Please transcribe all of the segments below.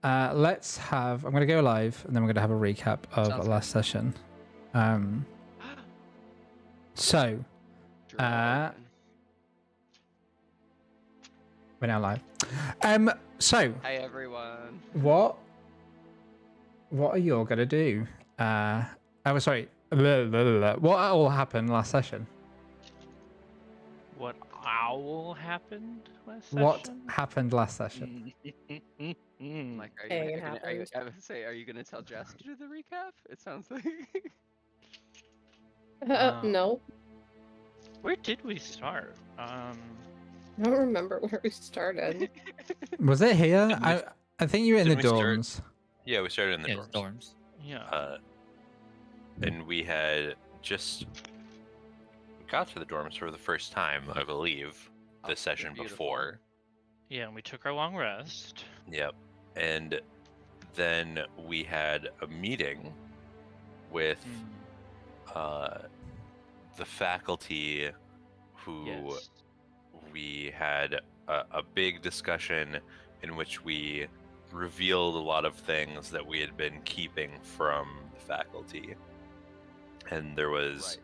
let's have. I'm going to go live, and then we're going to have a recap of Sounds last session. So, we're now live. So, hi everyone. What are you all going to do? Oh, sorry. What all happened last session? What owl happened last session? What happened last session? Like, are you gonna tell Jess to do the recap? It sounds like. No. Where did we start? I don't remember where we started. Was it here? I think you were in the Didn't we start- dorms. Yeah, we started in the dorms. dorms. Yeah. And we had just got to the dorms for the first time, I believe, the session beautiful. before. Yeah, and we took our long rest. Yep. And then we had a meeting with the faculty who Yes. we had a big discussion in which we revealed a lot of things that we had been keeping from the faculty. And there was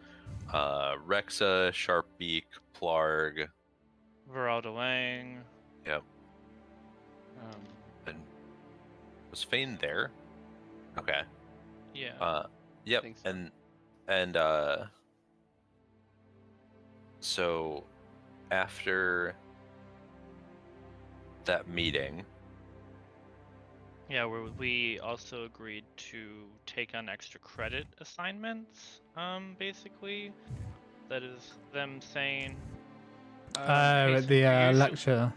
Rexa, Sharpbeak, Plarg. Veralda Lang. Yep. And was Fane there? Okay. Yeah. Yep. think so. And so after that meeting, Yeah, where we also agreed to take on extra credit assignments, basically. That is them saying... At basically the usually- lecture.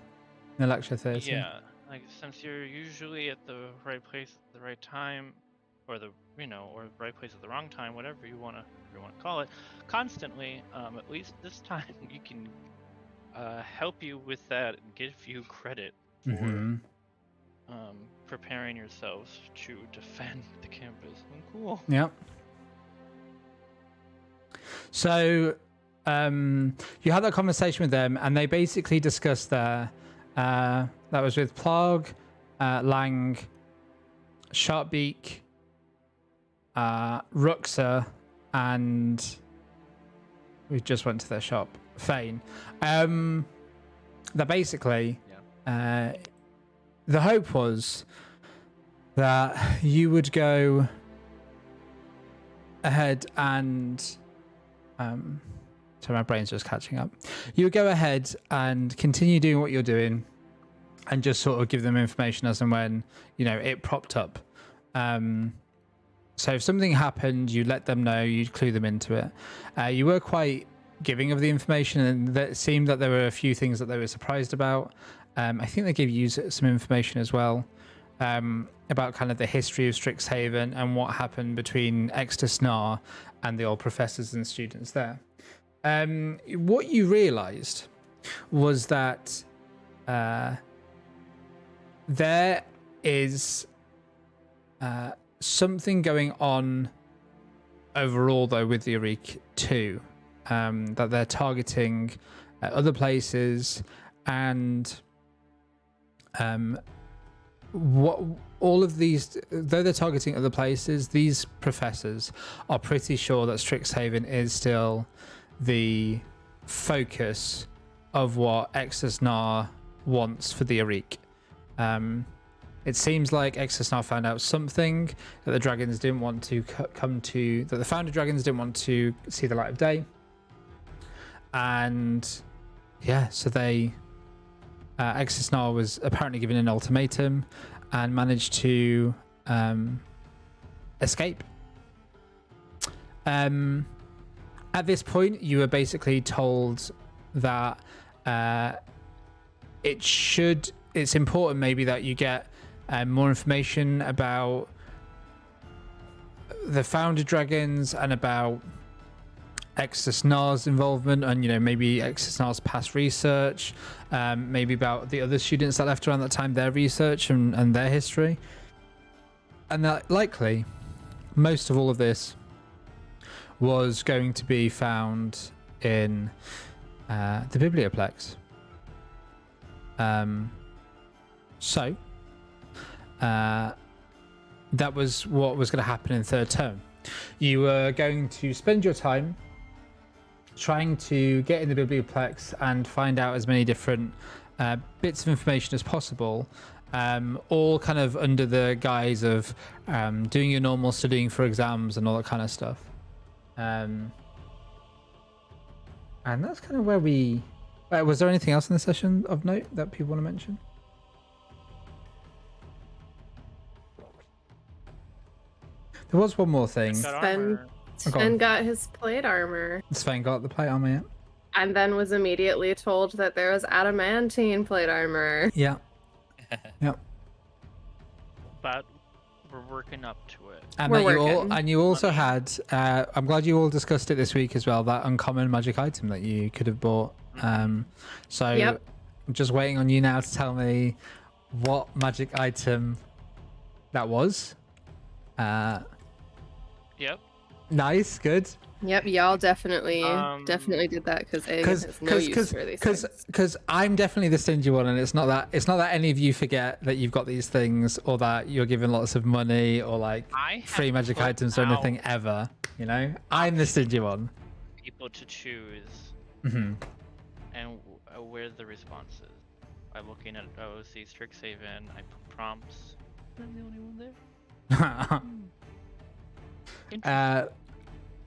The lecture theatre. Yeah, like since you're usually at the right place at the right time, or the or the right place at the wrong time, whatever you wanna call it, constantly. At least this time you can help you with that and give you credit for Mhm. preparing yourselves to defend the campus. Cool. Yep. So, you had that conversation with them, and they basically discussed that was with Plarg, Lang, Sharpbeak, Ruxa, and we just went to their shop, Fane. That basically, the hope was that you would go ahead and so my brain's just catching up. You would go ahead and continue doing what you're doing and just sort of give them information as and when it propped up. So if something happened, you let them know, you'd clue them into it. You were quite giving of the information, and it seemed that there were a few things that they were surprised about. I think they gave you some information as well about kind of the history of Strixhaven and what happened between Exeter Snar and the old professors and students there. What you realized was that there is something going on overall, though, with the Arik 2, that they're targeting other places, and what all of these, though they're targeting other places, these professors are pretty sure that Strixhaven is still the focus of what Exeter wants for the Arik. It seems like Exeter found out something that the dragons didn't want to that the Foundry dragons didn't want to see the light of day, and yeah, so they Exeter was apparently given an ultimatum and managed to escape. At this point, you were basically told that it's important maybe that you get more information about the Foundry dragons and about Exeter involvement, and maybe Exeter past research, maybe about the other students that left around that time, their research and their history, and that likely most of all of this was going to be found in the Biblioplex. So that was what was going to happen in third term. You were going to spend your time trying to get in the biblioplex and find out as many different bits of information as possible, all kind of under the guise of doing your normal studying for exams and all that kind of stuff. And that's kind of where we... was there anything else in the session of note that people want to mention? There was one more thing. Sven got his plate armor. Sven got the plate armor, yeah. And then was immediately told that there was adamantine plate armor. Yeah. Yep. But we're working up to it. And you also had, I'm glad you all discussed it this week as well, that uncommon magic item that you could have bought. So I'm just waiting on you now to tell me what magic item that was. Yep. Nice, good. Yep, y'all definitely did that because Aegon has no use for these things. Because I'm definitely the stingy one, and it's not that any of you forget that you've got these things, or that you're given lots of money, or like free magic items or anything ever. You know, I'm the stingy one. People to choose, and where the responses. By looking at OC Strixhaven, I put prompts. I'm the only one there.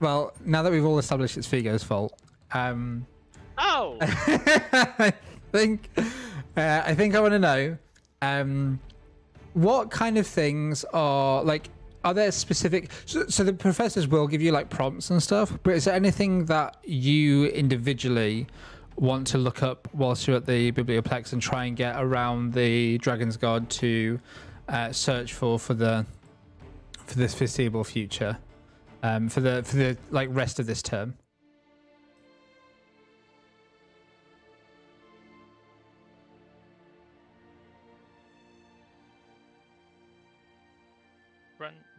Well, now that we've all established it's Figo's fault, Oh! I think I want to know, what kind of things are like? Are there specific? So the professors will give you like prompts and stuff, but is there anything that you individually want to look up whilst you're at the biblioplex and try and get around the Dragon's Guard to search for this foreseeable future? For the like rest of this term.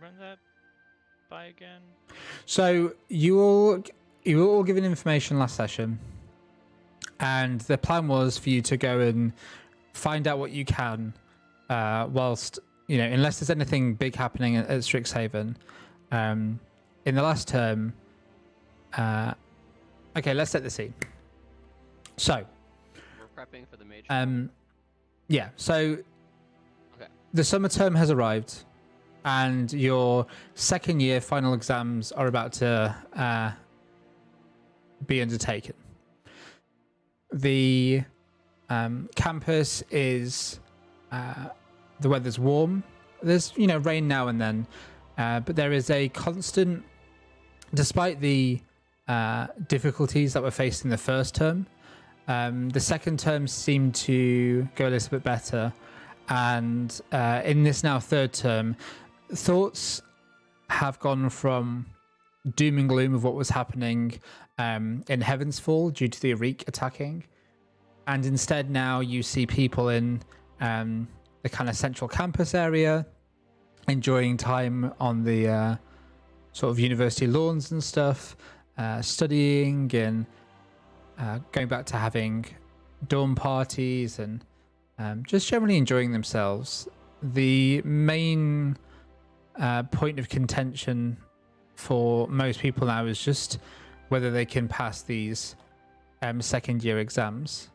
Run that by again. So you were all given information last session, and the plan was for you to go and find out what you can, whilst unless there's anything big happening at Strixhaven. In the last term, okay, let's set the scene. So, we're prepping for the major. Yeah. So, okay. The summer term has arrived, and your second year final exams are about to be undertaken. The campus is the weather's warm. There's rain now and then. But there is a constant, despite the difficulties that were faced in the first term, the second term seemed to go a little bit better. And in this now third term, thoughts have gone from doom and gloom of what was happening in Heaven's Fall due to the Arik attacking. And instead now you see people in the kind of central campus area, enjoying time on the sort of university lawns and stuff, studying and going back to having dorm parties and just generally enjoying themselves. The main point of contention for most people now is just whether they can pass these second year exams.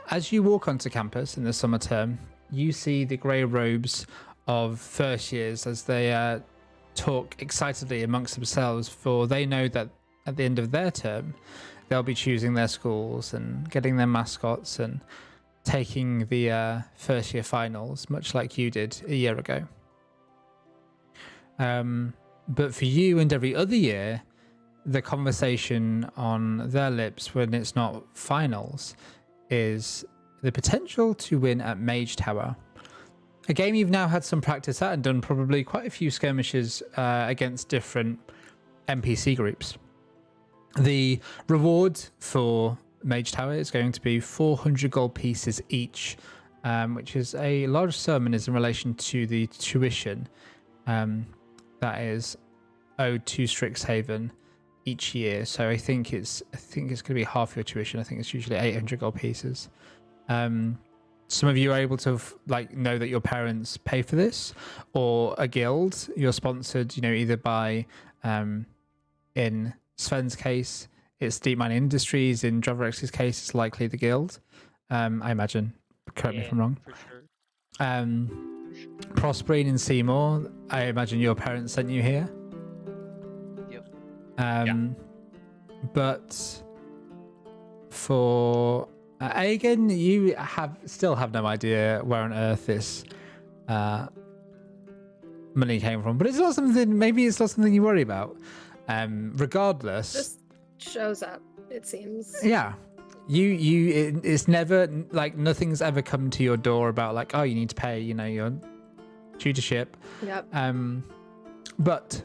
As you walk onto campus in the summer term, you see the grey robes of first years as they talk excitedly amongst themselves, for they know that at the end of their term they'll be choosing their schools and getting their mascots and taking the first year finals, much like you did a year ago. But for you and every other year, the conversation on their lips when it's not finals is the potential to win at Mage Tower. A game you've now had some practice at and done probably quite a few skirmishes against different NPC groups. The reward for Mage Tower is going to be 400 gold pieces each, which is a large sum and is in relation to the tuition that is owed to Strixhaven each year. So I think it's going to be half your tuition. I think it's usually 800 gold pieces. some of you are able to like know that your parents pay for this, or a guild. You're sponsored, either by, in Sven's case, it's Deep Mine Industries. In Drovex's case, it's likely the guild. I imagine. Correct me if I'm wrong. For sure. Prospering in Seymour, I imagine your parents sent you here. Yep. But for Aegon, you still have no idea where on earth this money came from. But it's not something. Maybe it's not something you worry about. Regardless, Just shows up. It seems. Yeah. It's never like nothing's ever come to your door about like, oh, you need to pay, your tutorship. Yep. But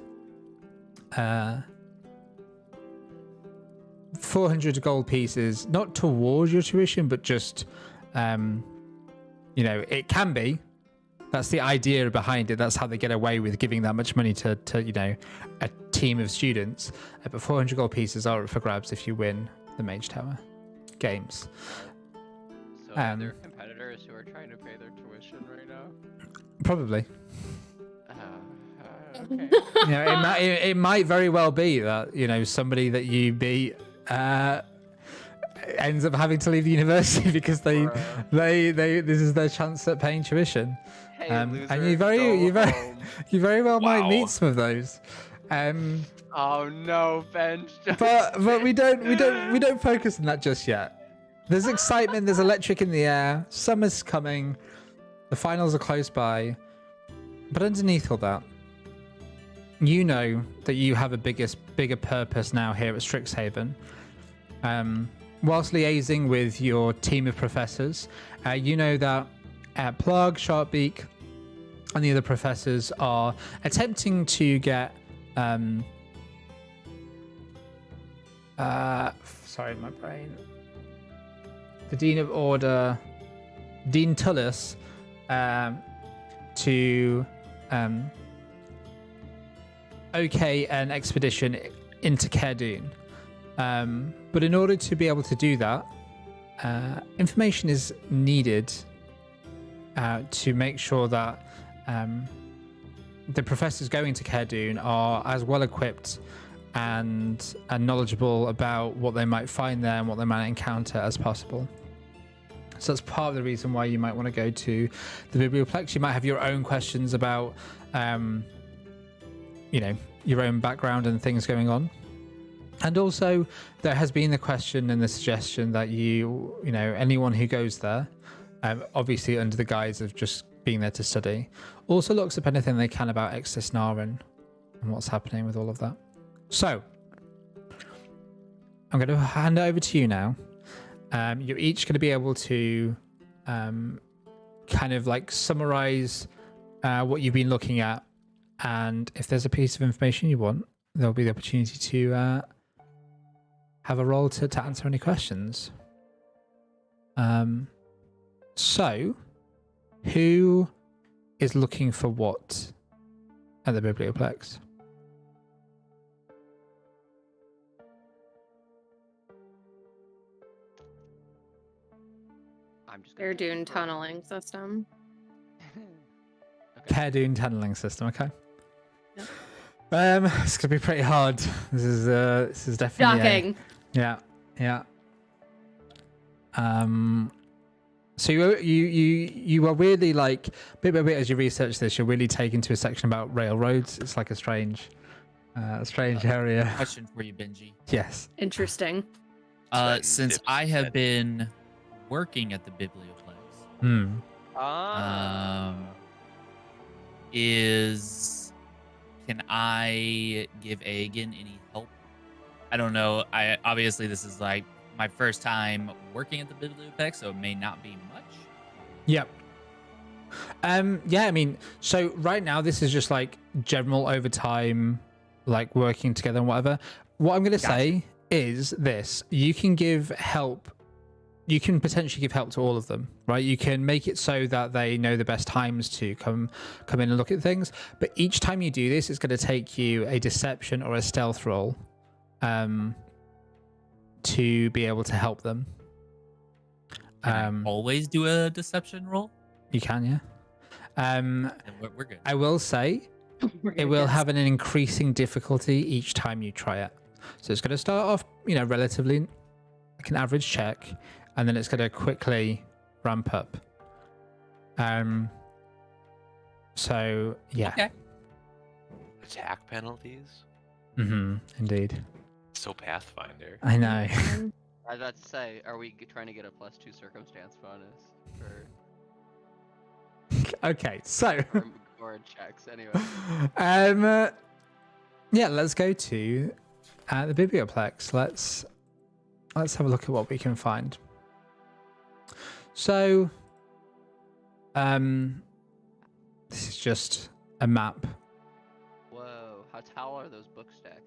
400 gold pieces, not towards your tuition, but just, it can be. That's the idea behind it. That's how they get away with giving that much money to a team of students. But 400 gold pieces are up for grabs if you win the Mage Tower games. So are there competitors who are trying to pay their tuition right now? Probably. Okay. It might very well be that somebody that you beat ends up having to leave the university because they this is their chance at paying tuition. Hey, And loser, you very well might meet some of those. Oh no, Ben. But we don't focus on that just yet. There's excitement, there's electric in the air, summer's coming, the finals are close by. But underneath all that, you know that you have a bigger purpose now here at Strixhaven. Whilst liaising with your team of professors, you know that Plug, Sharpbeak, and the other professors are attempting to get sorry, my brain. The Dean of Order, Dean Tullis, to okay an expedition into Cairdoon. But in order to be able to do that, information is needed to make sure that the professors going to Cairdoon are as well equipped and knowledgeable about what they might find there and what they might encounter as possible. So that's part of the reason why you might want to go to the Biblioplex. You might have your own questions about, your own background and things going on. And also, there has been the question and the suggestion that anyone who goes there, obviously under the guise of just being there to study, also looks up anything they can about Exisnar and what's happening with all of that. So, I'm going to hand it over to you now. You're each going to be able to kind of like summarize what you've been looking at, and if there's a piece of information you want, there'll be the opportunity to have a roll to answer any questions. So, who is looking for what at the Biblioplex? Cairdoon tunneling system. Cairdoon tunneling system, okay. Yep. It's gonna be pretty hard. This is definitely shocking. Yeah. So you are really like bit by bit as you research this, you're really taken to a section about railroads. It's like a strange area. Question for you, Benji. Yes. Interesting. Since I have been working at the Biblioplex, can I give Aegon any help? I don't know. Obviously this is like my first time working at the Biblioplex, so it may not be much. Yep. Yeah, I mean, so right now this is just like general overtime, like working together and whatever. What I'm going to say is this: you can give help. You can potentially give help to all of them, right? You can make it so that they know the best times to come in and look at things. But each time you do this, it's going to take you a deception or a stealth roll to be able to help them. Can I always do a deception roll? You can, yeah. Then we're good. I will say it will have an increasing difficulty each time you try it. So it's going to start off, relatively like an average check, and then it's going to quickly ramp up. So yeah. Okay. Attack penalties? Indeed. So Pathfinder. I know. I was about to say, are we trying to get a +2 circumstance bonus for Okay, so or checks anyway? yeah, let's go to the Biblioplex. Let's have a look at what we can find. So this is just a map. Whoa, how tall are those book stacks?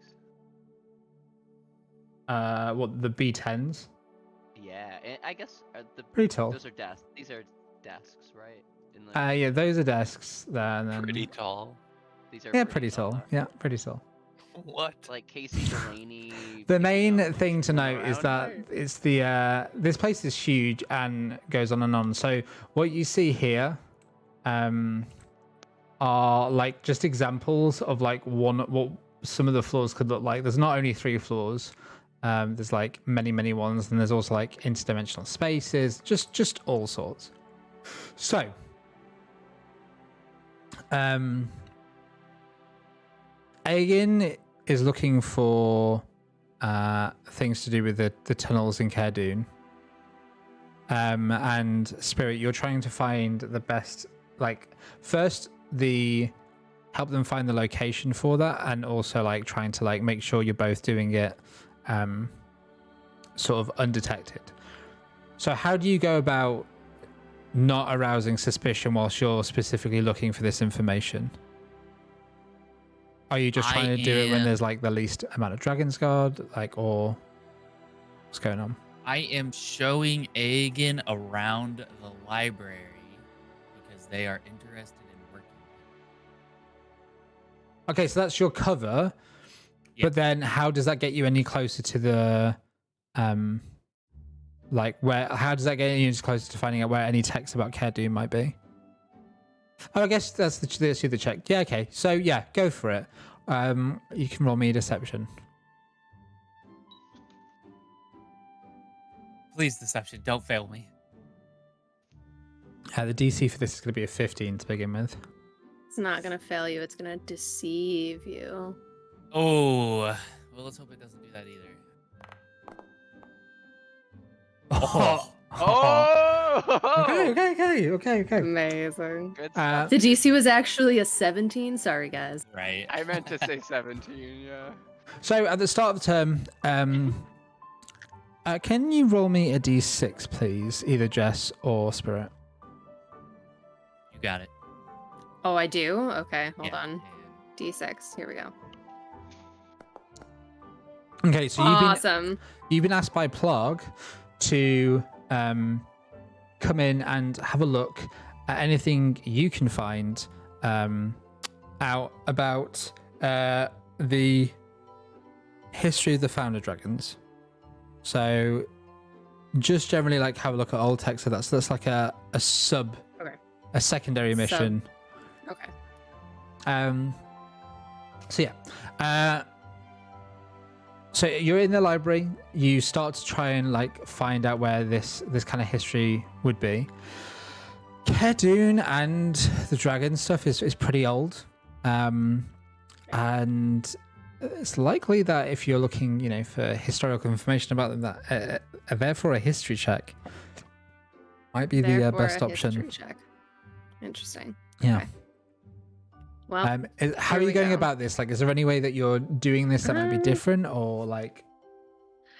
What, the B10s? Yeah, and I guess Pretty tall. those are desks. These are desks, right? In the, Yeah, those are desks there, and then Pretty tall. these are yeah, pretty tall. Yeah, pretty tall. What? Like Casey Delaney. The picking main up thing to note is around that here. it's the this place is huge and goes on and on. So what you see here are like just examples of like what some of the floors could look like. There's not only 3 floors. There's like many ones, and there's also like interdimensional spaces, just all sorts. So Aegin is looking for things to do with the tunnels in Cairdoon. And Spirit, you're trying to find the best, like, first help them find the location for that, and also like trying to like make sure you're both doing it sort of undetected. So how do you go about not arousing suspicion whilst you're specifically looking for this information? Are you just trying to do it when there's like the least amount of Dragon's Guard, like, or what's going on? I am showing Aegin around the library because they are interested in working. Okay, so that's your cover, Yeah. but then how does that get you any closer to the, like, how does that get you closer to finding out where any text about Cairdoon might be? Oh, I guess that's the check. Yeah, okay. So yeah, go for it. You can roll me a deception. Please, deception, don't fail me. The DC for this is going to be a 15 to begin with. It's not gonna fail you. It's gonna deceive you. Oh, well, let's hope it doesn't do that either. Oh. Oh! Okay. Amazing. Good stuff. The DC was actually a 17. Sorry, guys. Right. I meant to say 17, yeah. So at the start of the term, can you roll me a D6, please? Either Jess or Spirit. You got it. Oh, I do? Okay, hold Yeah. on. D6. Here we go. Okay, so Awesome. you've been asked by Plog to come in and have a look at anything you can find out about the history of the Founder Dragons. So just generally like have a look at old text. So that's like a secondary mission. Okay. So yeah. So you're in the library. You start to try and like find out where this kind of history would be. Cairdoon and the dragon stuff is pretty old, and it's likely that if you're looking, for historical information about them, that therefore a history check might be the Therefore, best a option. history check. Interesting. Yeah. Okay. Well, how are here you we going go. about this? Like, is there any way that you're doing this that might be different, or like?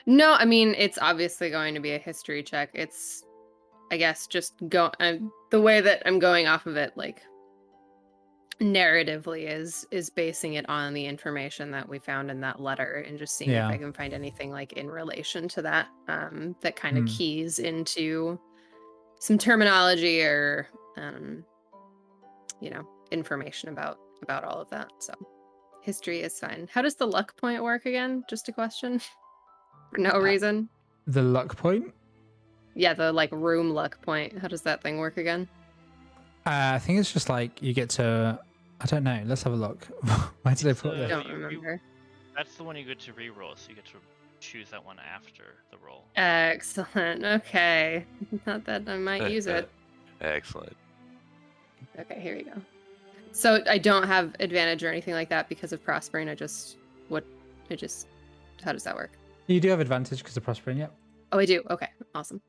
no, I mean, it's obviously going to be a history check. It's, I guess, just the way that I'm going off of it, like, narratively is basing it on the information that we found in that letter and just seeing if I can find anything like in relation to that that kind of keys into some terminology or information about all of that. So history is fine. How does the luck point work again? Just a question. For no reason. The luck point? Yeah, the like room luck point. How does that thing work again? I think it's just like you get to. I don't know. Let's have a look. Why did I put I this? don't remember. That's the one you get to re-roll, so you get to choose that one after the roll. Excellent. Okay. Not that I might use it. Excellent. Okay, here we go. So I don't have advantage or anything like that because of prospering. How does that work? You do have advantage because of prospering. Yep. Oh, I do. Okay, awesome.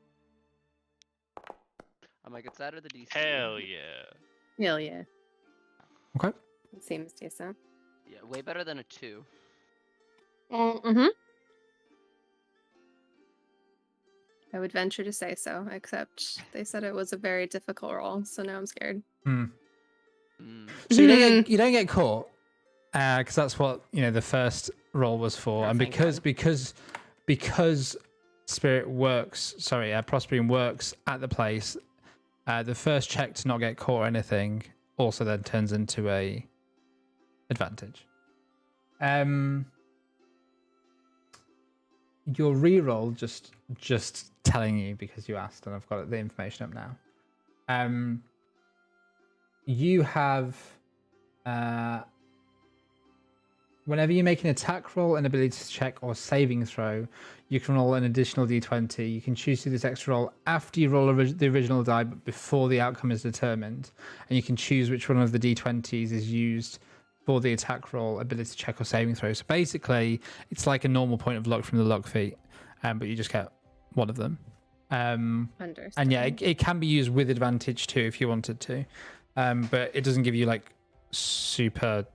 I'm like, it's out of the DC. Hell yeah. Hell yeah. Okay. It seems decent. Yeah, way better than a 2. Mm-hmm. I would venture to say so, except they said it was a very difficult roll, so now I'm scared. So you don't get caught, because that's what the first roll was for, and because spirit works. Prospering works at the place. The first check to not get caught or anything also then turns into a advantage. Your reroll, just telling you because you asked and I've got the information up now. You have whenever you make an attack roll, an ability check, or saving throw, you can roll an additional d20. You can choose to do this extra roll after you roll the original die, but before the outcome is determined. And you can choose which one of the d20s is used for the attack roll, ability check, or saving throw. So basically, it's like a normal point of luck from the luck feat, but you just get one of them. And yeah, it can be used with advantage too if you wanted to, but it doesn't give you like super...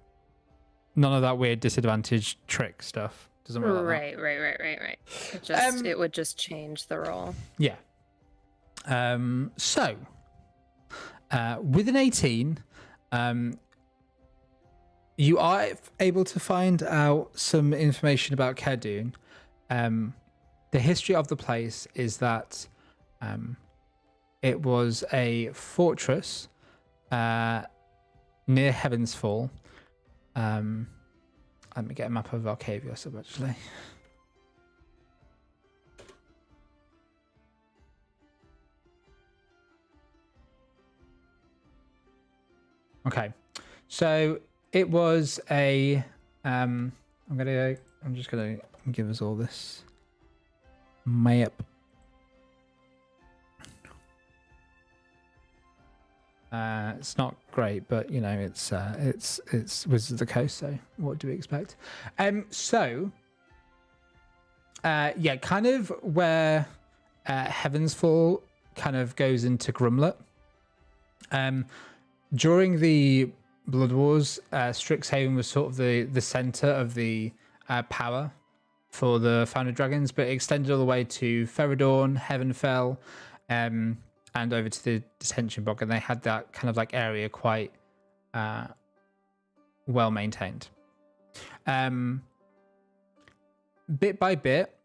None of that weird disadvantage trick stuff. Doesn't work like Right. It would just change the roll. Yeah. So, with an 18, you are able to find out some information about Khadun. The history of the place is that it was a fortress near Heaven's Fall. Let me get a map of Arcavius up, actually. Okay, so it was a. I'm just gonna give us all this map. It's not great, but it's Wizards of the Coast, so what do we expect? So kind of where Heaven's Fall kind of goes into Grumlet. During the Blood Wars, Strixhaven was sort of the center of the power for the Foundry Dragons, but it extended all the way to Feridorn, Heavenfell, and over to the detention bog, and they had that kind of like area quite well maintained. Bit by bit,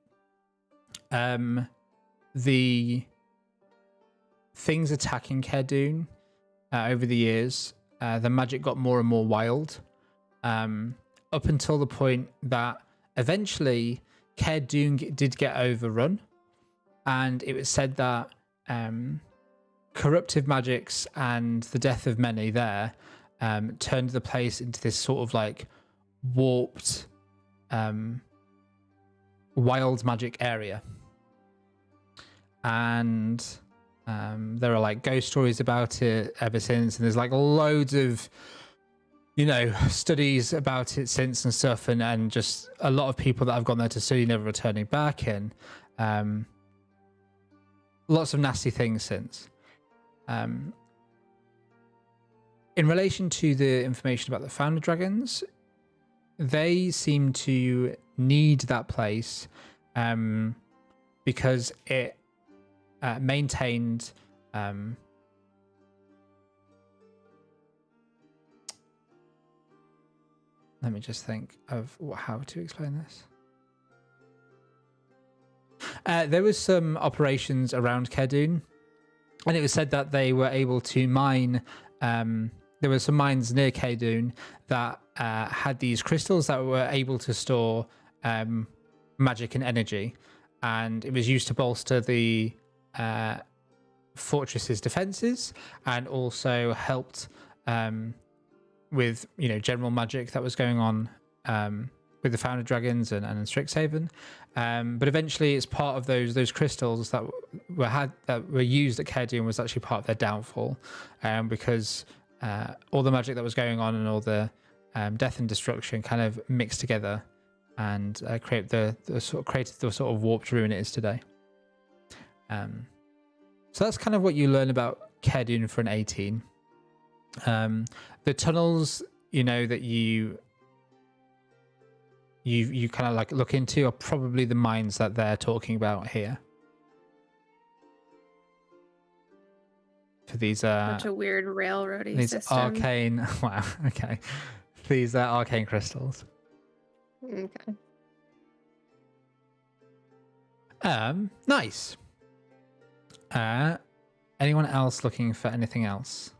the things attacking Khadun over the years, the magic got more and more wild, up until the point that eventually Khadun did get overrun, and it was said that corruptive magics and the death of many there turned the place into this sort of like warped wild magic area, and there are like ghost stories about it ever since, and there's like loads of studies about it since and stuff, and just a lot of people that have gone there to study never returning back, and lots of nasty things since. In relation to the information about the Foundry Dragons, they seem to need that place because it maintained let me just think of how to explain this. There was some operations around Khadun, and it was said that they were able to mine. There were some mines near Khadun that had these crystals that were able to store magic and energy, and it was used to bolster the fortress's defenses, and also helped with general magic that was going on with the Foundry dragons and Strixhaven. But eventually, it's part of those crystals that were used at Cairdian was actually part of their downfall, because all the magic that was going on and all the death and destruction kind of mixed together and created the sort of warped ruin it is today. So that's kind of what you learn about Cairdian for an 18. The tunnels, that you kind of like look into are probably the mines that they're talking about here. For these such a weird railroady these system. Arcane wow, okay. These arcane crystals. Okay. Nice. Anyone else looking for anything else?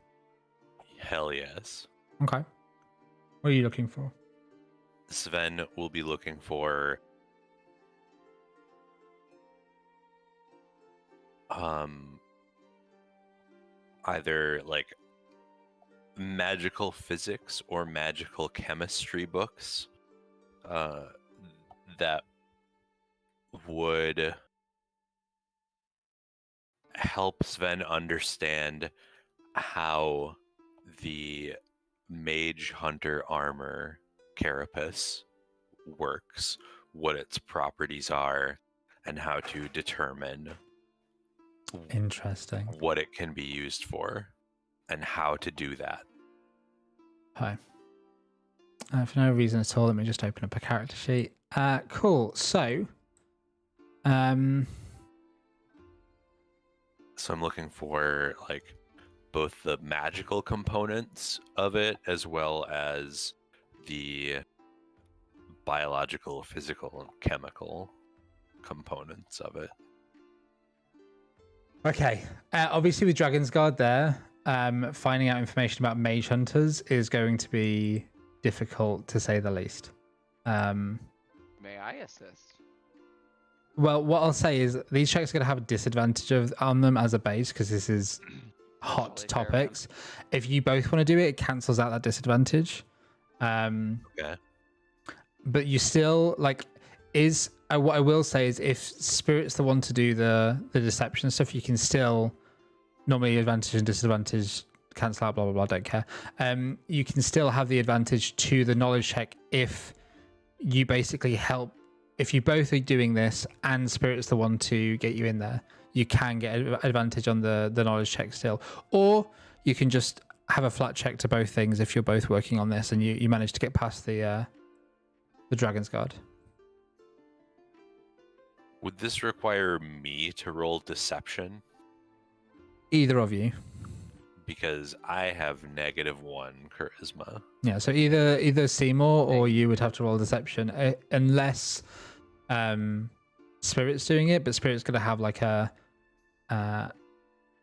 Hell yes. Okay. What are you looking for? Sven will be looking for either like magical physics or magical chemistry books that would help Sven understand how the Mage Hunter armor carapace works, what its properties are, and how to determine Interesting. what it can be used for and how to do that. Hi. For no reason at all, let me just open up a character sheet. Cool. So, So I'm looking for like both the magical components of it as well as the biological, physical, and chemical components of it. okay. Obviously, with Dragon's Guard there, finding out information about mage hunters is going to be difficult, to say the least. May I assist? Well, what I'll say is these checks are going to have a disadvantage on them as a base because this is hot Totally fair topics. If you both want to do it, it cancels out that disadvantage. Okay. But you still like what I will say is if Spirit's the one to do the deception stuff, you can still normally advantage and disadvantage cancel out, blah blah blah, don't care. You can still have the advantage to the knowledge check if you basically help. If you both are doing this and Spirit's the one to get you in there, you can get advantage on the knowledge check still. Or you can just have a flat check to both things if you're both working on this and you manage to get past the Dragon's Guard. Would this require me to roll deception? Either of you. Because I have -1 charisma. Yeah, so either Seymour or you would have to roll deception unless Spirit's doing it, but Spirit's going to have like a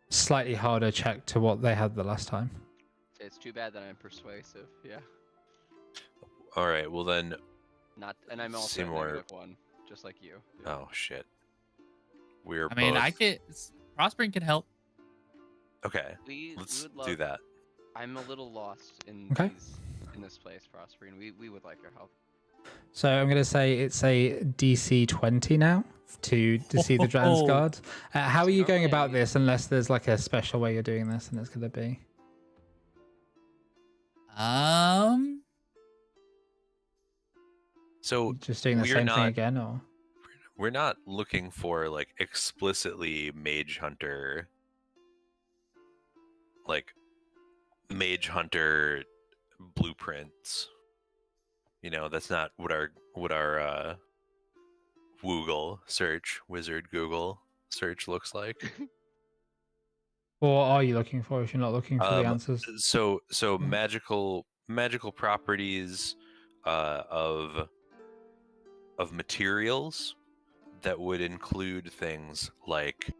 slightly harder check to what they had the last time. It's too bad that I'm persuasive. Yeah. All right, well then. And I'm also Seymour... -1, just like you. Oh shit. We're. I mean, both... I could. Prospering can help. Okay. We Let's would do that. I'm a little lost in in this place, Prospering. We would like your help. So I'm going to say it's a DC 20 now to see the Dragon's Guard. How are you going about this unless there's like a special way you're doing this and it's going to be? So just doing the same thing again, or we're not looking for like explicitly Mage Hunter, like Mage Hunter blueprints. You know, that's not what our Google search, wizard Google search looks like. What are you looking for if you're not looking for the answers? So magical properties of materials that would include things like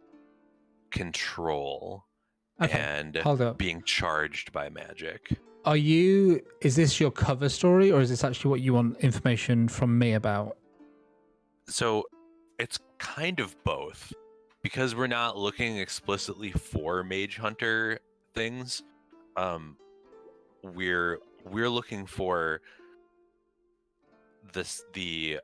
control and being charged by magic. Is this your cover story or is this actually what you want information from me about? So it's kind of both, because we're not looking explicitly for mage hunter things, we're looking for the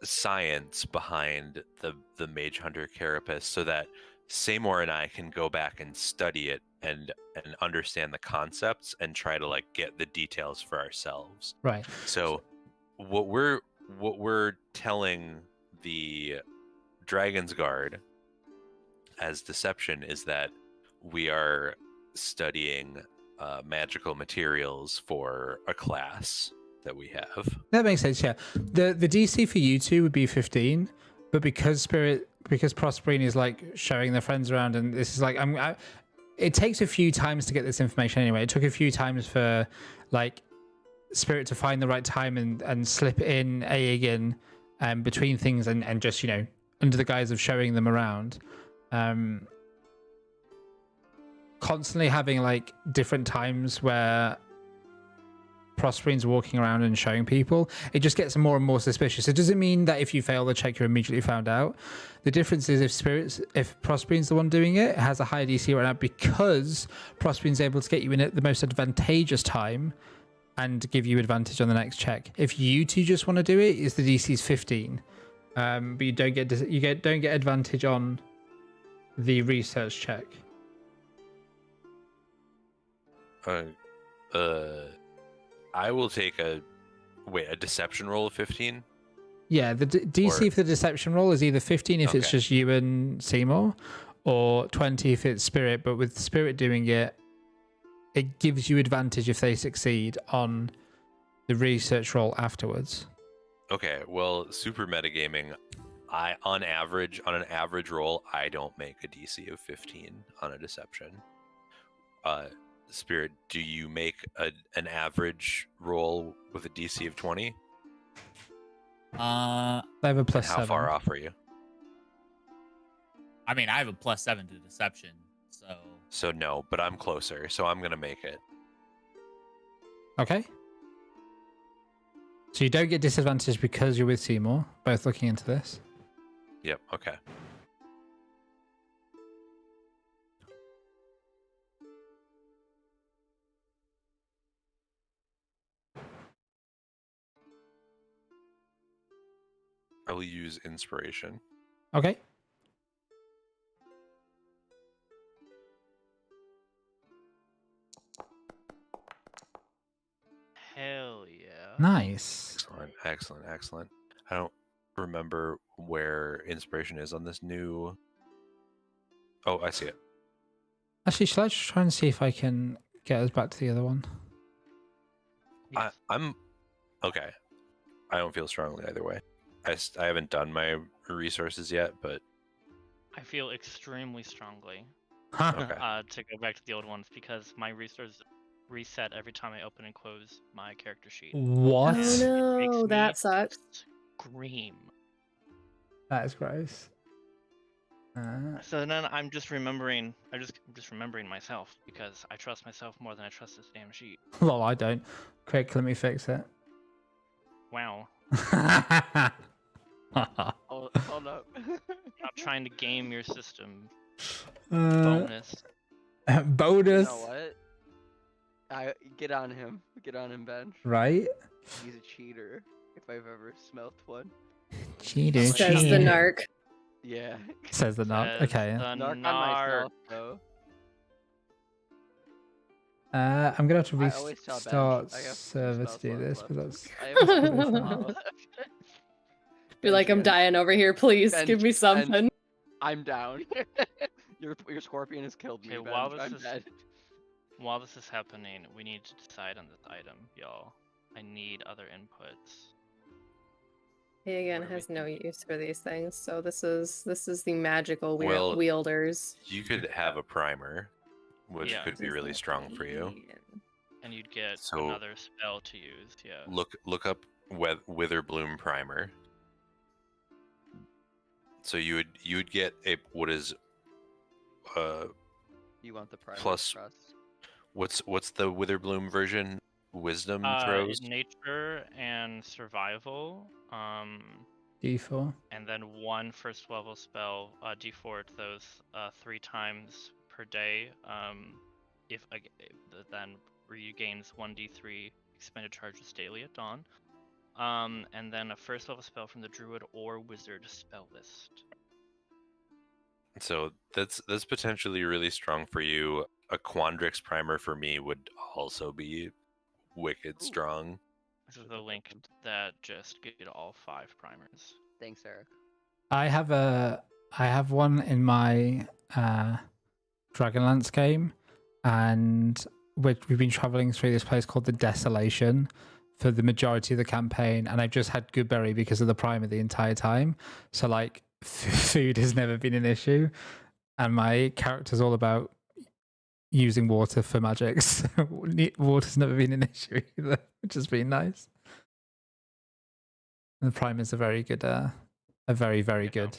science behind the mage hunter carapace, so that Seymour and I can go back and study it and understand the concepts and try to like get the details for ourselves. Right. So what we're telling the Dragon's Guard as deception is that we are studying magical materials for a class that we have. That makes sense. Yeah, the DC for you two would be 15, but because Prosperine is like showing their friends around, and this is like it takes a few times to get this information anyway. It took a few times for like Spirit to find the right time and slip in Aegon between things and just, you know, under the guise of showing them around. Constantly having like different times where Prosperine's walking around and showing people, it just gets more and more suspicious. It doesn't mean that if you fail the check, you're immediately found out. The difference is if Prosperine's the one doing it, it has a higher DC right now because Prosperine's able to get you in at the most advantageous time and give you advantage on the next check. If you two just want to do it, is the DC's 15, but you don't get advantage on the research check. I will take a deception roll of 15. Yeah, the DC for the deception roll is either 15 if it's just you and Seymour, or 20 if it's Spirit. But with Spirit doing it, it gives you advantage if they succeed on the research roll afterwards. Okay, well, super metagaming. On an average roll, I don't make a DC of 15 on a deception. Spirit, do you make an average roll with a DC of 20? I have a +7. How far off are you? I mean, I have a +7 to deception, so. So no, but I'm closer, so I'm gonna make it. Okay. So you don't get disadvantage because you're with Seymour. Both looking into this. Yep. Okay. I will use inspiration. Okay. Hell yeah. Nice. Excellent. I don't remember where inspiration is on this new. Oh, I see it. Actually, shall I just try and see if I can get us back to the other one? Yes. I'm okay. I don't feel strongly either way. I haven't done my resources yet, but I feel extremely strongly Huh. okay. to go back to the old ones because my resources reset every time I open and close my character sheet. What? And Oh it makes no, me that sucks. Scream. That is gross. So then I'm just remembering. I'm just remembering myself because I trust myself more than I trust this damn sheet. Well, I don't. Quick, let me fix it. Wow. Hold up. Not trying to game your system. Bonus. You know what? Get on him. Get on him, Ben. Right? He's a cheater. If I've ever smelt one. Cheater. Says the narc. Yeah. Says the narc. Okay. The Narc on narc. myself, though. I'm gonna have to I always tell Ben, restart I have server to spell do this, slots but left. that's. I have a spell slot left. Be like, I'm dying over here. Please Ben, give me something. I'm down. Your scorpion has killed me. Okay, Ben. while this I'm is- dead. While this is happening, we need to decide on this item, y'all. I need other inputs. He again has no use for these things, so this is the magical Well, wielders. You could have a primer, which Yeah. could be really strong for you. And you'd get So- another spell to use, yeah. Look up Witherbloom primer. So you would get a what is You want the primer plus- crust. what's the Witherbloom version? Wisdom throws. Nature and survival. D4. And then one first level spell, D4 those 3 times per day. If then regains 1d3 expended charges daily at dawn. And then a first level spell from the druid or wizard spell list. So that's potentially really strong for you. A Quandrix primer for me would also be wicked strong. This is the link that just get all 5 primers. Thanks, Eric. I have one in my Dragonlance game, and we've been traveling through this place called the Desolation for the majority of the campaign, and I've just had Goodberry because of the primer the entire time. So like food has never been an issue, and my character's all about using water for magics. Water's never been an issue either, which has been nice. And the primer's a very good, a very, very good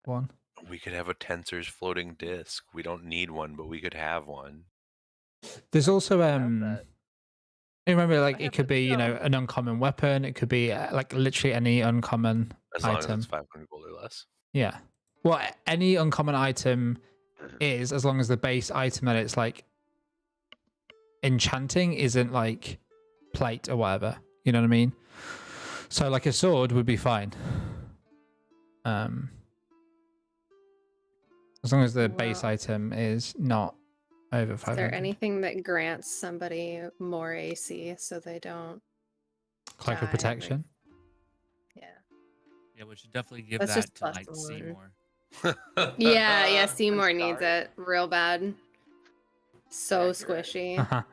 one. We could have a Tensor's floating disc. We don't need one, but we could have one. There's also remember, like, I it could be, you know, an uncommon weapon. It could be like literally any uncommon as long item. as it's 500 gold or less. Yeah. Well, any uncommon item is, as long as the base item that it's like enchanting isn't like plate or whatever. You know what I mean? So like a sword would be fine. As long as the base item is not over 500. Is there anything that grants somebody more AC so they don't Cloak of die protection? Yeah. Yeah, we should definitely give That's that just to plus like 1. Seymour. Yeah, Seymour needs sorry. it real bad. So Accurate. squishy.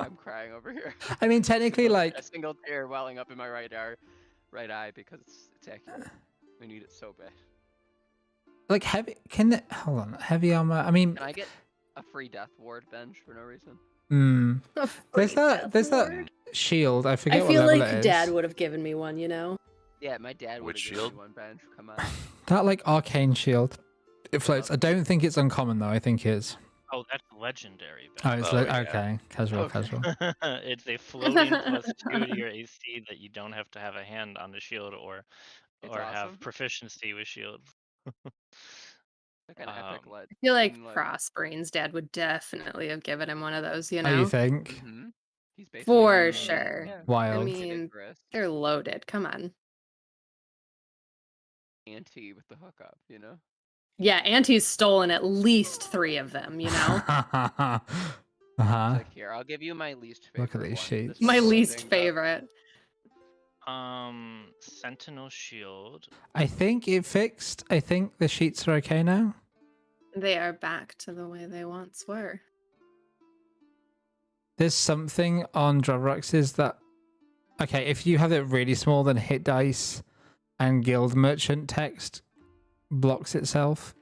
I'm crying over here. I mean, technically, like, a single tear welling up in my right eye because it's accurate. We need it so bad. like heavy. Hold on, heavy armor. I mean, Can I get a free death ward bench for no reason? there's that shield. I forget I what feel level like it is. Dad would have given me one, you know? Yeah, my dad would Which have given shield? me one bench. Come on. That like arcane shield. It floats. I don't think it's uncommon though. I think it's. Oh, that's legendary. Oh, it's Oh, yeah. okay. Casual, Okay. casual. It's a floating +2 to your AC that you don't have to have a hand on the shield or It's have awesome. proficiency with shield. Like an epic let. I feel like Crossbrain's dad would definitely have given him one of those, you know? Oh, you think? He's basically For sure. Yeah. Wild. I mean, they're loaded. Come on. Auntie with the hookup, you know? Yeah, Auntie's stolen at least 3 of them, you know? Like, here, I'll give you my least favorite. Look at these one. sheets. This My is least loading up. favorite. Sentinel shield. I think it fixed. I think the sheets are okay now. They are back to the way they once were. There's something on Dravrox's that. Okay, if you have it really small, then hit dice and guild merchant text blocks itself.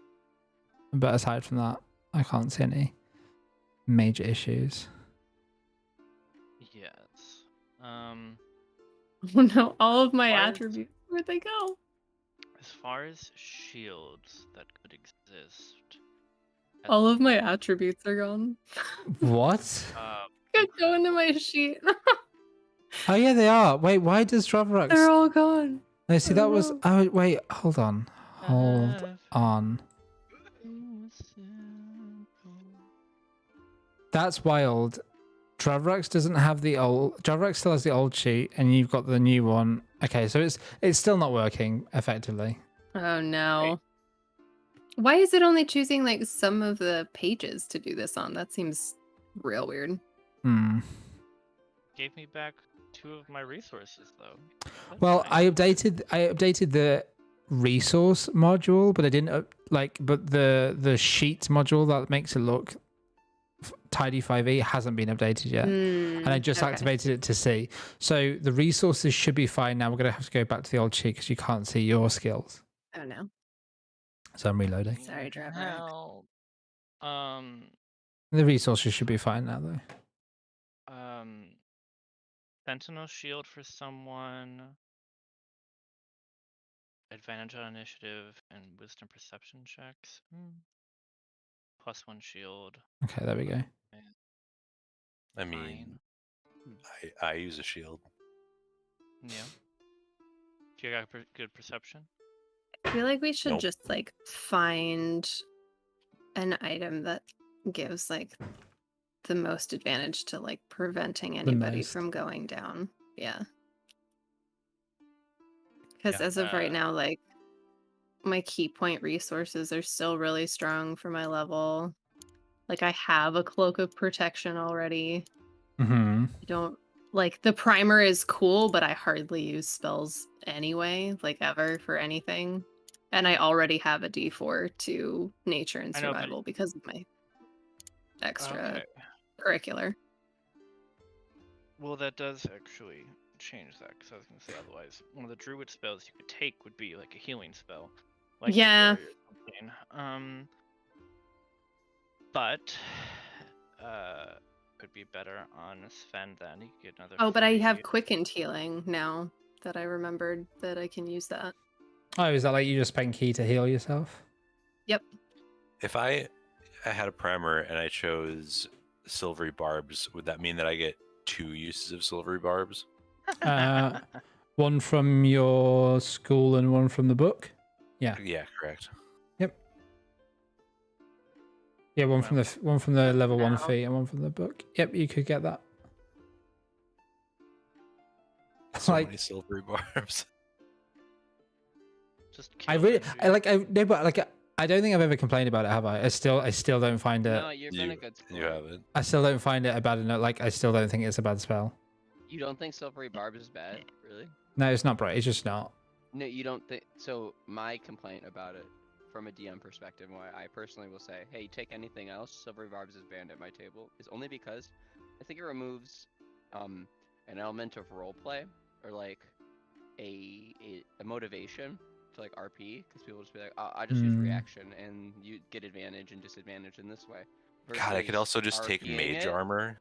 But aside from that, I can't see any major issues. Yes. Oh no, all of my Why is- attributes. Where'd they go? As far as shields that could exist. at All the of my moment, attributes are gone. What? Could go into my sheet. Oh yeah, they are. Wait, why does Dravrox? They're all gone. No, see, I that don't was. know. Oh wait, hold on. Hold on. That's wild. Dravrox doesn't have the old. Dravrox still has the old sheet, and you've got the new one. Okay, so it's still not working effectively. Oh no. Why is it only choosing like some of the pages to do this on? That seems real weird. Gave me back 2 of my resources though. That's Well, nice. I updated the resource module, but I didn't but the sheet module that makes it look tidy 5e hasn't been updated yet. And I just activated it to see. So the resources should be fine now. We're going to have to go back to the old sheet because you can't see your skills. Oh no. So I'm reloading. Sorry, Dravrox. Hell. The resources should be fine now though. Sentinel shield for someone. Advantage on initiative and wisdom perception checks. +1 shield. Okay, there we go. I mean, Fine. I use a shield. Yeah. Do you got good perception? I feel like we should Nope. just like find an item that gives like the most advantage to like preventing anybody most. from going down. Yeah. Because Yeah, as of right now, like my key point resources are still really strong for my level. Like I have a cloak of protection already. Mm-hmm. I don't like the primer is cool, but I hardly use spells anyway, like ever for anything. And I already have a D4 to nature and I know, but- survival because of my extra Okay. curricular. Well, that does actually change that, because I was going to say otherwise, one of the druid spells you could take would be like a healing spell, like the Yeah. barrier something. But could be better on Sven then. You could get another. Oh, but I have free- quickened healing now that I remembered that I can use that. Oh, is that like you just spend key to heal yourself? Yep. If I had a primer and I chose silvery barbs, would that mean that I get 2 uses of silvery barbs? One from your school and one from the book. Yeah. Yeah, correct. Yeah, one from the level 1 Wow. feat and one from the book. Yep, you could get that. So Like- many silvery barbs. Just I kill really, them, I like, I no, but like, I don't think I've ever complained about it, have I? I still don't find it. No, you've been a good You sport. haven't. I still don't find it a bad enough. Like, I still don't think it's a bad spell. You don't think Silvery Barb is bad, really? No, it's not bright. It's just not. No, you don't think. So my complaint about it, from a DM perspective, why I personally will say, hey, take anything else, Silvery Barbs is banned at my table, is only because I think it removes an element of roleplay or like a motivation to like RP, because people just be like, oh, I just use reaction and you get advantage and disadvantage in this way. God, I could versus also just take RPing mage it. armor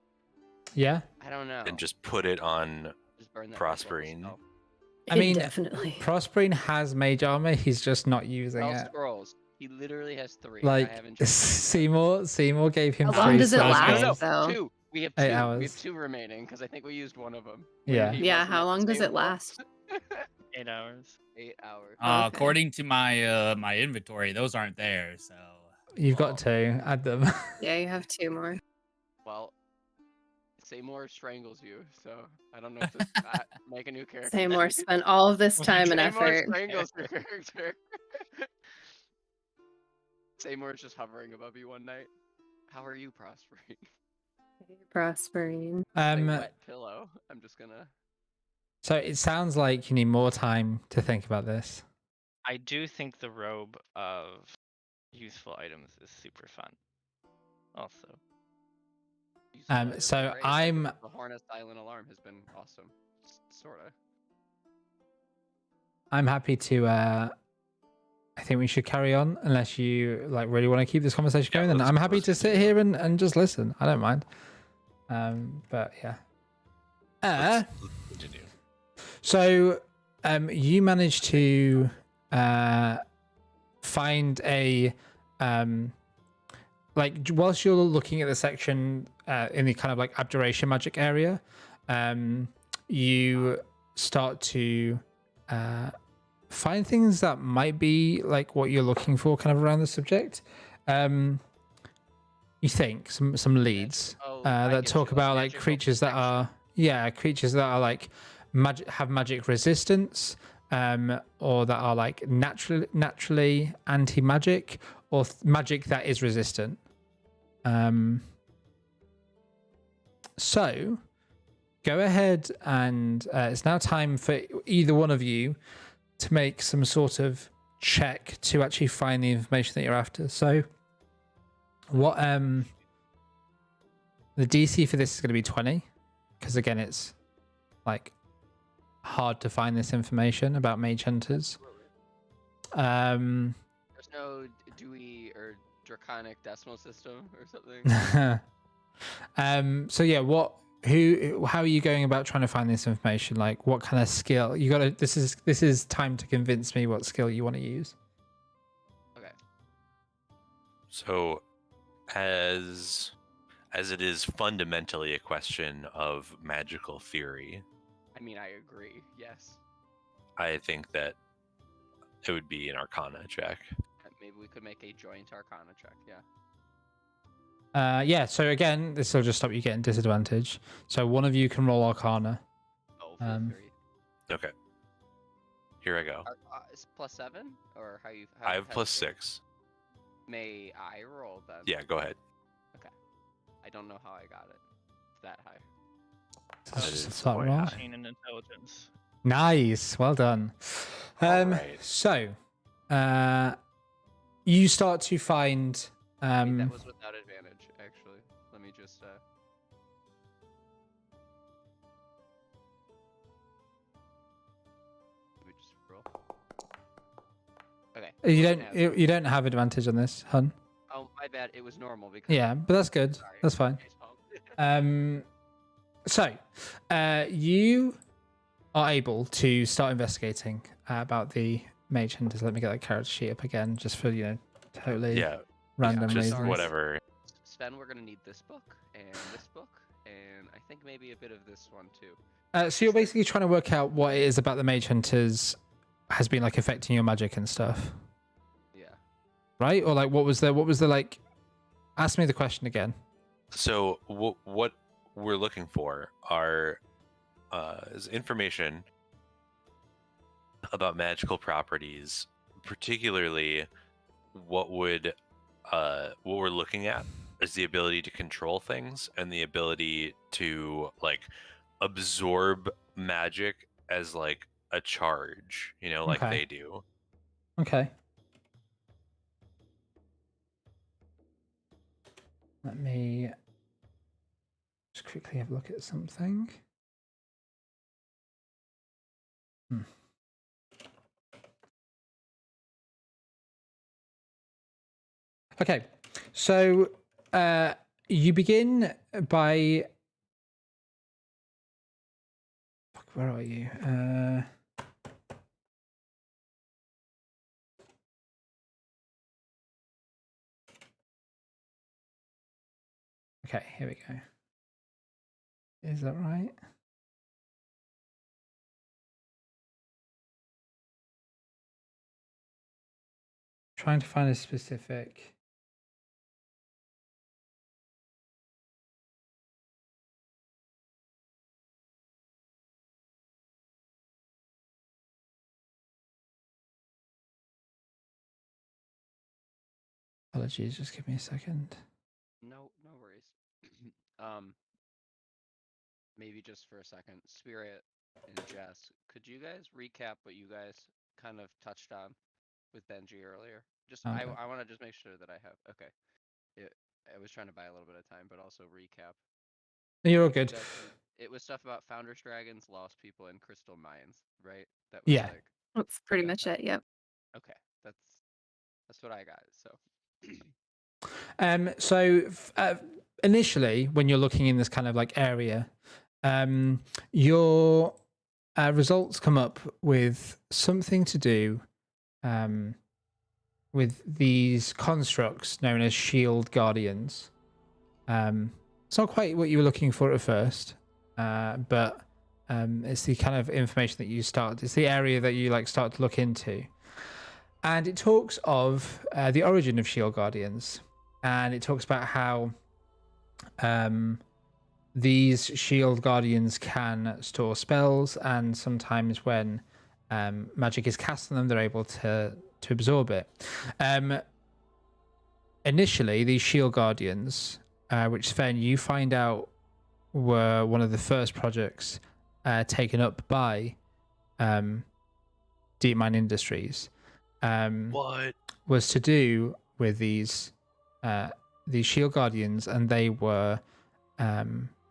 I don't know. and just put it on. Just burn that Prospering. spell. I mean, Definitely. Prosperine has mage armor. He's just not using Spell it. scrolls. He literally has 3. I Like haven't checked Seymour gave him How 3 long does it spell last, scrolls. though? 2. We have 8 2. We hours. have 2 remaining because I think we used one of them. Yeah. Yeah, how long does it last? 8 hours. 8 hours. Okay. According to my my inventory, those aren't there. So You've got to add them. Yeah, you have 2 more. Well, Seymour strangles you, so I don't know if this make a new character. Seymour spent all of this time and Seymour effort. strangles your character. Seymour's just hovering above you one night. How are you prospering? Prospering. Say wet pillow. I'm just gonna. So it sounds like you need more time to think about this. I do think the robe of useful items is super fun. Also, So Great. I'm The Hornet Silent Alarm has been awesome. Sorta. happy to. I think we should carry on, unless you like really want to keep this conversation Yeah, going. Then let's- I'm happy let's to sit continue. here and just listen. I don't mind. But yeah. Let's continue. So, you managed to find a like whilst you're looking at the section in the kind of like abjuration magic area, you start to find things that might be like what you're looking for, kind of around the subject. You think some leads that talk about like creatures that are like have magic resistance, or that are like naturally anti-magic, or magic that is resistant. So go ahead and it's now time for either one of you to make some sort of check to actually find the information that you're after. So what the DC for this is going to be 20, because again it's like hard to find this information about mage hunters. There's no Dewey or Draconic decimal system or something. So yeah, how are you going about trying to find this information? Like what kind of skill you got to this is time to convince me what skill you want to use. Okay. So, as it is fundamentally a question of magical theory, I mean, I agree. Yes. I think that it would be an Arcana check. Maybe we could make a joint Arcana check. Yeah. Yeah, so again, this will just stop you getting disadvantage. So one of you can roll Arcana. Oh, feel free. Okay. Here I go. Is +7 or how you? I have +6. May I roll then? Yeah, go ahead. Okay. I don't know how I got it that high. That's That just a is flat quite roll. high. 18 in intelligence. Nice, well done. Alright. So, you start to find. I mean, that was without advantage, actually. Let me just. Let me just roll. Okay. You don't have advantage on this, hun. Oh, my bad. It was normal because. Yeah, but that's good. Sorry. That's fine. So, you are able to start investigating about the mage hunters. Let me get that character sheet up again, just for totally Yeah, random just reasons. whatever. Sven, we're gonna need this book and this book, and I think maybe a bit of this one too. So you're basically trying to work out what it is about the mage hunters has been like affecting your magic and stuff, Yeah. right? Or like what was the like? Ask me the question again. So what we're looking for are is information about magical properties, particularly what we're looking at is the ability to control things and the ability to like absorb magic as like a charge, like Okay. they do. Okay. Let me just quickly have a look at something. Okay, so you begin by. Where are you? Okay, here we go. Is that right? Trying to find a specific. Apologies, just give me a second. No worries. Maybe just for a second, Spirit and Jess, could you guys recap what you guys kind of touched on with Benji earlier? Just Okay. I want to just make sure that I have. Okay. I was trying to buy a little bit of time, but also recap. You're all good. It was stuff about Founders, Dragons, Lost People, and Crystal Mines, right? That was Yeah. like. That's pretty much it. Yep. Okay, that's what I got. So. Initially, when you're looking in this kind of like area, your results come up with something to do with these constructs known as shield guardians. It's not quite what you were looking for at first, but it's the kind of information that it's the area that you like start to look into. And it talks of the origin of shield guardians, and it talks about how these shield guardians can store spells, and sometimes when magic is cast on them, they're able to absorb it. Initially, these shield guardians, which Sven, you find out were one of the first projects taken up by Deep Mine Industries, What? was to do with these shield guardians, and they were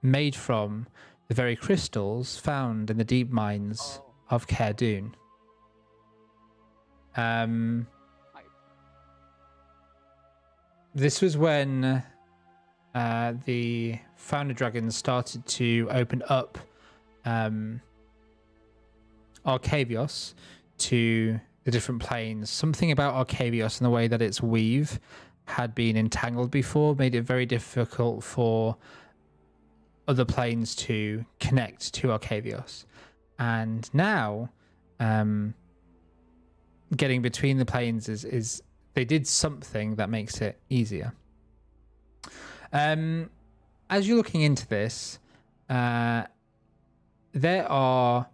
made from the very crystals found in the deep mines of Caer Dune. This was when the Founder Dragons started to open up Arcavios to the different planes. Something about Arcavios and the way that its weave had been entangled before made it very difficult for other planes to connect to Arcavios. And now getting between the planes is they did something that makes it easier. As you're looking into this, there are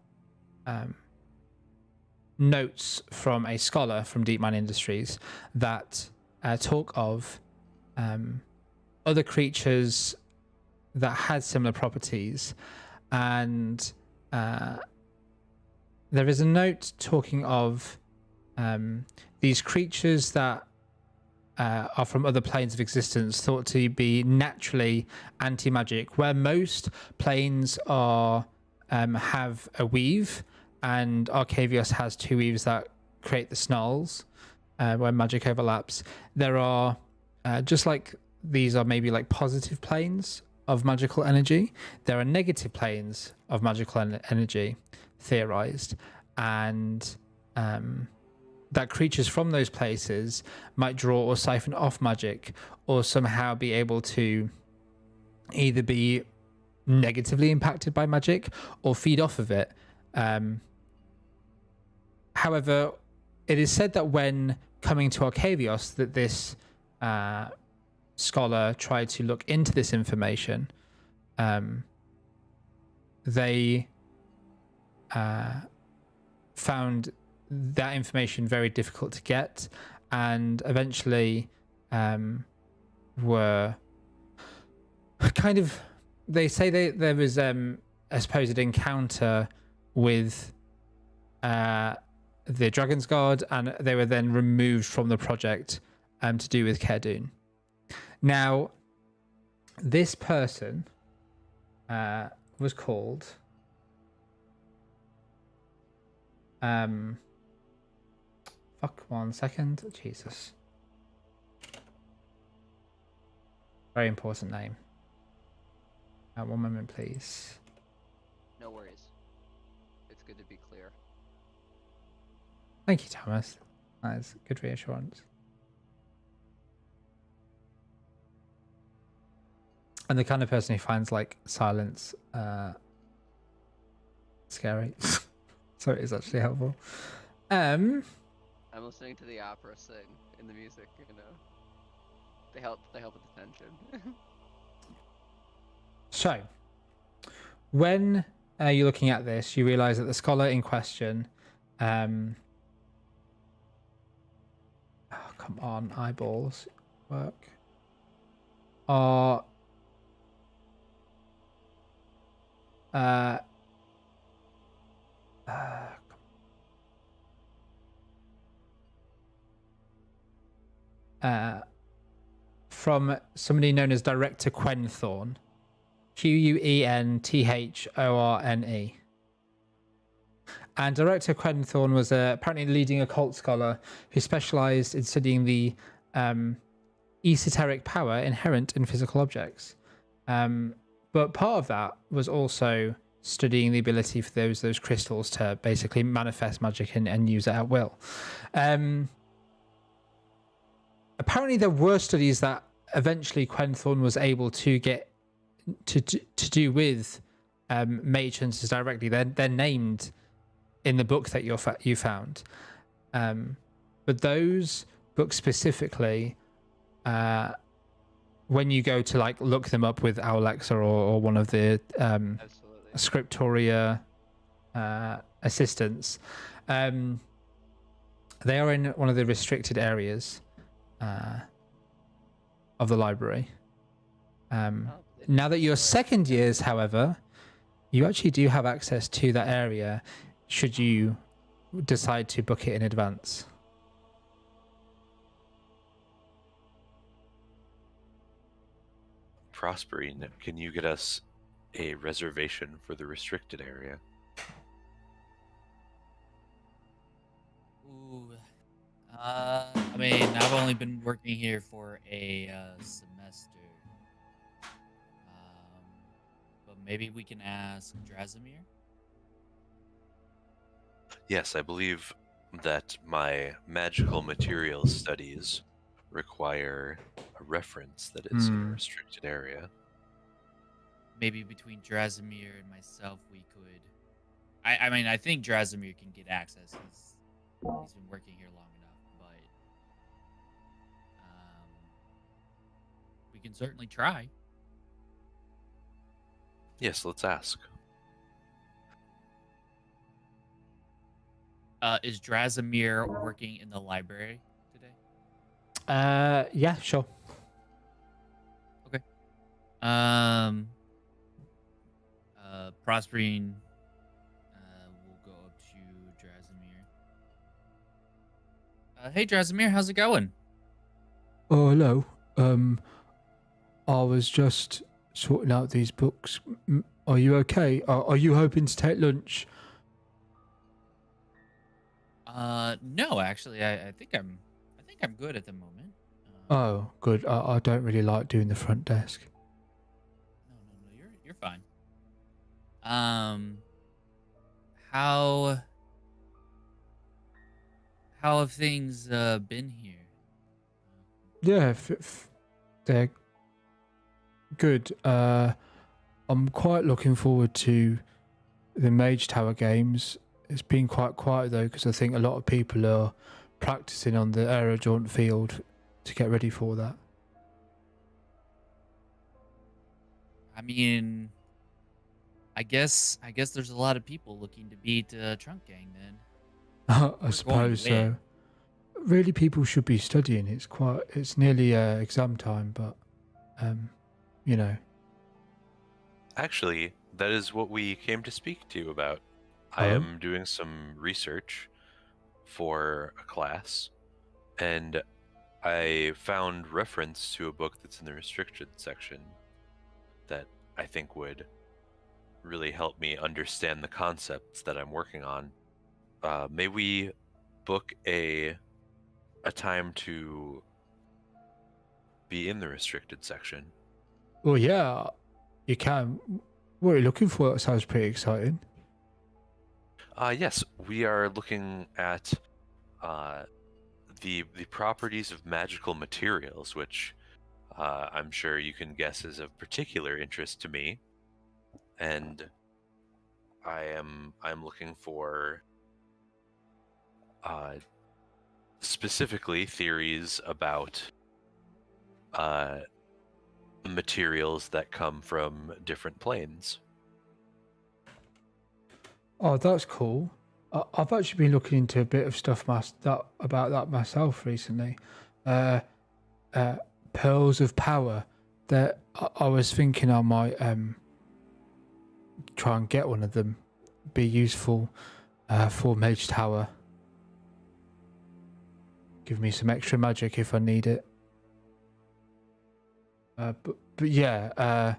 notes from a scholar from DeepMind Industries that talk of other creatures that had similar properties, and there is a note talking of these creatures that are from other planes of existence, thought to be naturally anti-magic, where most planes are have a weave, and Arcavios has two weaves that create the snarls where magic overlaps. There are just like these are maybe like positive planes of magical energy, there are negative planes of magical energy theorized, and that creatures from those places might draw or siphon off magic, or somehow be able to either be negatively impacted by magic or feed off of it. However, it is said that when coming to Arcavios, that this scholar tried to look into this information, they found that information very difficult to get, and eventually were kind of, they say there was a supposed encounter with the Dragon's Guard, and they were then removed from the project to do with Kherdun. Now, this person was called fuck, 1 second. Jesus. Very important name. 1 moment, please. No worries. It's good to be clear. Thank you, Thomas. That's good reassurance. And the kind of person who finds like silence scary. So it is actually helpful. I'm listening to the opera sing in the music, you know. They help with the tension. So, when you're looking at this, you realize that the scholar in question, oh, come on, eyeballs work, are from somebody known as Director Quenthorne, Quenthorne. And Director Quenthorne was apparently leading occult scholar who specialized in studying the esoteric power inherent in physical objects. But part of that was also studying the ability for those crystals to basically manifest magic and use it at will. Apparently there were studies that eventually Quenthorne was able to get to do with mage hunters directly. They're named in the book that you found, but those books specifically, when you go to like look them up with Alexa or one of the Scriptoria assistants, they are in one of the restricted areas of the library. Now that you're second years, however, you actually do have access to that area should you decide to book it in advance. Prospering, can you get us a reservation for the restricted area? Ooh. I mean, I've only been working here for a semester. But maybe we can ask Drasimir? Yes, I believe that my magical materials studies require a reference that it's in a restricted area. Maybe between Drasimir and myself, we could I mean, I think Drasimir can get access. He's been working here long enough, but we can certainly try. Yes, let's ask. Is Drasimir working in the library today? Yeah, sure. Okay. Prospering will go up to Drasimir. Hey, Drasimir, how's it going? Oh, hello. I was just sorting out these books. Are you okay? Are you hoping to take lunch? No, actually, I think I'm good at the moment. Oh, good. I don't really like doing the front desk. No, you're fine. How have things been here? Yeah, they're good. I'm quite looking forward to the Mage Tower games. It's been quite quiet though, because I think a lot of people are practicing on the Aerojaunt field to get ready for that. I mean, I guess there's a lot of people looking to beat Trunk Gang then. I suppose so. Really, people should be studying. It's nearly exam time, but you know. Actually, that is what we came to speak to you about. I am doing some research for a class, and I found reference to a book that's in the restricted section that I think would really help me understand the concepts that I'm working on. May we book a time to be in the restricted section? Well, yeah, you can. What are you looking for? That sounds pretty exciting. Yes, we are looking at the properties of magical materials, which I'm sure you can guess is of particular interest to me. And I'm looking for specifically theories about materials that come from different planes. Oh, that's cool. I've actually been looking into a bit of stuff about that myself recently. Pearls of power. That I was thinking I might try and get one of them. Be useful for Mage Tower. Give me some extra magic if I need it. But yeah,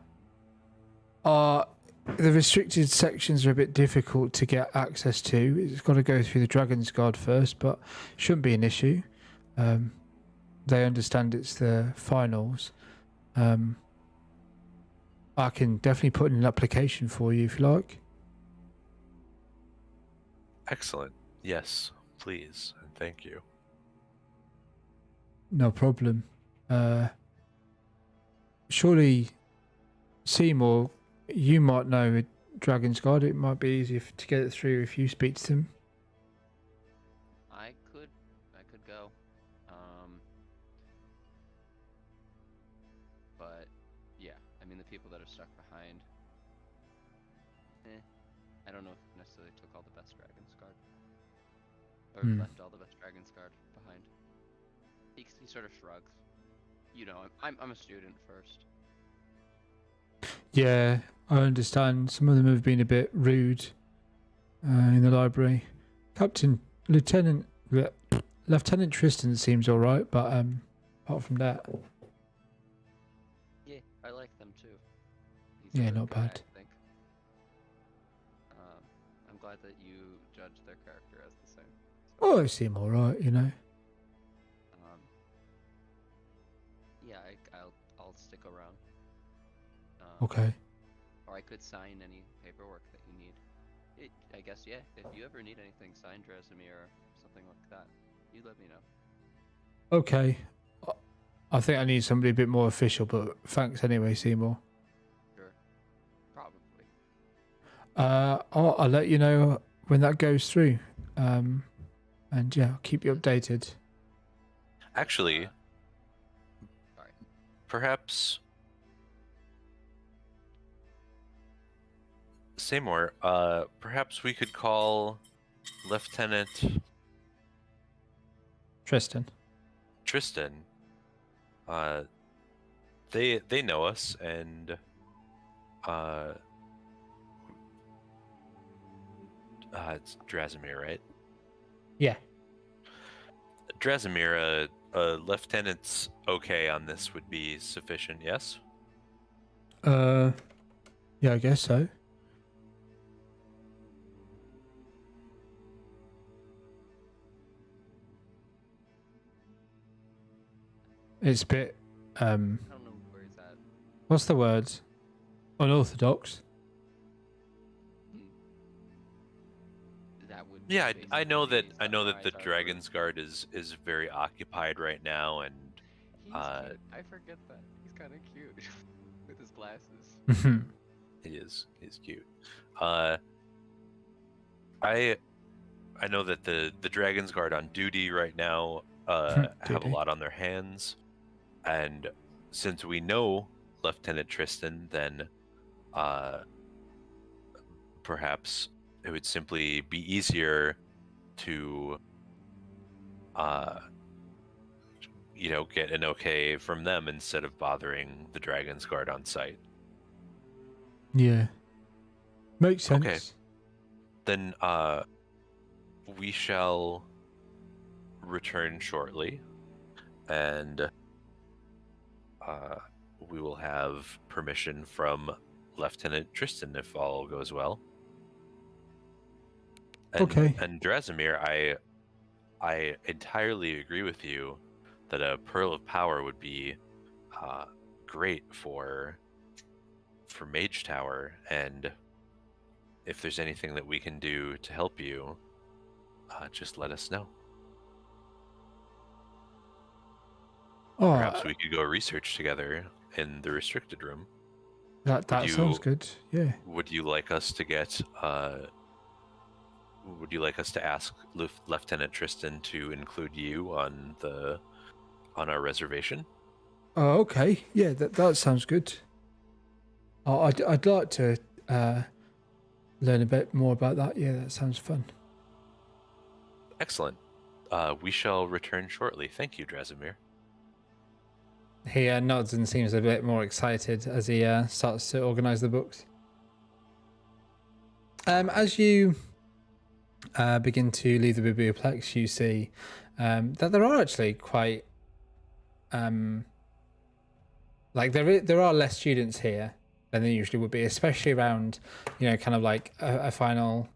the restricted sections are a bit difficult to get access to. It's got to go through the Dragon's Guard first, but shouldn't be an issue. They understand it's the finals. I can definitely put in an application for you if you like. Excellent. Yes, please, and thank you. No problem. Surely, Seymour, you might know Dragon's Guard. It might be easier to get it through if you speak to them. I could go. But yeah, I mean the people that are stuck behind. I don't know if necessarily took all the best Dragon's Guard. Or left all the best Dragon's Guard behind. He sort of shrugs. You know, I'm a student first. Yeah, I understand. Some of them have been a bit rude in the library. Lieutenant Tristan seems all right, but apart from that, yeah, I like them too. He's yeah, a good not guy, bad. I think. I'm glad that you judged their character as the same. So, Oh, they seem all right, you know. yeah, I'll stick around. Okay. Or I could sign any paperwork that you need. I guess, yeah, if you ever need anything signed, Drasimir, or something like that, you let me know. Okay. I think I need somebody a bit more official, but thanks anyway, Seymour. Sure. Probably. I'll let you know when that goes through. And yeah, I'll keep you updated. Actually, Sorry. perhaps Seymour, perhaps we could call Lieutenant Tristan. They know us, and it's Drazimir, right? Yeah. Drazimir, a lieutenant's okay on this would be sufficient, yes? Yeah, I guess so. It's a bit, I don't know where he's at. what's the word? Unorthodox. That would. Yeah, I know that basically the summarize our Dragon's Guard is very occupied right now, and He's cute. I forget that. He's kind of cute with his glasses. he's cute. I know that the Dragon's Guard on duty right now have a Duty. lot on their hands, and since we know Lieutenant Tristan, then perhaps it would simply be easier to get an okay from them instead of bothering the Dragon's Guard on site. Yeah. Makes sense. Okay. Then we shall return shortly, and we will have permission from Lieutenant Tristan if all goes well. And, Okay. And Drazimir, I entirely agree with you that a Pearl of Power would be great for Mage Tower, and if there's anything that we can do to help you, just let us know. Oh, Perhaps we could go research together in the restricted room. that sounds good. Yeah. Would you like us to get? Would you like us to ask Lieutenant Tristan to include you on our reservation? Oh, okay. Yeah, that sounds good. I'd like to learn a bit more about that. Yeah, that sounds fun. Excellent. We shall return shortly. Thank you, Drazimir. He nods and seems a bit more excited as he starts to organize the books. As you begin to leave the biblioplex, you see that there are actually quite there are less students here than there usually would be, especially around kind of like a final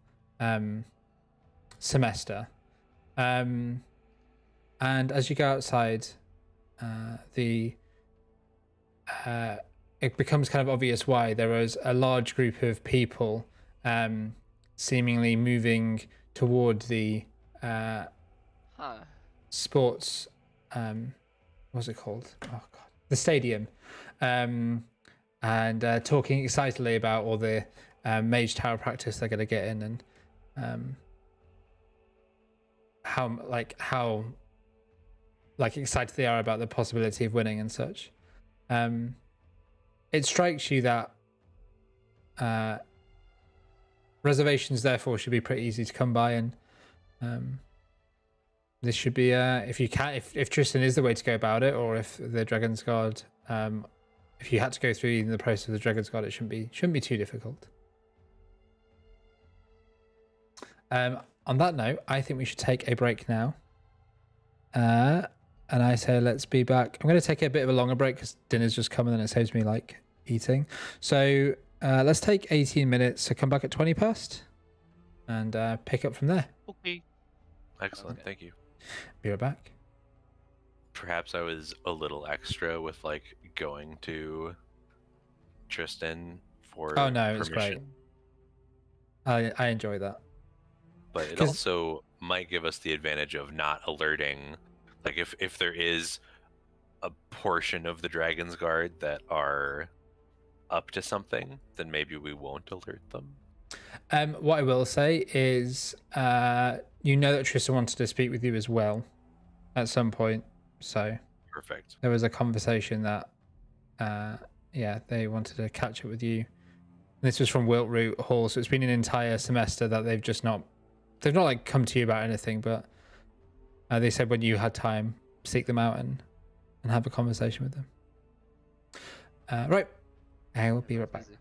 semester. And as you go outside, it becomes kind of obvious why there was a large group of people seemingly moving toward the sports what's it called? Oh god, the stadium, and talking excitedly about all the Mage Tower practice they're going to get in, and how excited they are about the possibility of winning and such. It strikes you that reservations therefore should be pretty easy to come by, and this should be if Tristan is the way to go about it, or if the Dragon's Guard, if you had to go through the process of the Dragon's Guard, it shouldn't be too difficult. On that note, I think we should take a break now. And I say let's be back. I'm going to take a bit of a longer break because dinner's just come and then it saves me eating. So let's take 18 minutes. So come back at 20 past and pick up from there. Okay. Excellent. Thank you. Be right back. Perhaps I was a little extra with going to Tristan for Oh no, it was great. permission. I enjoy that. But it also might give us the advantage of not alerting. If there is a portion of the Dragon's Guard that are up to something, then maybe we won't alert them. What I will say is, you know that Trista wanted to speak with you as well at some point. So Perfect. there was a conversation that, yeah, they wanted to catch up with you. This was from Wiltroot Hall, so it's been an entire semester that they've not like come to you about anything, but they said when you had time, seek them out and have a conversation with them. Right, I will be right back. Easy.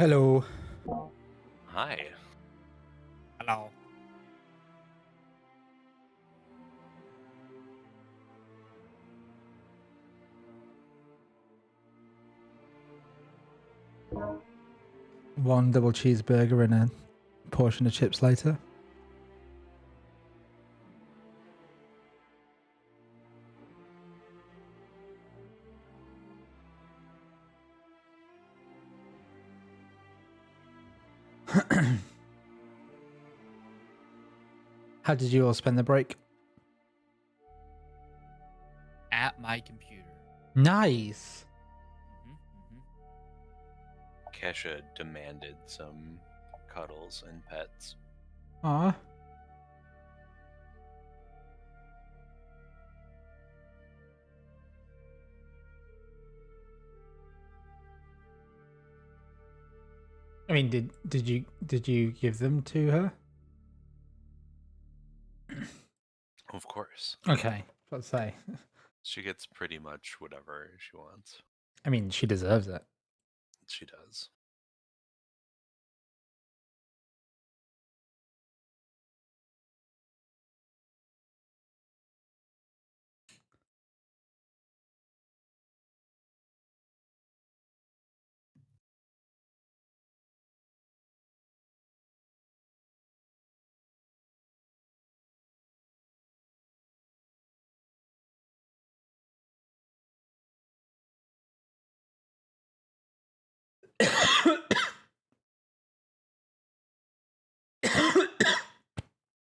Hello. Hi. Hello. One double cheeseburger and a portion of chips later. How did you all spend the break? At my computer. Nice. Kesha demanded some cuddles and pets. Aw. I mean, did you give them to her? Of course. Okay, let's say. She gets pretty much whatever she wants. I mean, she deserves it. She does.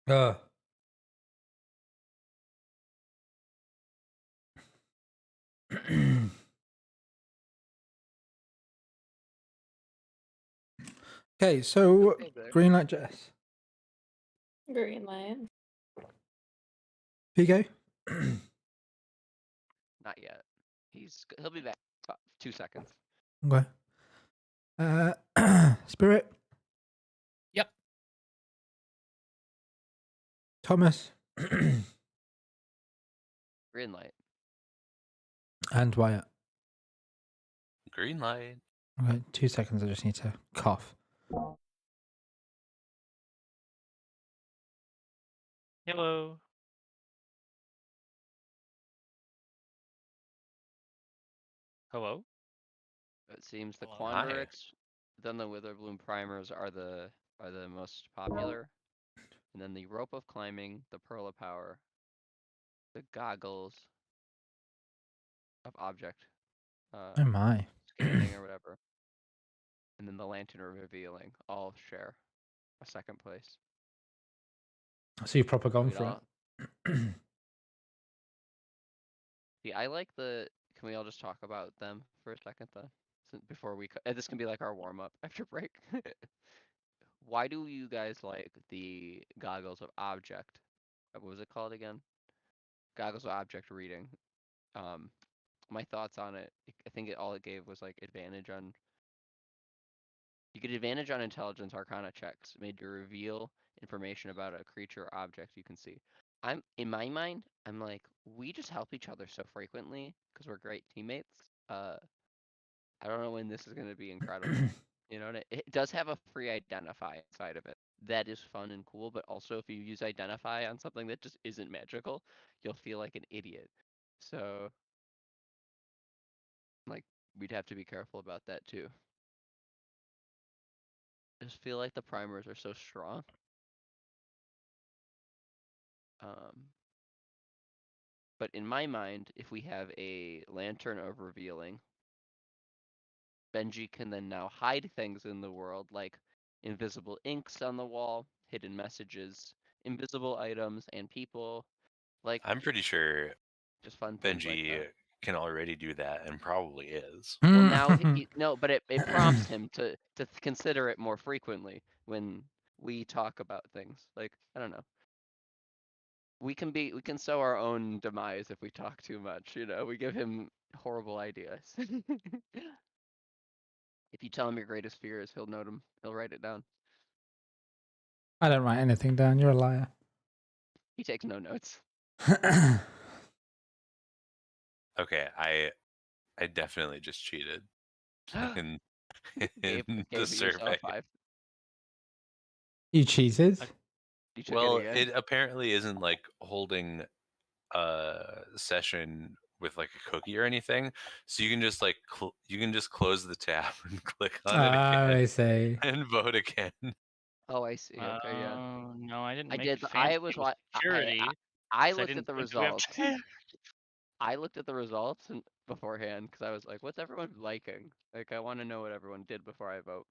Ugh. Okay, so Okay, there. green light, Jess. Green light. PK. Not yet. He'll be back about 2 seconds. Okay. Spirit. Yep. Thomas. Green light. And Wyatt. Green light. Okay, 2 seconds. I just need to cough. Hello. Hello. It seems the Hello. Hi. Quandarix, then the Witherbloom primers are the most popular, and then the Rope of Climbing, the Pearl of Power, the Goggles of Object, Oh my. scanning or whatever, and then the Lantern of Revealing all share a second place. So you've proper gone We'd for all- it. See, I like the. Can we all just talk about them for a second then? Before we, this can be like our warm up after break. Why do you guys like the Goggles of Object? What was it called again? Goggles of Object Reading. My thoughts on it. I think all it gave was like advantage on. You get advantage on intelligence arcana checks. It made you reveal information about a creature or object you can see. In my mind, I'm like, we just help each other so frequently because we're great teammates. I don't know when this is gonna be incredible. You know, and it does have a free identify side of it. That is fun and cool, but also if you use identify on something that just isn't magical, you'll feel like an idiot. So, like, we'd have to be careful about that too. I just feel like the primers are so strong. But in my mind, if we have a Lantern of Revealing, Benji can then now hide things in the world like invisible inks on the wall, hidden messages, invisible items, and people. Like, I'm pretty sure just fun things like Benji that. can already do that and probably is. Well, now no, but it prompts him to consider it more frequently when we talk about things. Like, I don't know. We can sow our own demise if we talk too much. You know, we give him horrible ideas. If you tell him your greatest fears, he'll note them. He'll write it down. I don't write anything down. You're a liar. He takes no notes. Okay, I definitely just cheated. And in Gave the yourself survey. 5. You cheated. You took Well, it again. it apparently isn't like holding a session with like a cookie or anything, so you can just like you can just close the tab and click on it I again see. and vote again. Oh, I see. Okay, yeah. No, I didn't I make did. it I fancy was with wa- security. I 'cause I looked didn't at the think we have results. to- I looked at the results beforehand because I was like, "What's everyone liking?" Like, I want to know what everyone did before I vote.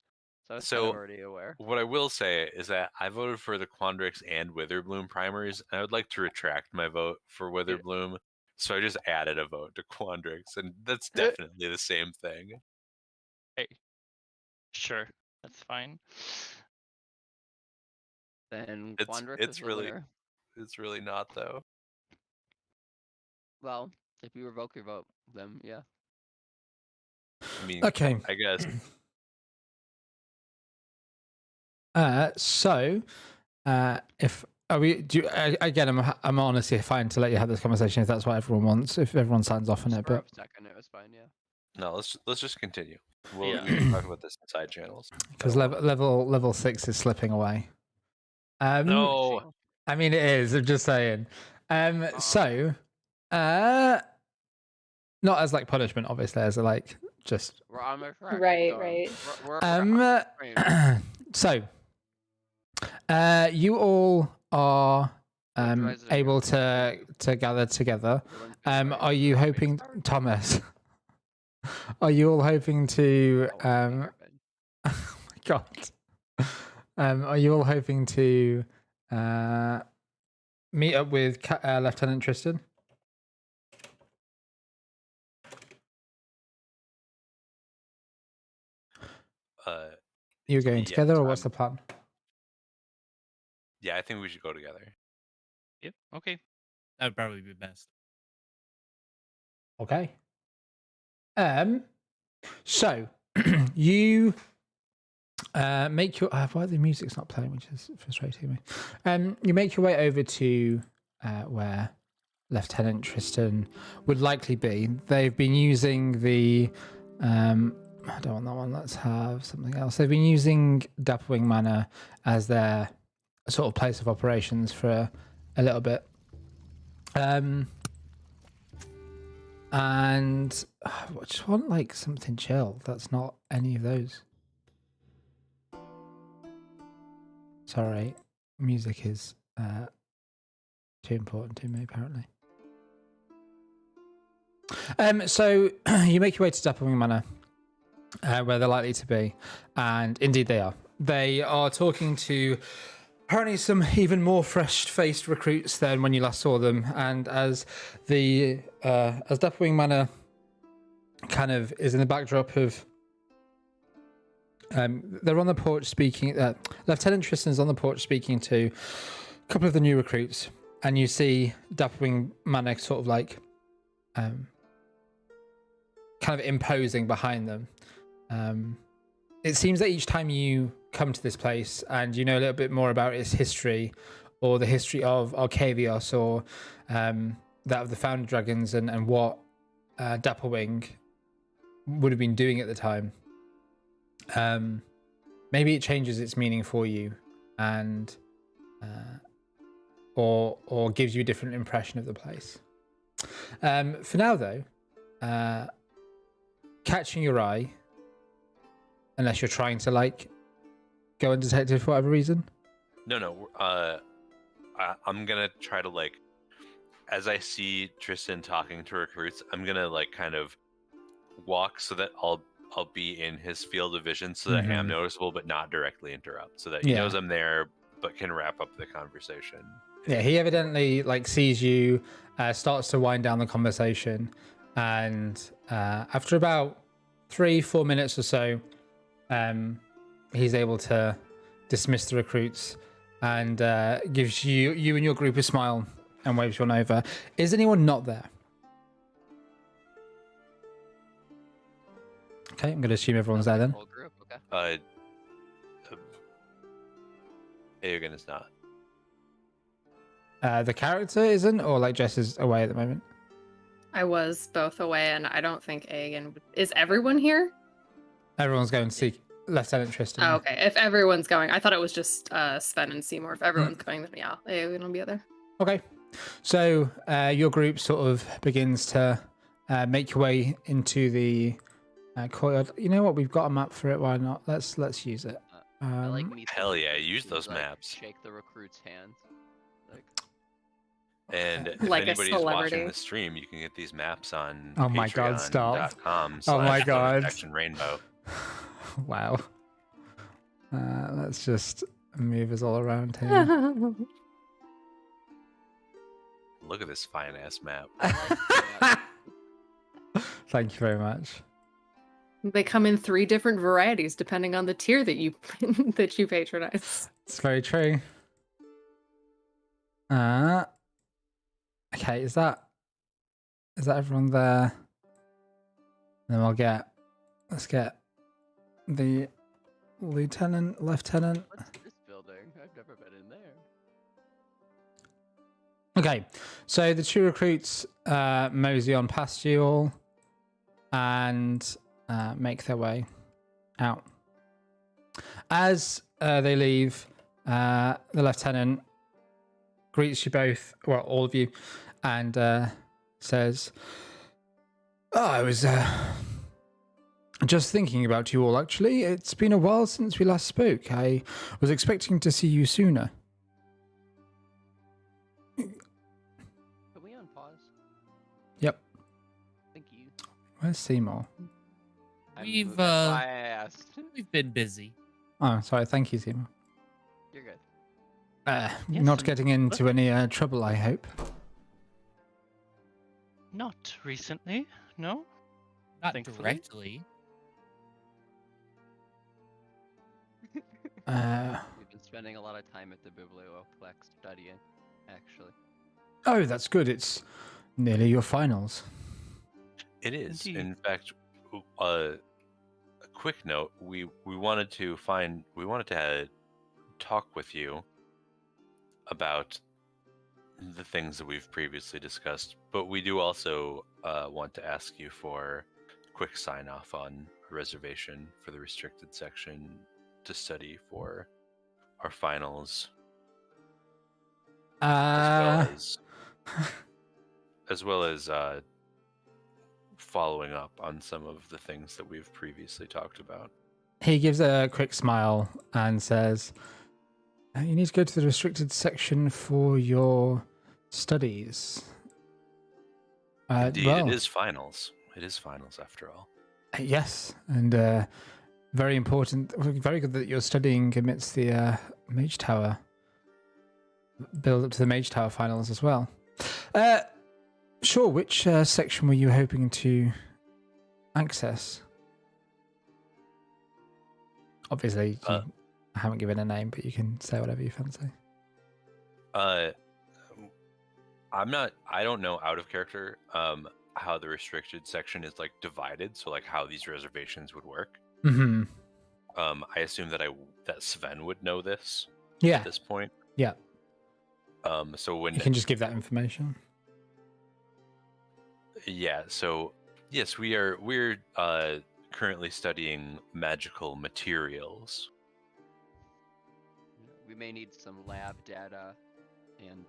So I was kind of So already aware. what I will say is that I voted for the Quandrix and Witherbloom primers, and I would like to retract my vote for Witherbloom. So I just added a vote to Quandrix, and that's definitely the same thing. Hey, sure, that's fine. Then It's Quandrix is it's the really winner. it's really not though. Well, if you revoke your vote, then yeah. I mean, Okay. I guess. So, if are we? Again, I'm honestly fine to let you have this conversation if that's what everyone wants. If everyone signs off on it, For a but second, it was fine. Yeah. No, let's just continue. We Yeah. can talk about this in side channels. because level 6 is slipping away. No. I mean it is. I'm just saying. So, not as like punishment, obviously, as like just. We're on the track. Right, right. So, you all are able to gather together. Are you hoping, Thomas? Are you all hoping to? Oh my god. Are you all hoping to meet up with Lieutenant Tristan? You're going together, or what's the plan? Yeah, I think we should go together. Yep. Okay. That would probably be best. Okay. So you make your why the music's not playing, which is frustrating me. You make your way over to where Lieutenant Tristan would likely be. They've been using the I don't want that one. Let's have something else. They've been using Dapplewing Manor as their sort of place of operations for a little bit. And I just want like something chill. That's not any of those. Sorry, music is too important to me apparently. So you make your way to Dapplewing Manor, where they're likely to be, and indeed they are. They are talking to apparently some even more fresh-faced recruits than when you last saw them. And as Dapplewing Manor kind of is in the backdrop of, they're on the porch speaking. Lieutenant Tristan's on the porch speaking to a couple of the new recruits, and you see Dapplewing Manor sort of like, kind of imposing behind them. It seems that each time you come to this place and you know a little bit more about its history, or the history of Arcavios, or that of the Foundry Dragons, and what Dapplewing would have been doing at the time, maybe it changes its meaning for you, and or gives you a different impression of the place. For now, though, catching your eye, unless you're trying to like go undetected for whatever reason. No. I'm gonna try to like, as I see Tristan talking to recruits, I'm gonna like kind of walk so that I'll be in his field of vision, so that I am noticeable but not directly interrupt, so that he knows I'm there but can wrap up the conversation. Yeah, he evidently like sees you, starts to wind down the conversation, and after about 3-4 minutes or so, he's able to dismiss the recruits and gives you and your group a smile and waves you on over. Is anyone not there? Okay, I'm going to assume everyone's there then. Whole group, okay. Aogen is not. The character isn't, or like Jess is away at the moment? I was both away, and I don't think Aegon is everyone here? Everyone's going to see Lieutenant Tristan. Oh, okay. If everyone's going, I thought it was just Sven and Seymour. If everyone's going, then yeah, we're gonna be there. Okay. So your group sort of begins to make your way into the courtyard. You know what? We've got a map for it. Why not? Let's use it. I like when you Hell yeah, use those like, maps. Shake the recruit's hands. Like, And if Like a anybody's celebrity. watching the stream, you can get these maps on Oh my God, stop. patreon.com Oh my God. /BonusActionRainbow. Wow. Let's just move us all around here. Look at this fine ass map. Thank you very much. They come in 3 different varieties depending on the tier that you that you patronize. It's very true. Okay, is that everyone there? Then let's get the lieutenant. what's this building? I've never been in there. Okay, so the 2 recruits mosey on past you all and make their way out. As they leave, the lieutenant greets you both, well, all of you, and says, "Oh, I was just thinking about you all, actually. It's been a while since we last spoke. I was expecting to see you sooner." Put me on pause. Yep. Thank you. Where's Seymour? We've That's why I asked. we've been busy. Oh, sorry. Thank you, Seymour. You're good. Yes, Not I'm getting into any trouble, I hope. Not recently, no. Not Thankfully. directly. We've been spending a lot of time at the Biblioplex studying, actually. Oh, that's good. It's nearly your finals. It is. Indeed. In fact, a quick note, we wanted to talk with you about the things that we've previously discussed, but we do also want to ask you for a quick sign off on a reservation for the restricted section to study for our finals, as well as following up on some of the things that we've previously talked about. He gives a quick smile and says, "You need to go to the restricted section for your studies." Indeed, well, it is finals. It is finals after all. Yes, and very important. Very good that you're studying amidst the Mage Tower build up to the Mage Tower finals as well. Sure. Which section were you hoping to access? Obviously, I haven't given a name, but you can say whatever you fancy. I don't know out of character how the restricted section is like divided, so like how these reservations would work. Mm-hmm. I assume that Sven would know this Yeah. at this point. Yeah. So when You can just give that information. Yeah, so yes, we're currently studying magical materials. We may need some lab data and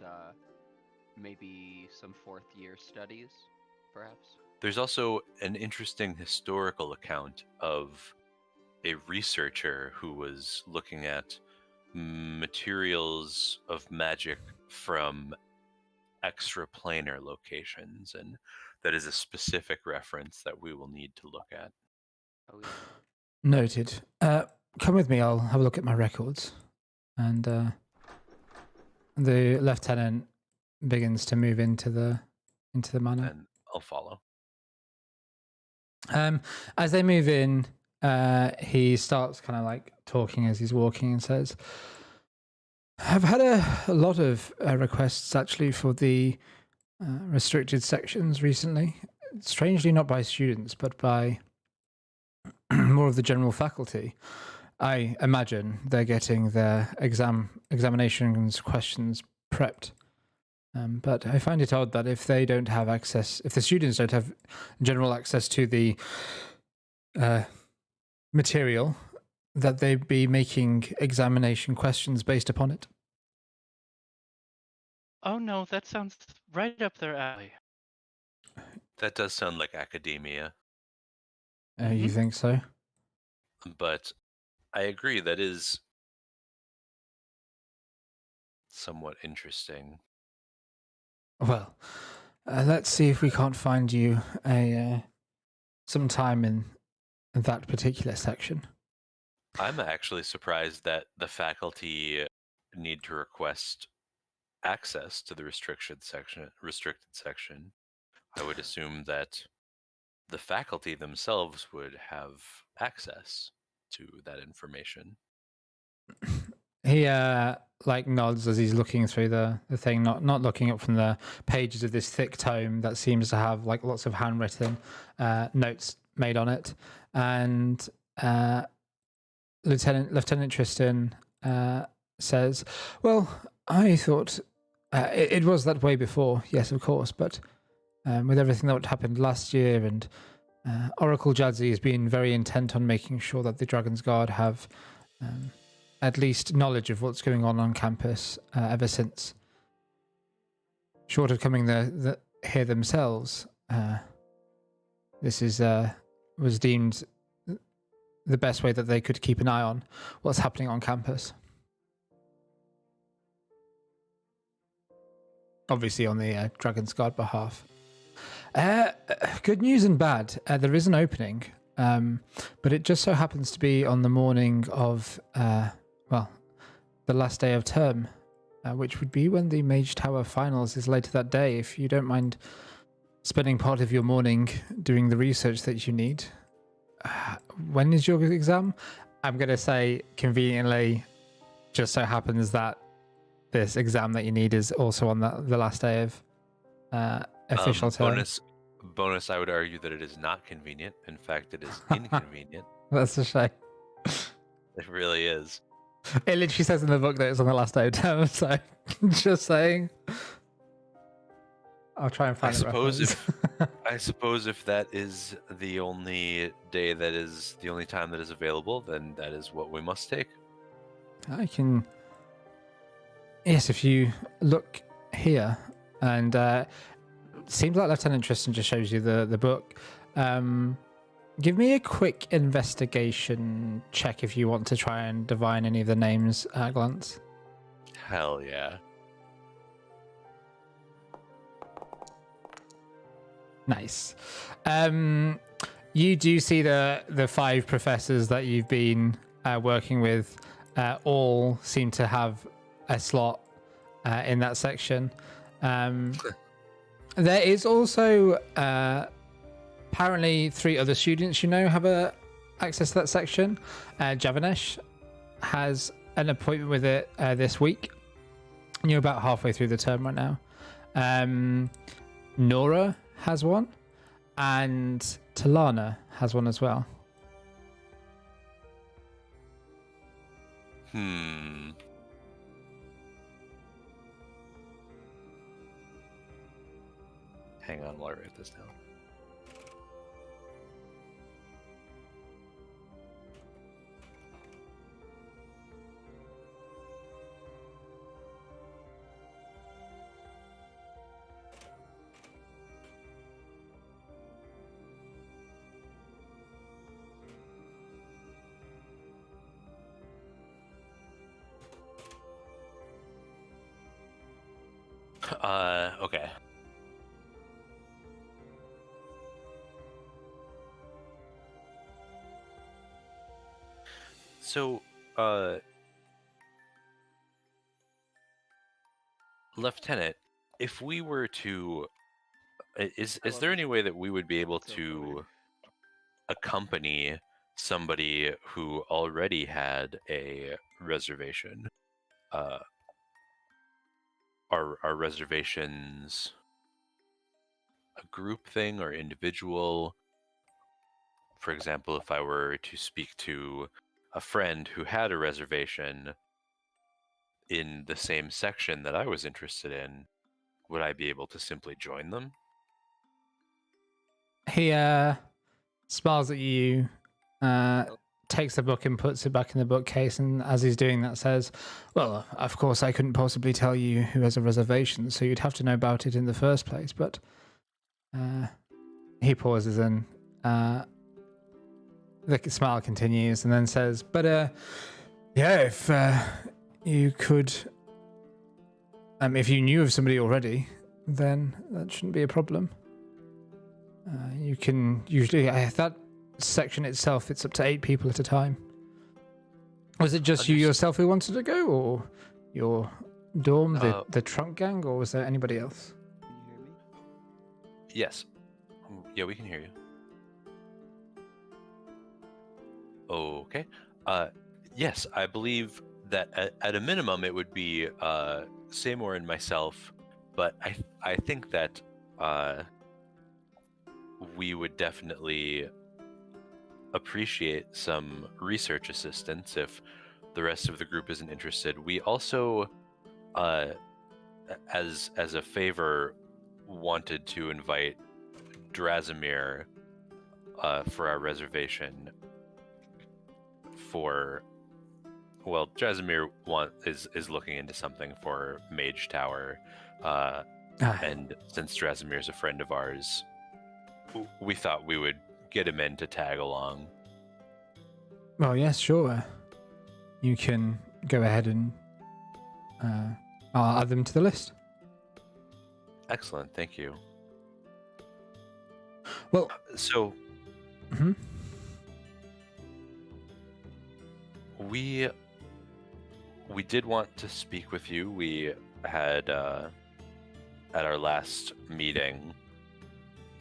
maybe some 4th year studies, perhaps. There's also an interesting historical account of a researcher who was looking at materials of magic from extraplanar locations, and that is a specific reference that we will need to look at. Oh, yeah. Noted. Come with me. I'll have a look at my records. And the lieutenant begins to move into the manor. And I'll follow. As they move in, he starts kind of like talking as he's walking and says, "I've had a lot of requests actually for the restricted sections recently. Strangely, not by students, but by more of the general faculty. I imagine they're getting their examinations questions prepped. But I find it odd that if they don't have access, if the students don't have general access to the material, that they'd be making examination questions based upon it. Oh no, that sounds right up their alley. That does sound like academia, You think so? but I agree that is somewhat interesting. Well, let's see if we can't find you some time in that particular section. I'm actually surprised that the faculty need to request access to the restricted section. I would assume that the faculty themselves would have access to that information. He like nods as he's looking through the thing, not looking up from the pages of this thick tome that seems to have like lots of handwritten notes made on it. And Lieutenant Tristan says, "Well, I thought it was that way before, yes, of course, but with everything that happened last year, and Oracle Jadzi has been very intent on making sure that the Dragon's Guard have at least knowledge of what's going on campus ever since. Short of coming here themselves, this was deemed the best way that they could keep an eye on what's happening on campus. Obviously on the Dragon's Guard behalf. Good news and bad. There is an opening, but it just so happens to be on the morning of, the last day of term, which would be when the Mage Tower Finals is later that day. If you don't mind spending part of your morning doing the research that you need. When is your exam? I'm going to say conveniently, just so happens that this exam that you need is also on the last day of official term. Bonus, I would argue that it is not convenient. In fact, it is inconvenient. That's a shame. It really is. It literally says in the book that it's on the last day of term, so just saying. I'll try and find I suppose if that is the only day that is the only time that is available, then that is what we must take. I can. Yes, if you look here, and seems like Lieutenant Tristan just shows you the book. Give me a quick investigation check if you want to try and divine any of the names at a glance. Hell yeah. Nice. You do see the 5 professors that you've been working with all seem to have a slot in that section. There is also apparently 3 other students have access to that section. Javanesh has an appointment with it this week. You're about halfway through the term right now. Nora has one, and Talana has one as well. Hang on while I write this down. Okay. So, Lieutenant, if we were to, is there any way that we would be able to accompany somebody who already had a reservation? Are reservations a group thing or individual? For example, if I were to speak to a friend who had a reservation in the same section that I was interested in, would I be able to simply join them? He smiles at you, takes the book and puts it back in the bookcase, and as he's doing that says, well, of course I couldn't possibly tell you who has a reservation, so you'd have to know about it in the first place, but he pauses and the smile continues and then says, but yeah, if you could, if you knew of somebody already, then that shouldn't be a problem. You can usually, that section itself, it's up to 8 people at a time. Was it just you yourself who wanted to go, or your dorm, the trunk gang, or was there anybody else? Can you hear me? Yes. Yeah, we can hear you. Okay. Yes, I believe that at a minimum it would be Seymour and myself, but I think that we would definitely appreciate some research assistance if the rest of the group isn't interested. We also, as a favor, wanted to invite Drazimir for our reservation. Drazimir is looking into something for Mage Tower, and since Drazimir's a friend of ours, we thought we would get him in to tag along. Well, yes, sure. You can go ahead and I'll add them to the list. Excellent, thank you. Well, so we did want to speak with you. We had at our last meeting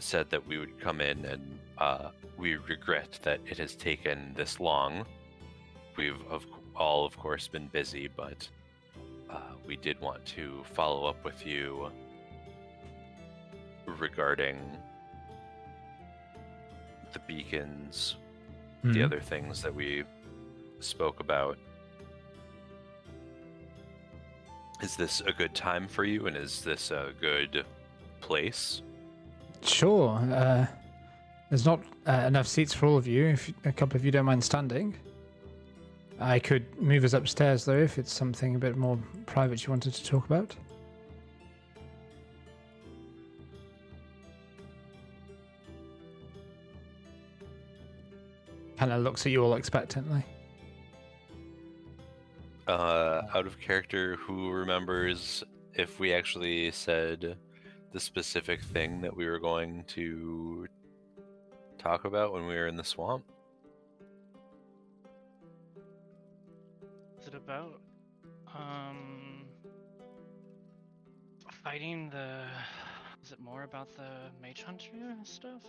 said that we would come in, and we regret that it has taken this long. We've all, of course, been busy, but we did want to follow up with you regarding the beacons, the other things that we spoke about. Is this a good time for you, and is this a good place? Sure. There's not enough seats for all of you. If a couple of you don't mind standing, I could move us upstairs, though, if it's something a bit more private you wanted to talk about. Kind of looks at you all expectantly. Out of character, who remembers if we actually said the specific thing that we were going to talk about when we were in the swamp? Is it about fighting the? Is it more about the mage hunter stuff?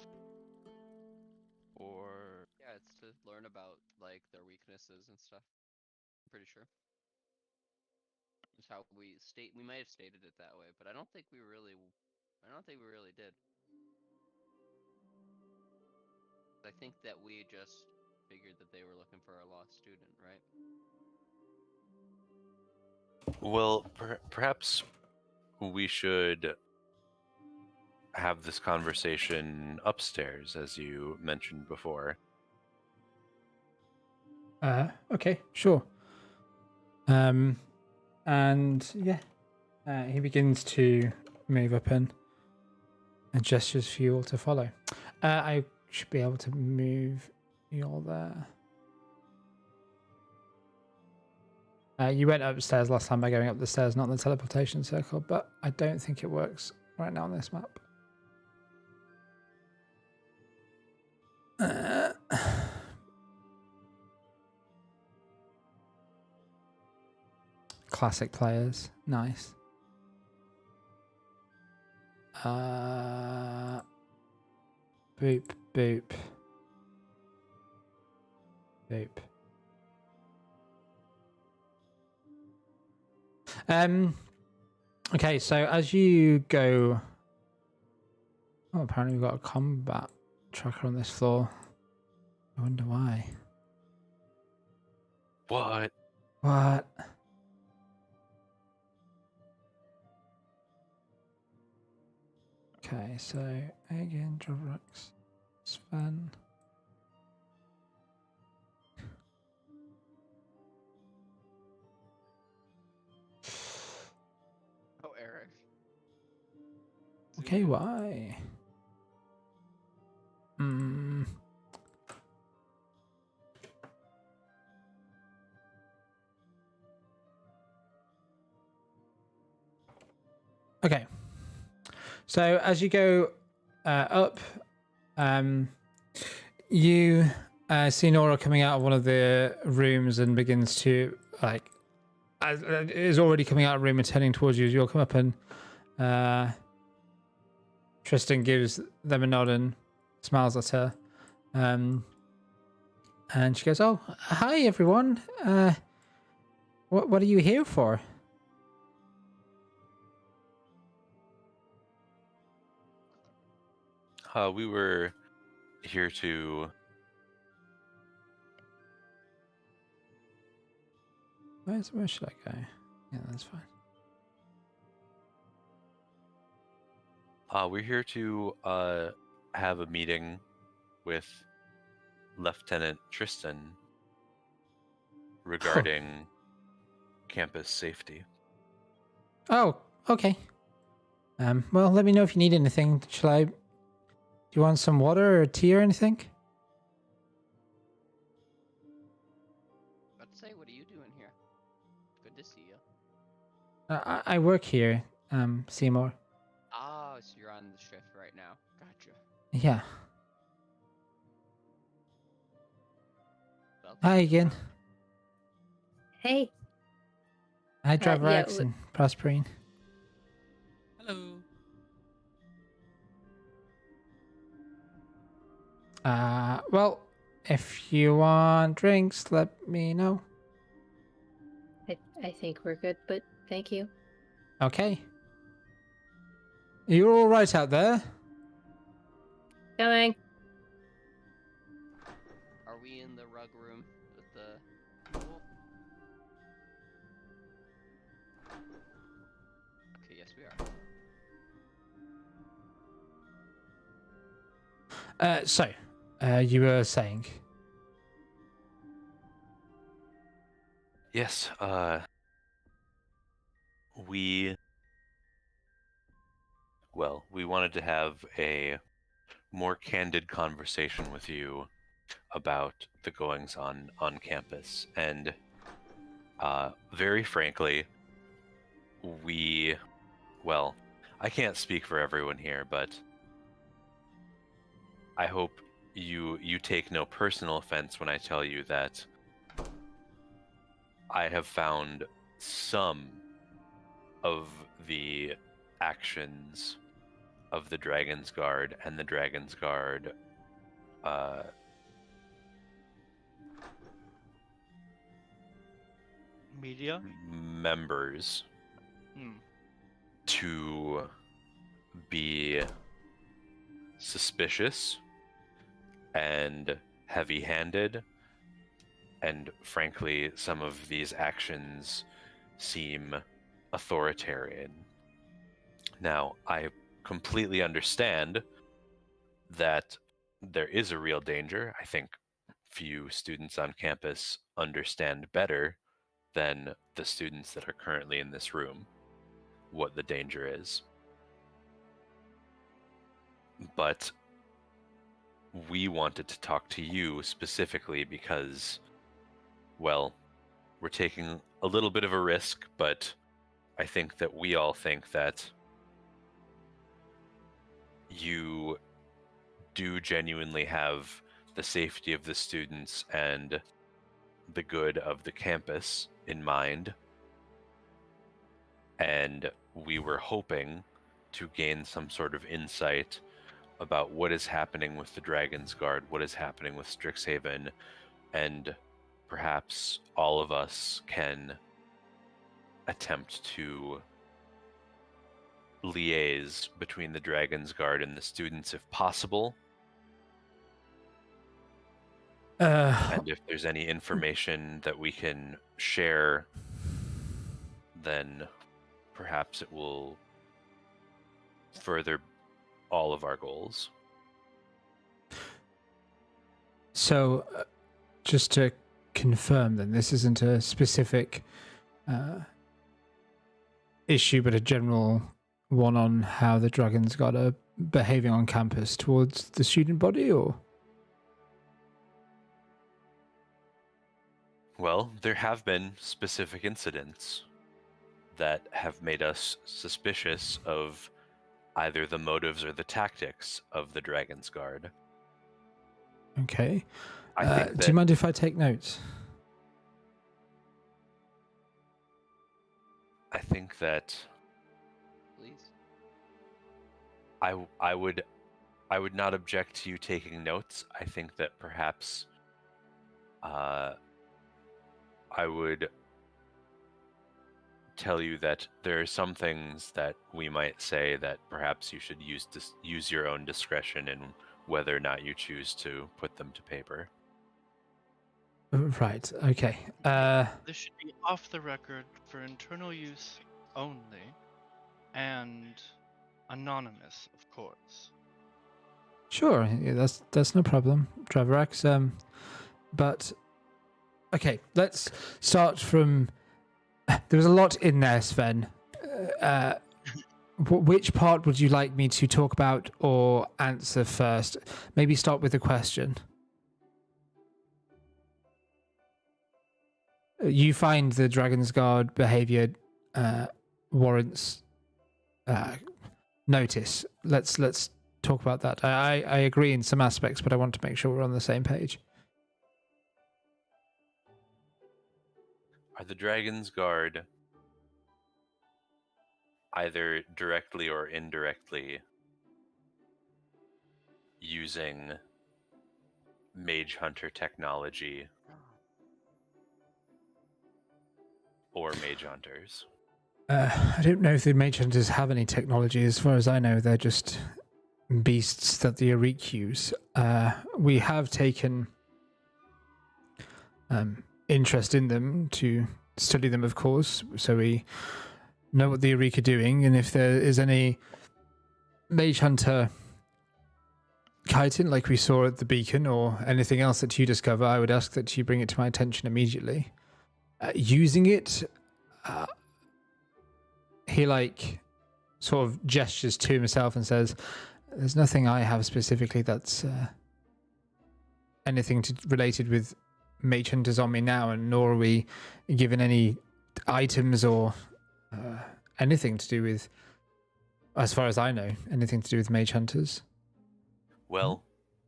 Or Yeah, it's to learn about like their weaknesses and stuff. I'm pretty sure. That's how we might have stated it that way, but I don't think we really did. I think that we just figured that they were looking for a lost student, right? Well, perhaps we should have this conversation upstairs, as you mentioned before. Okay, sure. And yeah, he begins to move up and gestures for you all to follow. I should be able to move you all there. You went upstairs last time by going up the stairs, not the teleportation circle, but I don't think it works right now on this map. Classic players, nice. Boop, boop. Boop. Okay, so as you go... Oh, apparently we've got a combat tracker on this floor. I wonder why. What? What? Okay, so again, Drovrax, Sven. Okay, why? Okay. So as you go up, you see Nora coming out of one of the rooms and begins to is already coming out of the room and turning towards you as you'll come up, and Tristan gives them a nod and smiles at her. And she goes, "Oh, hi everyone. What are you here for?" We were here to... Where should I go? Yeah, that's fine. We're here to have a meeting with Lieutenant Tristan regarding campus safety. Oh, okay. Well, let me know if you need anything. Do you want some water or tea or anything? About to say, what are you doing here? Good to see you. I work here, Seymour. Oh, so you're on the shift right now. Gotcha. Yeah. Well, Hi again. Hey. Hi, Driver yeah, X and Prosperine. Hello. Well, if you want drinks, let me know. I think we're good, but thank you. Okay. You're all right out there? Going. Are we in the rug room with the pool? Okay, yes we are. So, you were saying? Yes, we wanted to have a more candid conversation with you about the goings-on on campus, and very frankly, I can't speak for everyone here, but I hope you take no personal offense when I tell you that I have found some of the actions of the Dragon's Guard and the Dragon's Guard Media? members to be suspicious and heavy-handed, and frankly, some of these actions seem authoritarian. Now, I completely understand that there is a real danger. I think few students on campus understand better than the students that are currently in this room what the danger is. But we wanted to talk to you specifically because, well, we're taking a little bit of a risk, but I think that we all think that you do genuinely have the safety of the students and the good of the campus in mind. And we were hoping to gain some sort of insight about what is happening with the Dragon's Guard, what is happening with Strixhaven, and perhaps all of us can attempt to liaise between the Dragon's Guard and the students if possible. And if there's any information that we can share, then perhaps it will further all of our goals. So, just to confirm, then, this isn't a specific issue, but a general one on how the Dragon's Guard are behaving on campus towards the student body, or? Well, there have been specific incidents that have made us suspicious of either the motives or the tactics of the Dragon's Guard. Okay. I think do you mind if I take notes? I think that Please. I would not object to you taking notes. I think that perhaps I would tell you that there are some things that we might say that perhaps you should use your own discretion in whether or not you choose to put them to paper. Right. Okay. This should be off the record for internal use only, and anonymous, of course. Sure. Yeah, that's no problem, Travarax. But okay, let's start from. There was a lot in there, Sven. Which part would you like me to talk about or answer first? Maybe start with a question. You find the Dragon's Guard behavior warrants notice. Let's talk about that. I agree in some aspects, but I want to make sure we're on the same page. Are the Dragon's Guard either directly or indirectly using Mage Hunter technology or Mage Hunters? I don't know if the Mage Hunters have any technology. As far as I know, they're just beasts that the Arik use. We have taken interest in them to study them, of course, so we know what the Arik are doing, and if there is any Mage Hunter chitin like we saw at the beacon or anything else that you discover, I would ask that you bring it to my attention immediately. Using it, he sort of gestures to himself and says, there's nothing I have specifically that's anything related with Mage Hunters on me now, and nor are we given any items or anything to do with, as far as I know, anything to do with Mage Hunters. Well,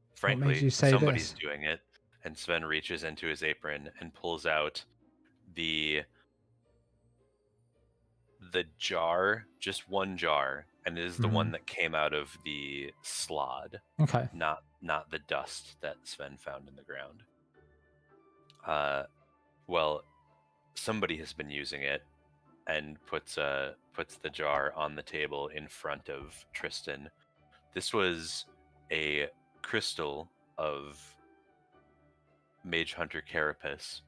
made frankly, you say somebody's this? doing it, and Sven reaches into his apron and pulls out the jar, just one jar, and it is the one that came out of the slod, Okay. not the dust that Sven found in the ground. Well, somebody has been using it and puts the jar on the table in front of Tristan. This was a crystal of Mage Hunter carapace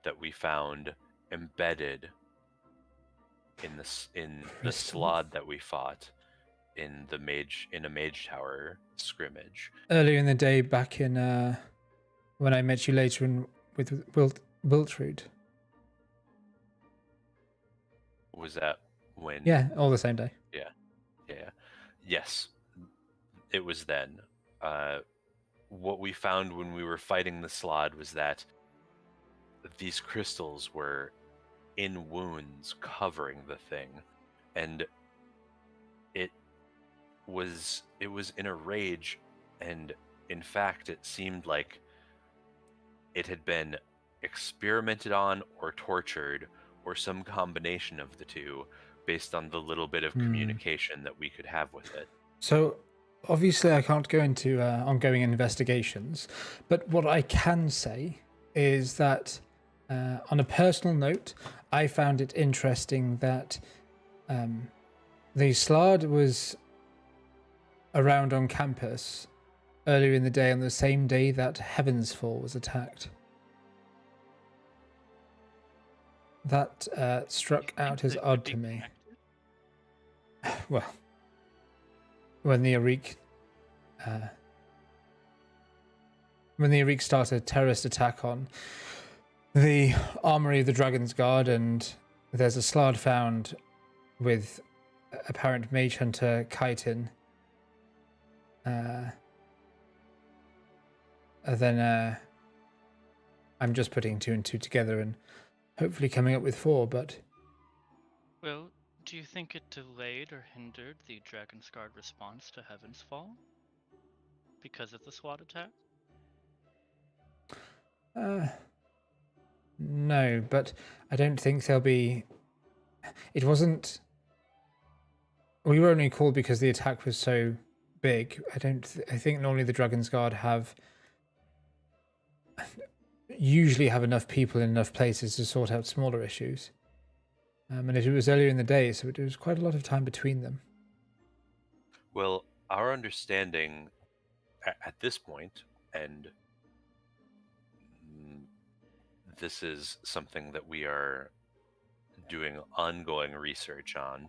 that we found embedded in the slod that we fought in a mage tower scrimmage Earlier in the day, back in when I met you later with Wiltrud. Was that when? Yeah, all the same day. Yeah. Yes, it was then. What we found when we were fighting the slod was that these crystals were in wounds covering the thing, and it was in a rage, and in fact it seemed like it had been experimented on or tortured or some combination of the two based on the little bit of communication that we could have with it. So obviously I can't go into ongoing investigations, but what I can say is that on a personal note, I found it interesting that the slod was around on campus earlier in the day, on the same day that Heavensfall was attacked. That struck out as odd to me. Well, when the Arik started a terrorist attack on the armory of the Dragon's Guard, and there's a slod found with apparent mage hunter chitin, then I'm just putting 2 and 2 together and hopefully coming up with 4. But Well, do you think it delayed or hindered the Dragon's Guard response to Heaven's Fall because of the SWAT attack? no, but I don't think there'll be. It wasn't. We were only called because the attack was so big. I think normally the Dragon's Guard usually have enough people in enough places to sort out smaller issues. And it was earlier in the day, so it was quite a lot of time between them. Well, our understanding at this point, and this is something that we are doing ongoing research on.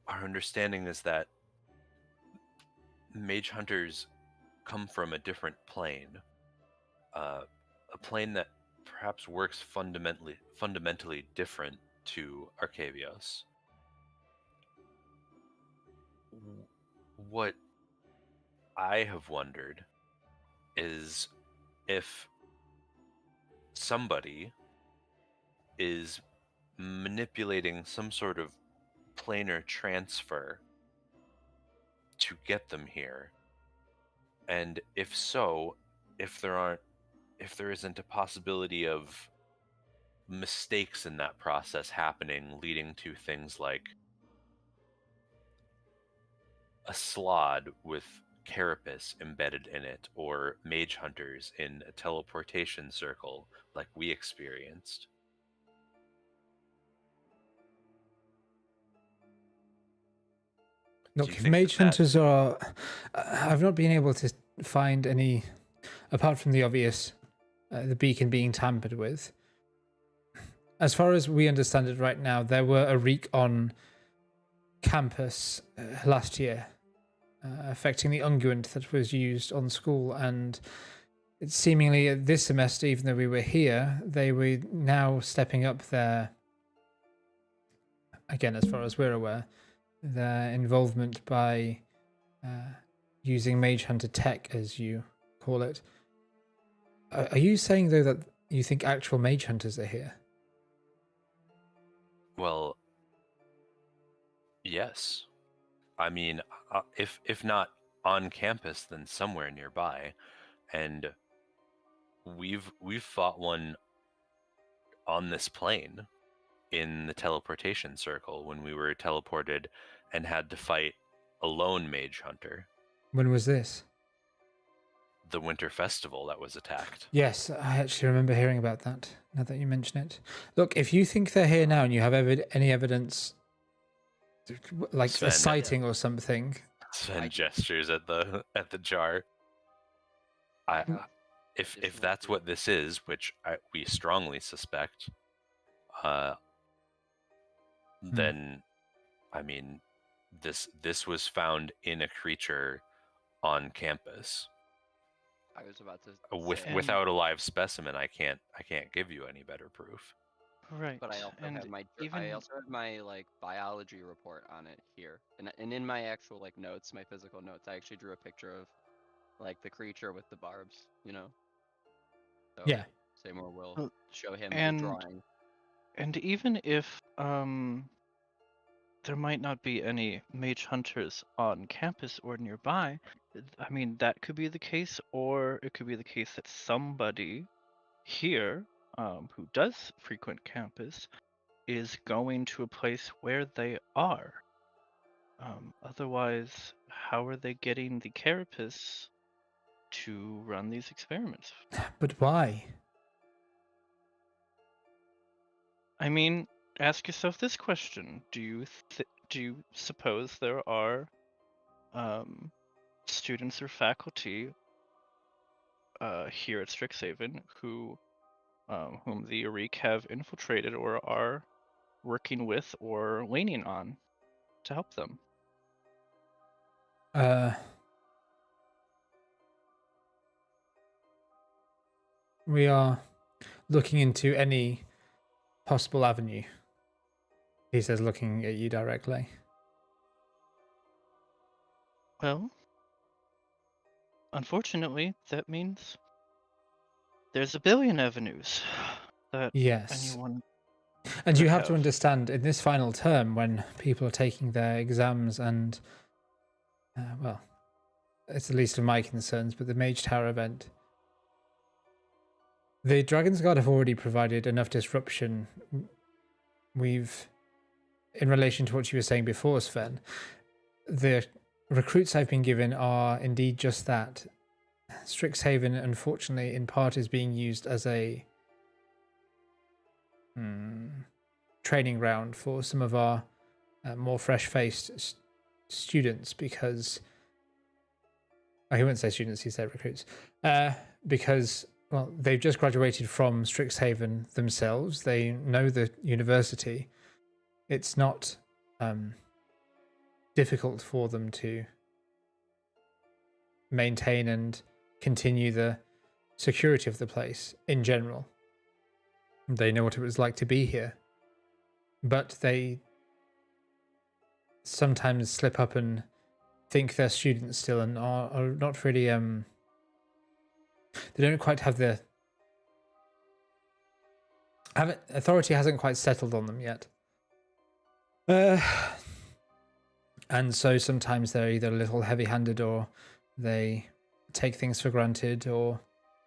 Our understanding is that mage hunters come from a different plane, a plane that perhaps works fundamentally different to Arcavios. What I have wondered is if somebody is manipulating some sort of planar transfer to get them here, and if so, if there isn't a possibility of mistakes in that process happening, leading to things like a slod with carapace embedded in it, or mage hunters in a teleportation circle like we experienced. Look, if mage hunters are... I've not been able to find any, apart from the obvious, the beacon being tampered with. As far as we understand it right now, there were a reek on campus last year, affecting the unguent that was used on school, and it's seemingly this semester, even though we were here, they were now stepping up their, again, as far as we're aware, their involvement by using mage hunter tech, as you call it. Are you saying, though, that you think actual mage hunters are here? Well, yes. I mean, if not on campus, then somewhere nearby, and we've fought one on this plane in the teleportation circle when we were teleported and had to fight a lone mage hunter. When was this? The winter festival that was attacked. Yes, I actually remember hearing about that, now that you mention it. Look, if you think they're here now and you have any evidence, like Sven, a sighting or something... Sven gestures at the jar. If that's what this is, which we strongly suspect, then, I mean, this was found in a creature on campus. I was about to without a live specimen, I can't give you any better proof. Right. But I also have my like biology report on it here, and in my actual like notes, my physical notes, I actually drew a picture of like the creature with the barbs, you know. So, yeah. Seymour will show him the drawing. And even if there might not be any mage hunters on campus or nearby, I mean, that could be the case, or it could be the case that somebody here who does frequent campus is going to a place where they are. Otherwise, how are they getting the carapace to run these experiments? But why? I mean, ask yourself this question: do you suppose there are students or faculty here at Strixhaven whom the Arik have infiltrated or are working with or leaning on to help them? We are looking into any possible avenue. He says, looking at you directly. Well, unfortunately, that means there's a billion avenues that Yes. anyone And you could have to understand, in this final term, when people are taking their exams and, well, it's the least of my concerns, but the Mage Tower event, the Dragon's Guard have already provided enough disruption. We've, in relation to what you were saying before, Sven, the recruits I've been given are indeed just that. Strixhaven, unfortunately, in part is being used as a training ground for some of our more fresh-faced students, because he wouldn't say students, he said recruits, because, well, they've just graduated from Strixhaven themselves. They know the university. It's not difficult for them to maintain and continue the security of the place in general. They know what it was like to be here. But they sometimes slip up and think they're students still and are not really they don't quite have the authority hasn't quite settled on them yet. And so sometimes they're either a little heavy-handed, or they take things for granted, or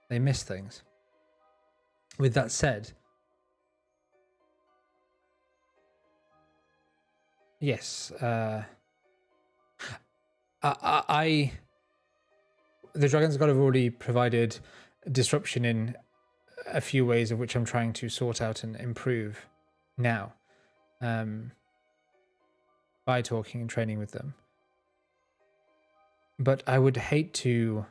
they miss things. With that said, yes, the Dragon's God have already provided disruption in a few ways, of which I'm trying to sort out and improve now, by talking and training with them. But I would hate to...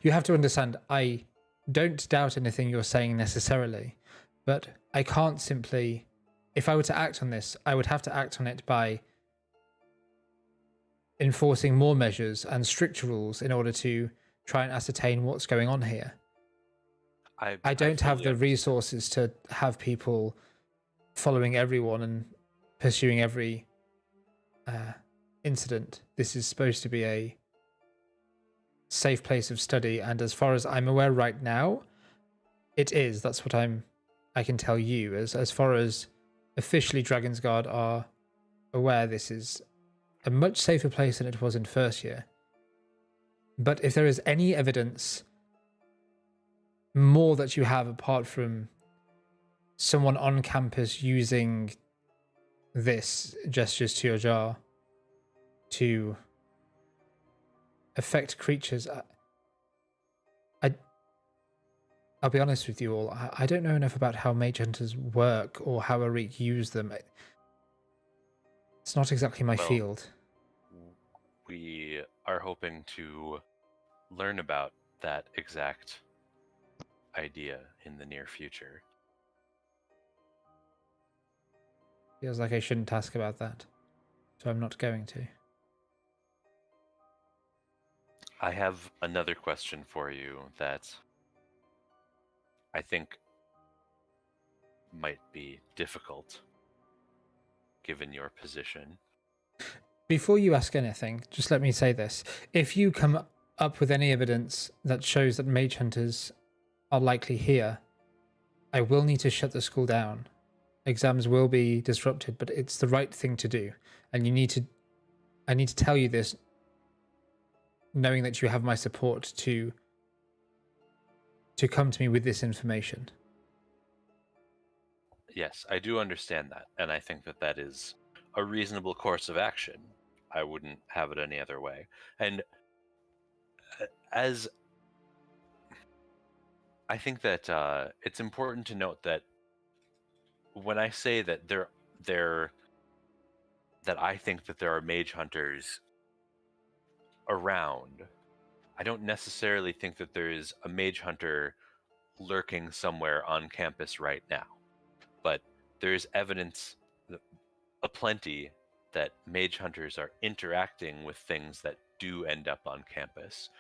You have to understand, I don't doubt anything you're saying necessarily, but I can't simply... If I were to act on this, I would have to act on it by enforcing more measures and stricter rules in order to try and ascertain what's going on here. I don't have the resources to have people following everyone and pursuing every incident. This is supposed to be a safe place of study, and as far as I'm aware right now, it is. That's what I can tell you. As far as officially Dragon's Guard are aware, this is a much safer place than it was in first year. But if there is any evidence more that you have, apart from someone on campus using this gestures to your jar to affect creatures, I'll be honest with you all, I don't know enough about how mage hunters work or how Arik use them. It's not exactly my field. We are hoping to learn about that exact idea in the near future. Feels like I shouldn't ask about that, so I'm not going to. I have another question for you that I think might be difficult given your position. Before you ask anything, just let me say this. If you come up with any evidence that shows that mage hunters are likely here, I will need to shut the school down. Exams will be disrupted, but it's the right thing to do. And I need to tell you this, knowing that you have my support to come to me with this information. Yes, I do understand that, and I think that that is a reasonable course of action. I wouldn't have it any other way. And as I think that it's important to note that when I say that that I think that there are mage hunters around, I don't necessarily think that there is a mage hunter lurking somewhere on campus right now. But there's evidence aplenty that mage hunters are interacting with things that do end up on campus.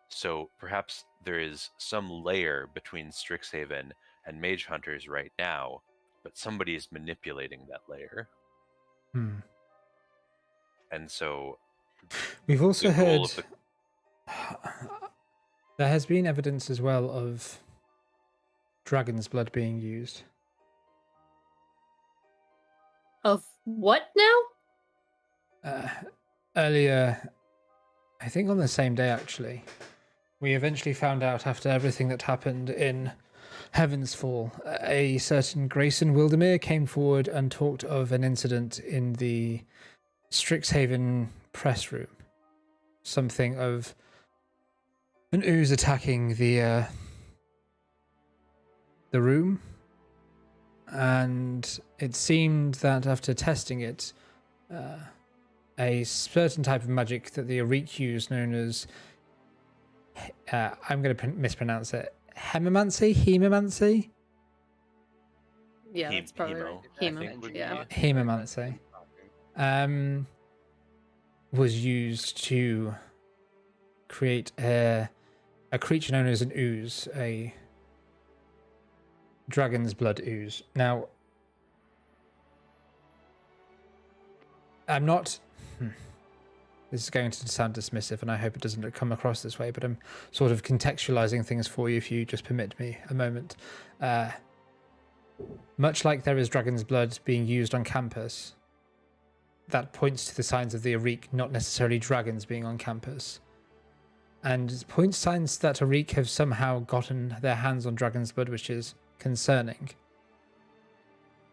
So perhaps there is some layer between Strixhaven and mage hunters right now, but somebody is manipulating that layer. Hmm. And so We've also the goal heard of the there has been evidence as well of dragon's blood being used. Of what now? Earlier, I think on the same day actually, we eventually found out after everything that happened in Heaven's Fall, a certain Grayson Wildermere came forward and talked of an incident in the Strixhaven press room. Something of an ooze attacking the room. And it seemed that after testing it, a certain type of magic that the Arik used, known as, I'm going to mispronounce it, hemomancy? Yeah, that's probably right. Hemomancy. Was used to create a creature known as an ooze, a dragon's blood ooze. Now, I'm not... This is going to sound dismissive, and I hope it doesn't come across this way, but I'm sort of contextualizing things for you, if you just permit me a moment. Much like there is dragon's blood being used on campus, that points to the signs of the Arik, not necessarily dragons being on campus. And points signs that Arik have somehow gotten their hands on dragon's blood, which is concerning.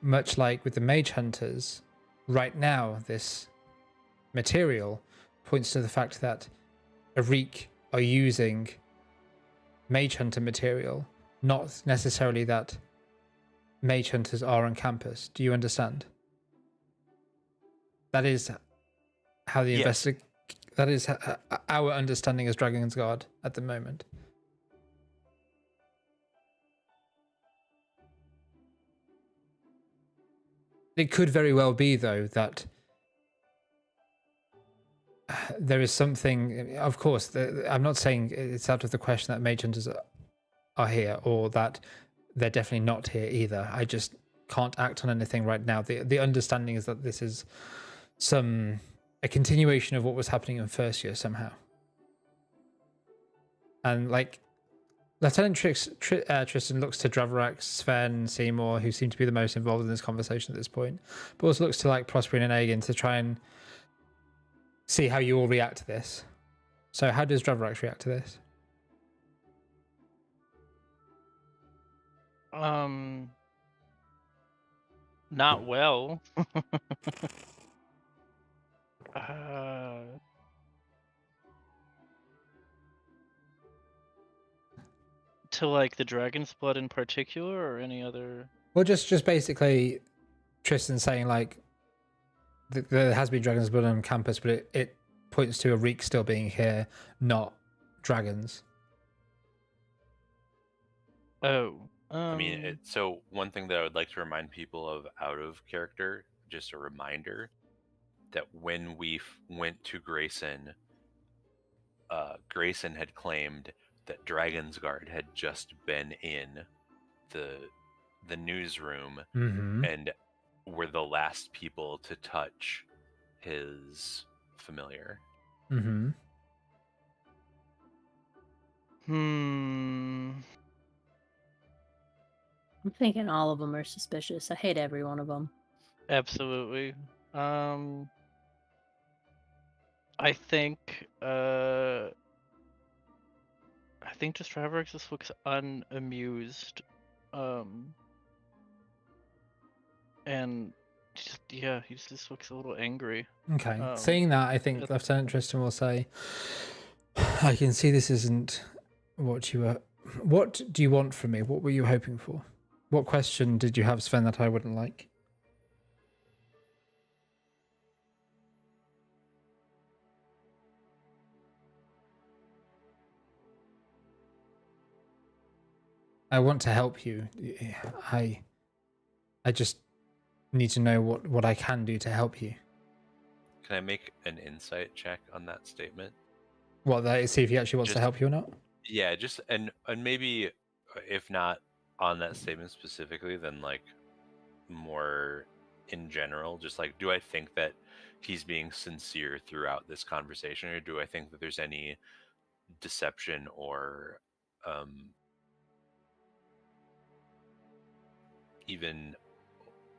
Much like with the mage hunters, right now this material points to the fact that Arik are using mage hunter material, not necessarily that mage hunters are on campus. Do you understand? That is how the that is our understanding as Dragon's Guard at the moment. It could very well be, though, that there is something. Of course, I'm not saying it's out of the question that mage hunters are here, or that they're definitely not here either. I just can't act on anything right now. The understanding is that this is a continuation of what was happening in first year somehow. And like Lieutenant Tristan looks to Dravarax, Sven, Seymour, who seem to be the most involved in this conversation at this point, but also looks to like Prosperine and Aegon to try and see how you all react to this. So how does Dravarax react to this? Not well. To like the dragon's blood in particular, or any other? Well, just basically Tristan saying like there has been dragon's blood on campus, but it points to Arik still being here, not dragons. Oh. I mean, so one thing that I would like to remind people of out of character, just a reminder, that when we went to Grayson, Grayson had claimed that Dragon's Guard had just been in the newsroom and were the last people to touch his familiar. I'm thinking all of them are suspicious. I hate every one of them. Absolutely. I think just Dravarax just looks unamused. And just, yeah, he just looks a little angry. Okay. Seeing that, I think Lieutenant Tristan will say, I can see this isn't what you were... What do you want from me? What were you hoping for? What question did you have, Sven, that I wouldn't like? I want to help you. I just need to know what I can do to help you. Can I make an insight check on that statement? See if he actually wants to help you or not? Yeah, just and maybe if not on that statement specifically, then like more in general, just like, do I think that he's being sincere throughout this conversation, or do I think that there's any deception or even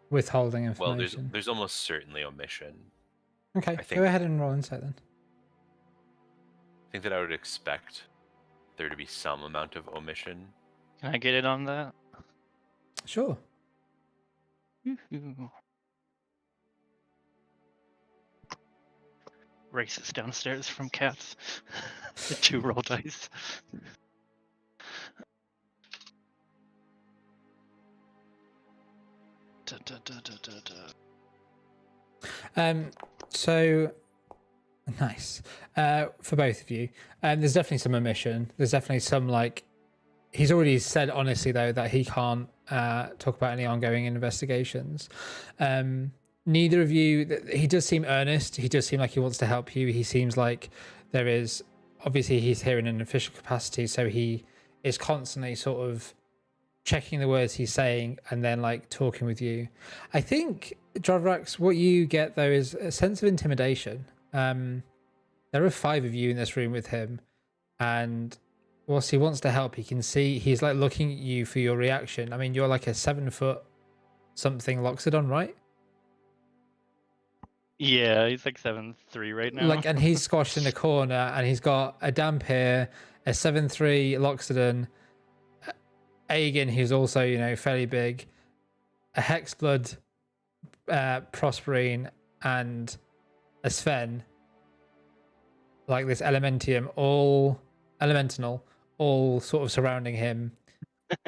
withholding well, information? there's almost certainly omission. Okay, I go think- ahead and roll insight then. I think that I would expect there to be some amount of omission. Can I get it on that? Sure. Races downstairs from cats. The 2 roll dice. Da, da, da, da, da, da. So nice. For both of you. There's definitely some omission. There's definitely some, like, he's already said honestly though that he can't talk about any ongoing investigations. Neither of you, he does seem earnest. He does seem like he wants to help you. He seems like there is, obviously he's here in an official capacity, so he is constantly sort of checking the words he's saying and then like talking with you. I think, Dravrax, what you get though is a sense of intimidation. There are 5 of you in this room with him, and whilst he wants to help, he can see he's like looking at you for your reaction. I mean, you're like a 7 foot something Loxodon, right? Yeah, he's like 7'3" right now. Like, and he's squashed in the corner, and he's got a Dampier, a 7'3" Loxodon, Aegon, who's also, you know, fairly big, a Hexblood, Prosperine, and a Sven, like this Elementium, all Elemental, all sort of surrounding him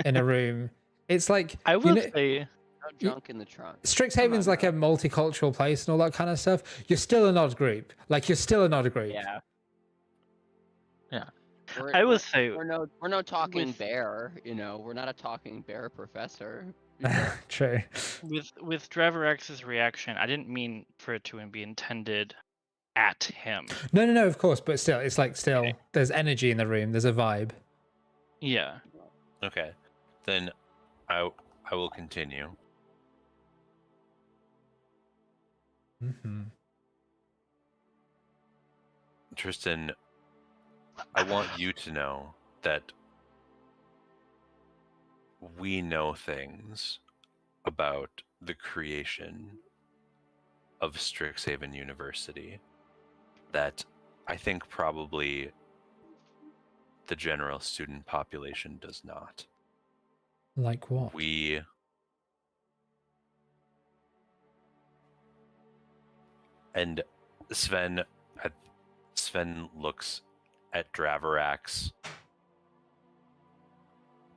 in a room. It's like, I will say, No junk in the trunk. Strixhaven's like a multicultural place and all that kind of stuff. You're still an odd group. Like, you're still an odd group. yeah. Yeah. We're, I will we're- say, we're no talking with- bear, you know. We're not a talking bear professor. True. with Draverax's reaction, I didn't mean for it to be intended at him. No, of course, but still, it's like, still, there's energy in the room. There's a vibe. Yeah. Okay, then I will continue. Mm-hmm. Tristan, I want you to know that we know things about the creation of Strixhaven University that I think probably the general student population does not. Like what? And Sven looks at Draverax,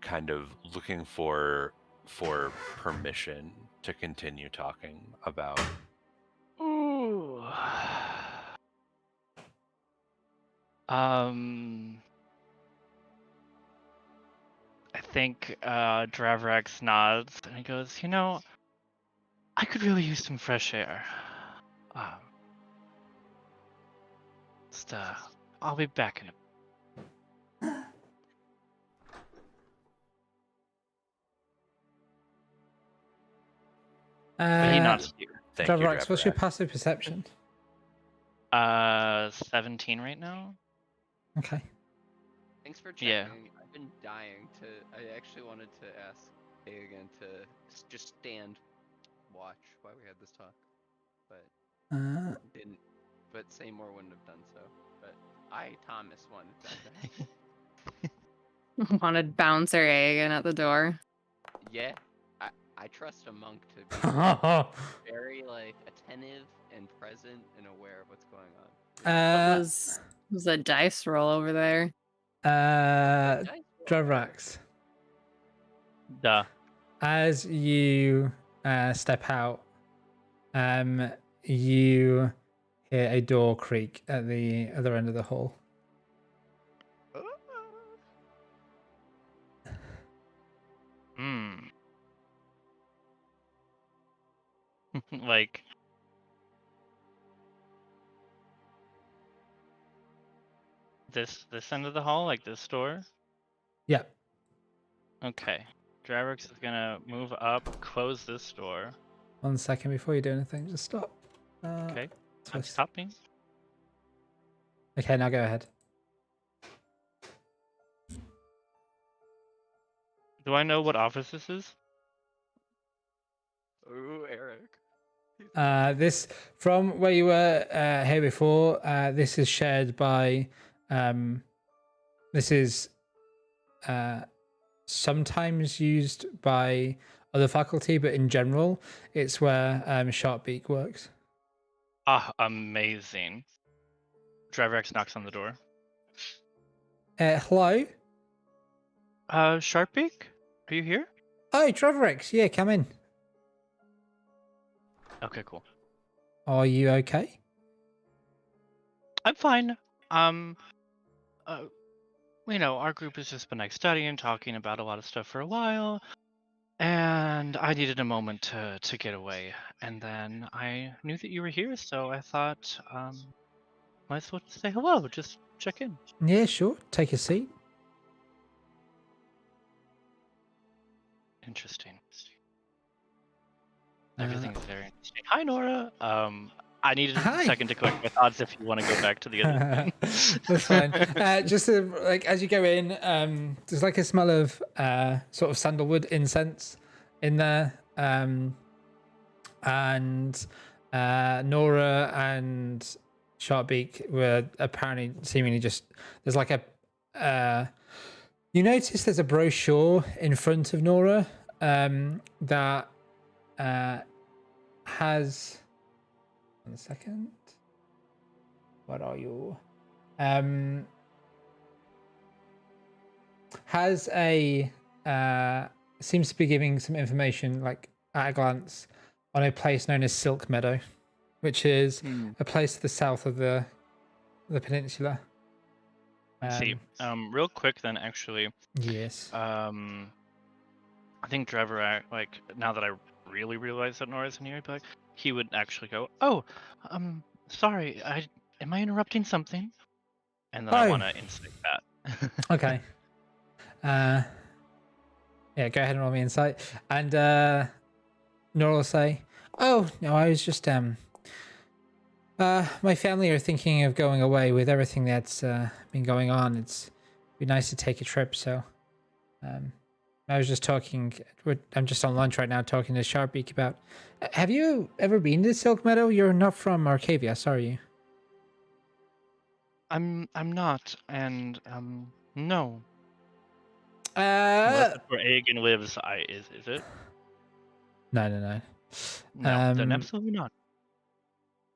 kind of looking for permission to continue talking about. Ooh. I think Draverax nods and he goes, you know, I could really use some fresh air. I'll be back in a But he nods to you. Thank you, Dravrax, what's your Draverax. passive perception? 17 right now. Okay. Thanks for checking. Yeah. I've been dying to. I actually wanted to ask again to just stand, watch while we had this talk, but didn't. But Seymour wouldn't have done so. But I, Thomas, wanted that. Wanted bouncer Aegon at the door. Yeah, I trust a monk to be very like attentive and present and aware of what's going on. What was a dice roll over there? Dice roll. Dravrax, Duh. as you step out, you hear a door creak at the other end of the hall. Like, this end of the hall, like this door. Yeah. Okay. Dravrix is gonna move up, close this door. 1 second before you do anything, just stop. Okay, I'm Twist. stopping. Okay, now go ahead. Do I know what office this is? Ooh, Eric. This from where you were here before. This is shared by. This is sometimes used by other faculty, but in general, it's where Sharpbeak works. Ah, amazing. Dravrix knocks on the door. Hello. Sharpbeak, are you here? Oh, Trevorix. Yeah, come in. Okay, cool. Are you okay? I'm fine. Our group has just been like studying, talking about a lot of stuff for a while, and I needed a moment to get away. And then I knew that you were here, so I thought, might as well say hello, just check in. Yeah, sure. Take a seat. Interesting. Everything's very interesting. Hi, Nora. I needed a second to collect my thoughts if you want to go back to the other thing. That's fine. Just like as you go in, there's like a smell of sort of sandalwood incense in there, and Nora and Sharpbeak were apparently seemingly just there's like a you notice there's a brochure in front of Nora that has 1 second. What are you? Has a seems to be giving some information like at a glance on a place known as Silk Meadow, which is a place to the south of the peninsula. See, real quick then, actually. Yes. I think Trevor, like, now that I really realize that Nora's in here, but he would actually go, "Oh, sorry, am I interrupting something?" And then I want to insight that. Okay. Yeah, go ahead and roll me insight. And Nora will say, "Oh no, I was just my family are thinking of going away with everything that's been going on. It'd be nice to take a trip, so I was just talking. I'm just on lunch right now, talking to Sharpbeak about. Have you ever been to Silk Meadow? You're not from Arcavius, are you? I'm not, and no. Well, that's where Aegon lives. Is it? No. No, then absolutely not.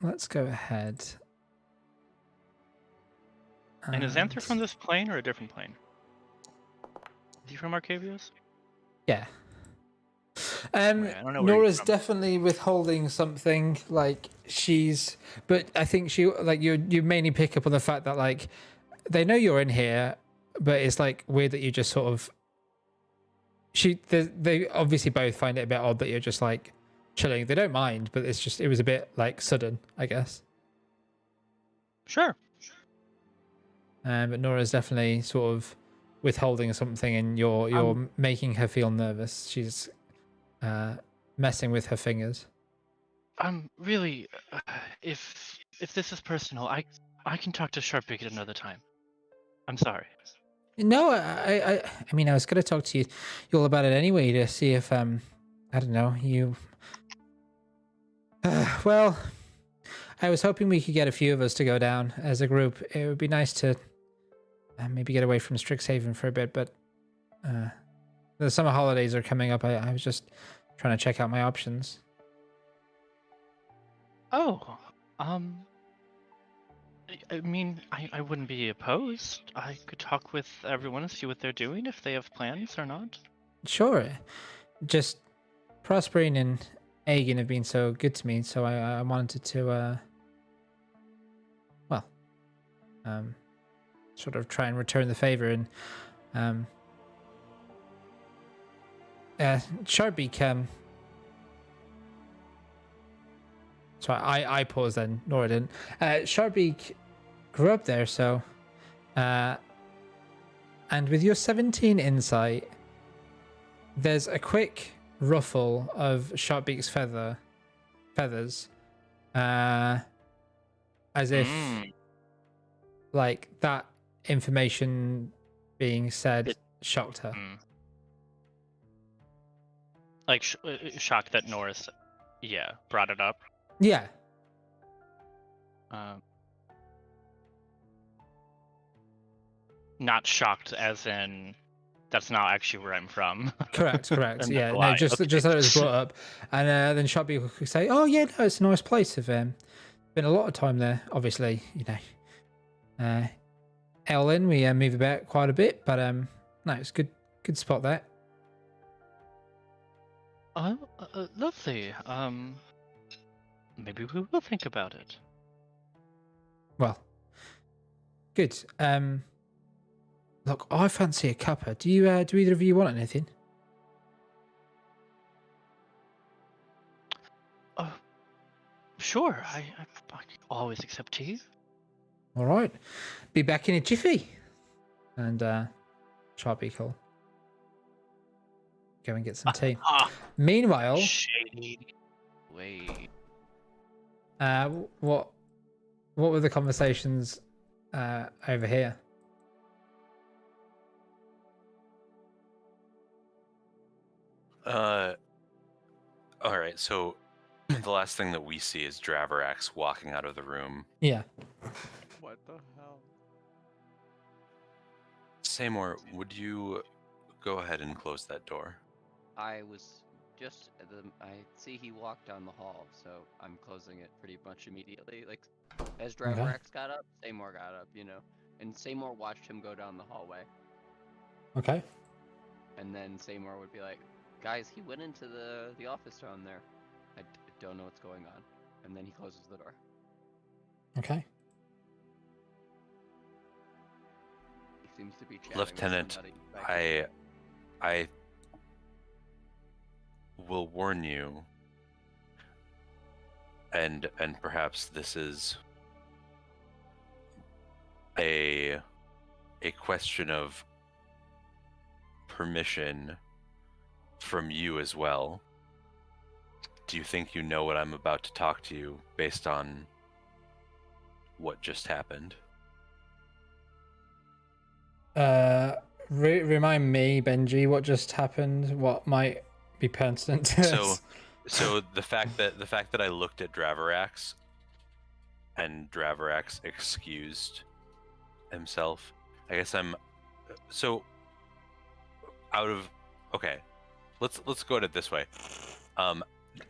Let's go ahead. And is Xanther from this plane or a different plane? Is he from Arcavius? Yeah. I don't know Nora's definitely withholding something. Like but I think she like you mainly pick up on the fact that like they know you're in here, but it's like weird that you just sort of. They obviously both find it a bit odd that you're just like chilling. They don't mind, but it was a bit like sudden, I guess. Sure. But Nora's definitely sort of withholding something, and you're making her feel nervous. She's messing with her fingers. Really, if this is personal, I can talk to Sharpbeak at another time. I'm sorry. No, I mean, I was going to talk to you all about it anyway to see if I don't know, you. Well, I was hoping we could get a few of us to go down as a group. It would be nice to maybe get away from Strixhaven for a bit, but the summer holidays are coming up. I was just trying to check out my options. Oh, I mean, I wouldn't be opposed. I could talk with everyone and see what they're doing, if they have plans or not. Sure. Just Prospering and Aegon have been so good to me, so I wanted to, sort of try and return the favor. And Sharpbeak, sorry, I paused then, Nora didn't. Sharpbeak grew up there, so and with your 17 insight, there's a quick ruffle of Sharpbeak's feathers, as if like that information being said shocked her. Like shocked that Norris, brought it up. Yeah. Not shocked as in that's not actually where I'm from. Correct. Yeah, no, lie. just that it was brought up, and then Sharpbeak could say, "Oh yeah, no, it's a nice place. I've been a lot of time there. Obviously, Ellen, we move about quite a bit, but no, it's good spot there." Oh, lovely. Maybe we will think about it. Well, good. Look, I fancy a cuppa. Do either of you want anything? Sure. I always accept tea. All right, be back in a jiffy. And Sharpbeak will go and get some tea. Meanwhile, Shady. Wait. what were the conversations over here? All right, so the last thing that we see is Draverax walking out of the room. Yeah. What the hell? Seymour, would you go ahead and close that door? I was just I see he walked down the hall, so I'm closing it pretty much immediately. Like as Draverax got up, Seymour got up, and Seymour watched him go down the hallway. Okay. And then Seymour would be like, "Guys, he went into the office down there. I don't know what's going on." And then he closes the door. Okay. He seems to be chatting Lieutenant, with somebody. I will warn you, and perhaps this is a question of permission from you as well. Do you think you know what I'm about to talk to you based on what just happened? Remind me, Benji, what just happened? What might be pertinent to us? So the fact that I looked at Draverax and Draverax excused himself. I guess I'm so out of okay. Let's go at it this way.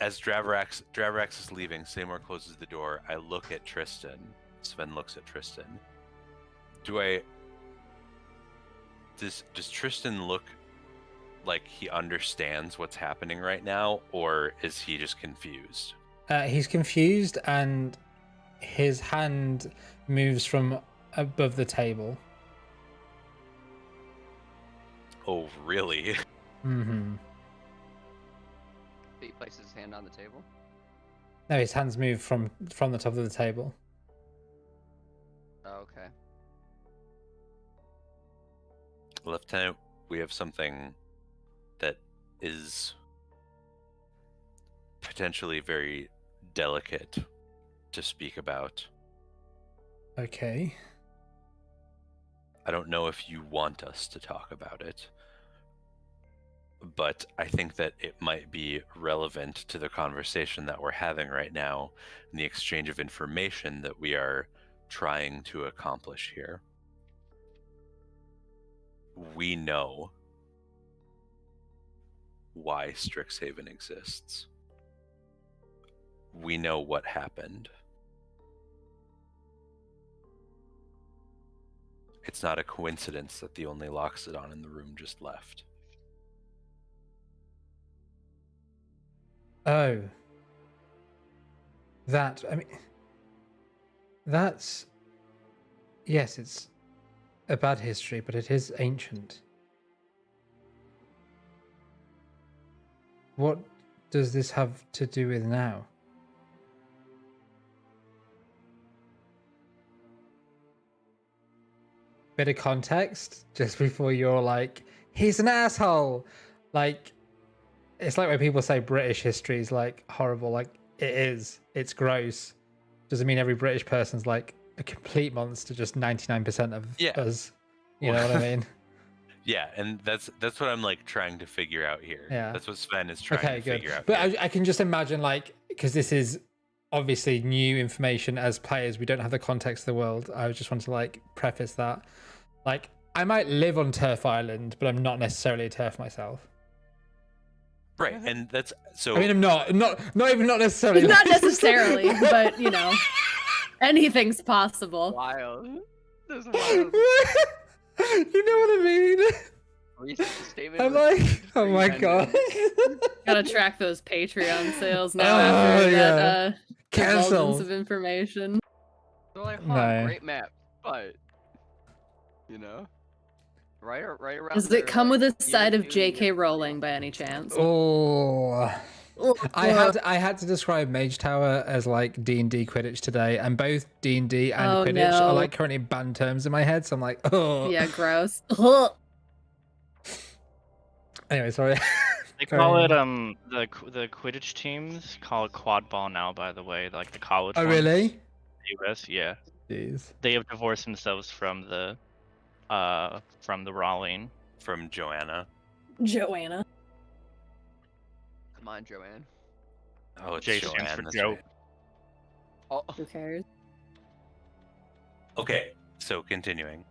As Draverax is leaving, Seymour closes the door. I look at Tristan. Sven looks at Tristan. Does Tristan look like he understands what's happening right now, or is he just confused? He's confused, and his hand moves from above the table. Oh, really? Mm-hmm. He places his hand on the table. No, his hands move from the top of the table. Oh, okay. Lieutenant, we have something that is potentially very delicate to speak about. Okay. I don't know if you want us to talk about it, but I think that it might be relevant to the conversation that we're having right now and the exchange of information that we are trying to accomplish here. We know why Strixhaven exists. We know what happened. It's not a coincidence that the only Loxodon in the room just left. Oh. That's... Yes, it's a bad history, but it is ancient. What does this have to do with now? Bit of context just before you're like, he's an asshole. Like, it's like when people say British history is like horrible. Like it is. It's gross. Doesn't mean every British person's like a complete monster. Just 99% of us. You know what I mean? Yeah, and that's what I'm like trying to figure out here. Yeah. That's what Sven is trying to figure out. But I can just imagine, like, because this is obviously new information as players, we don't have the context of the world. I just want to like preface that. Like, I might live on Turf Island, but I'm not necessarily a Turf myself. Right, and that's so. I mean, I'm not even not necessarily. Not necessarily, but you know, anything's possible. Wild. That's wild. You know what I mean? I'm like, oh my god. Gotta track those Patreon sales now after that cancel of information. So like, great map, but you know, right around. Does it come with a side of J.K. Rowling by any chance? Oh. I had to describe Mage Tower as like D&D Quidditch today, and both D&D and Quidditch are like currently banned terms in my head, so I'm like, oh. Yeah, gross. Anyway, sorry. They call it the Quidditch teams call it quad ball now, by the way, like the college. Oh, ones. really? US, yeah. Jeez. They have divorced themselves from the Raleigh. From Joanna. Joanna. Come on, Joanne. Oh, it's J Joanne. stands for That's Joe. right. Oh, Who cares? Okay, so continuing.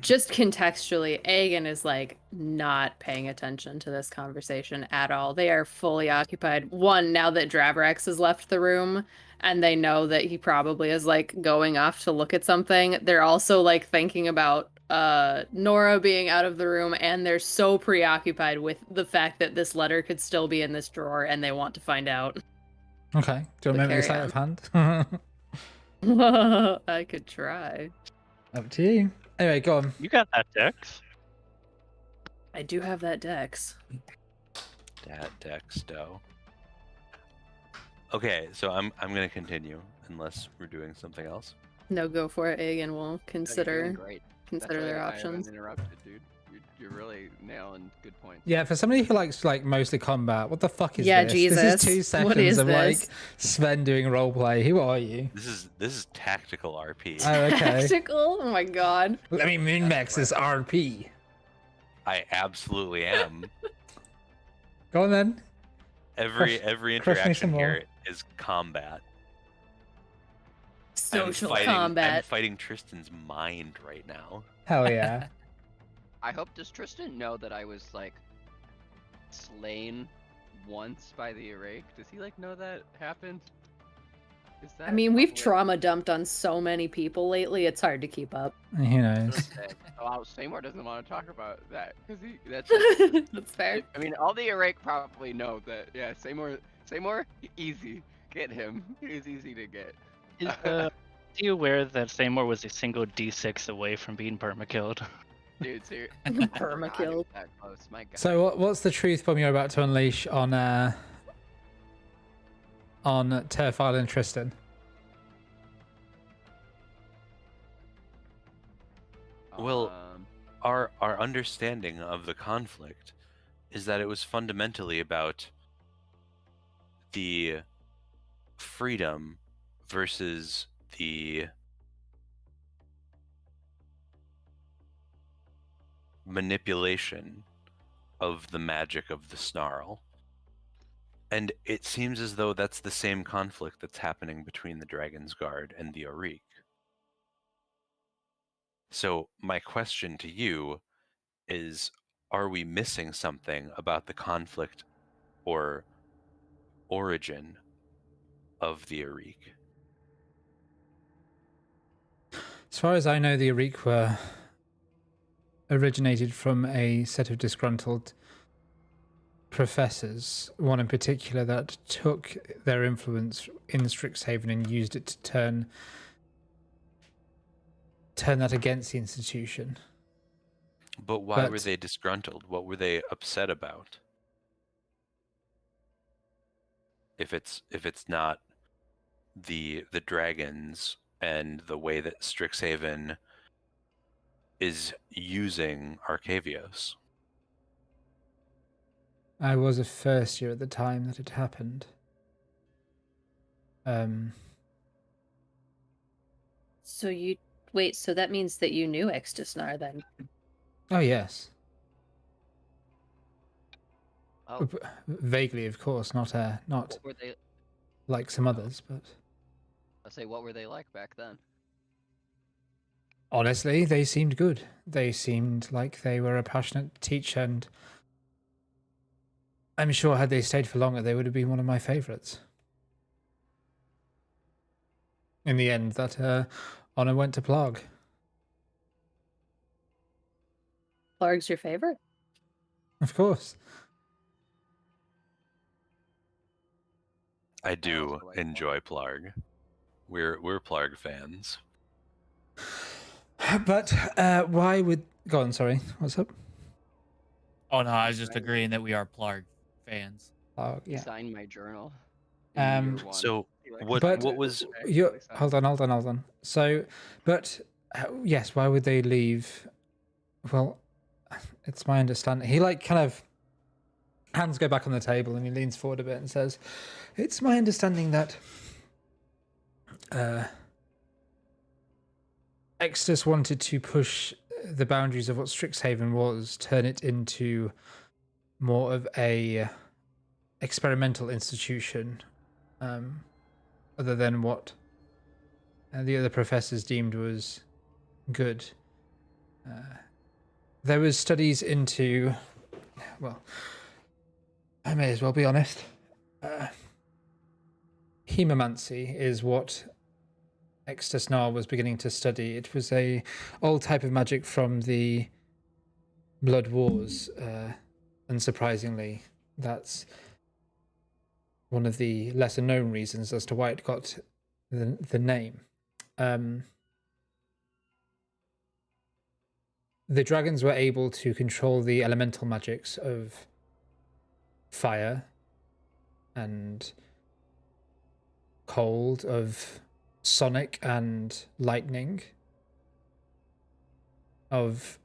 Just contextually, Aegon is like not paying attention to this conversation at all. They are fully occupied. One, now that Drabrax has left the room and they know that he probably is like going off to look at something, they're also like thinking about Nora being out of the room, and they're so preoccupied with the fact that this letter could still be in this drawer and they want to find out. Okay. Do you want to make me sleight of hand? I could try. Up to you. Anyway, go on. You got that, Dex. I do have that dex. That Dex dough. Okay, so I'm gonna continue unless we're doing something else. No, go for it. Aegon will consider great. their I haven't options. interrupted, dude. You're really nailing good points. Yeah, for somebody who likes like mostly combat, what the fuck is Yeah, this? Jesus. This is 2 seconds What is of this? like Sven doing roleplay. Who are you? This is tactical RP. Oh, okay. Tactical? Oh my god. Let me min-max this RP. I absolutely am. Go on then. Every crush me some interaction more. here is combat. Social I'm combat. fighting Tristan's mind right now. Hell yeah. I hope, does Tristan know that I was like slain once by the Erake? Does he like know that happened? Is that I mean, we've public? trauma dumped on so many people lately, it's hard to keep up. Who knows? Okay. Oh, Seymour doesn't want to talk about that because that's. That's fair. I mean, all the Erake probably know that. Yeah, Seymour, easy. Get him. He's easy to get. Is are you aware that Seymour was a single D6 away from being permakilled? Dude, seriously. Permakill. That close, my God. So what's the truth bomb you're about to unleash on Turf Island, Tristan? Well, our understanding of the conflict is that it was fundamentally about the freedom versus the manipulation of the magic of the snarl. And it seems as though that's the same conflict that's happening between the Dragon's Guard and the Erake. So my question to you is, are we missing something about the conflict or origin of the Erake? As far as I know, the Erake were originated from a set of disgruntled professors, one in particular that took their influence in Strixhaven and used it to turn that against the institution. But why were they disgruntled? What were they upset about? If it's not the dragons and the way that Strixhaven is using Arcavios. I was a first year at the time that it happened. So you wait. So that means that you knew Extisnar then? Oh yes. Oh, Vaguely, of course, not what were they? like some others, but I'll say, what were they like back then? honestly, they seemed good. They seemed like they were a passionate teacher, and I'm sure had they stayed for longer, they would have been one of my favorites. In the end, that honor went to Plarg. Plarg's your favorite? Of course. I do enjoy Plarg. We're Plarg fans. But why would... Go on, sorry. What's up? Oh no, I was just agreeing that we are Plarg fans. Oh, He yeah. signed my journal. So what was... Hold on. So, but yes, why would they leave? Well, it's my understanding. He kind of hands go back on the table and he leans forward a bit and says, "It's my understanding that Extus wanted to push the boundaries of what Strixhaven was, turn it into more of a experimental institution, other than what the other professors deemed was good. There was studies into, well, I may as well be honest. Hemomancy is what Extusnar was beginning to study. It was a old type of magic from the Blood Wars. Unsurprisingly, that's one of the lesser known reasons as to why it got the name. The dragons were able to control the elemental magics of fire and cold, of sonic and lightning, of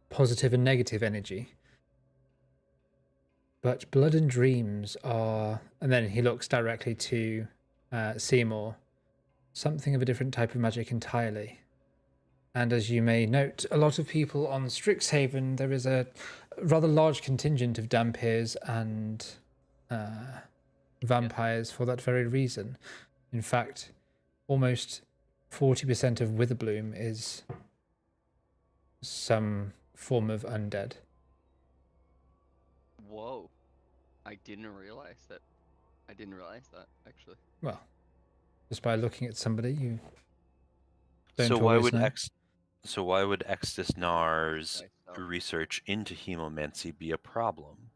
positive and negative energy. But blood and dreams are, and then he looks directly to Seymour, something of a different type of magic entirely. And as you may note, a lot of people on Strixhaven, there is a rather large contingent of Dampirs and vampires for that very reason. In fact, almost 40% of Witherbloom is some form of undead. Whoa. I didn't realize that. Actually. Well, just by looking at somebody, you don't So why always would know. why would Extusnar's Okay, so research into hemomancy be a problem?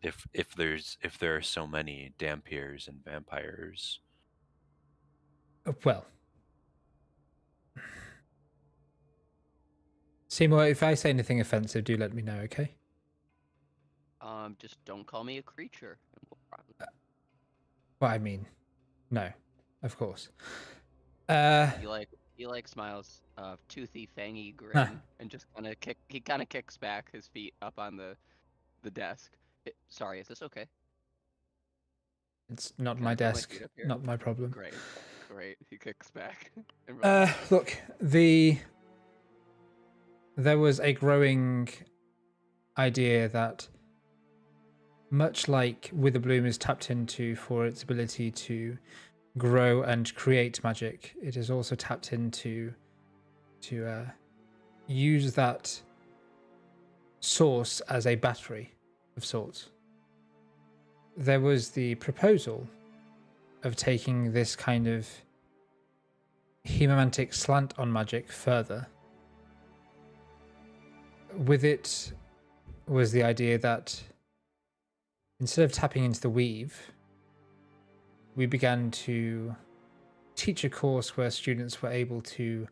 If there are so many Dampirs and vampires. Well, Seymour, if I say anything offensive, do let me know, okay? just don't call me a creature. And we'll probably... Well, I mean, no, of course. He smiles, toothy, fangy grin, and just kind of kicks back his feet up on the desk. Sorry, is this okay? It's not Can my I put my desk, feet up here? not my problem. Great. He kicks back. Look, there was a growing idea that, much like Witherbloom is tapped into for its ability to grow and create magic, it is also tapped into to use that source as a battery of sorts. There was the proposal of taking this kind of hemomantic slant on magic further. With it was the idea that instead of tapping into the weave, we began to teach a course where students were able to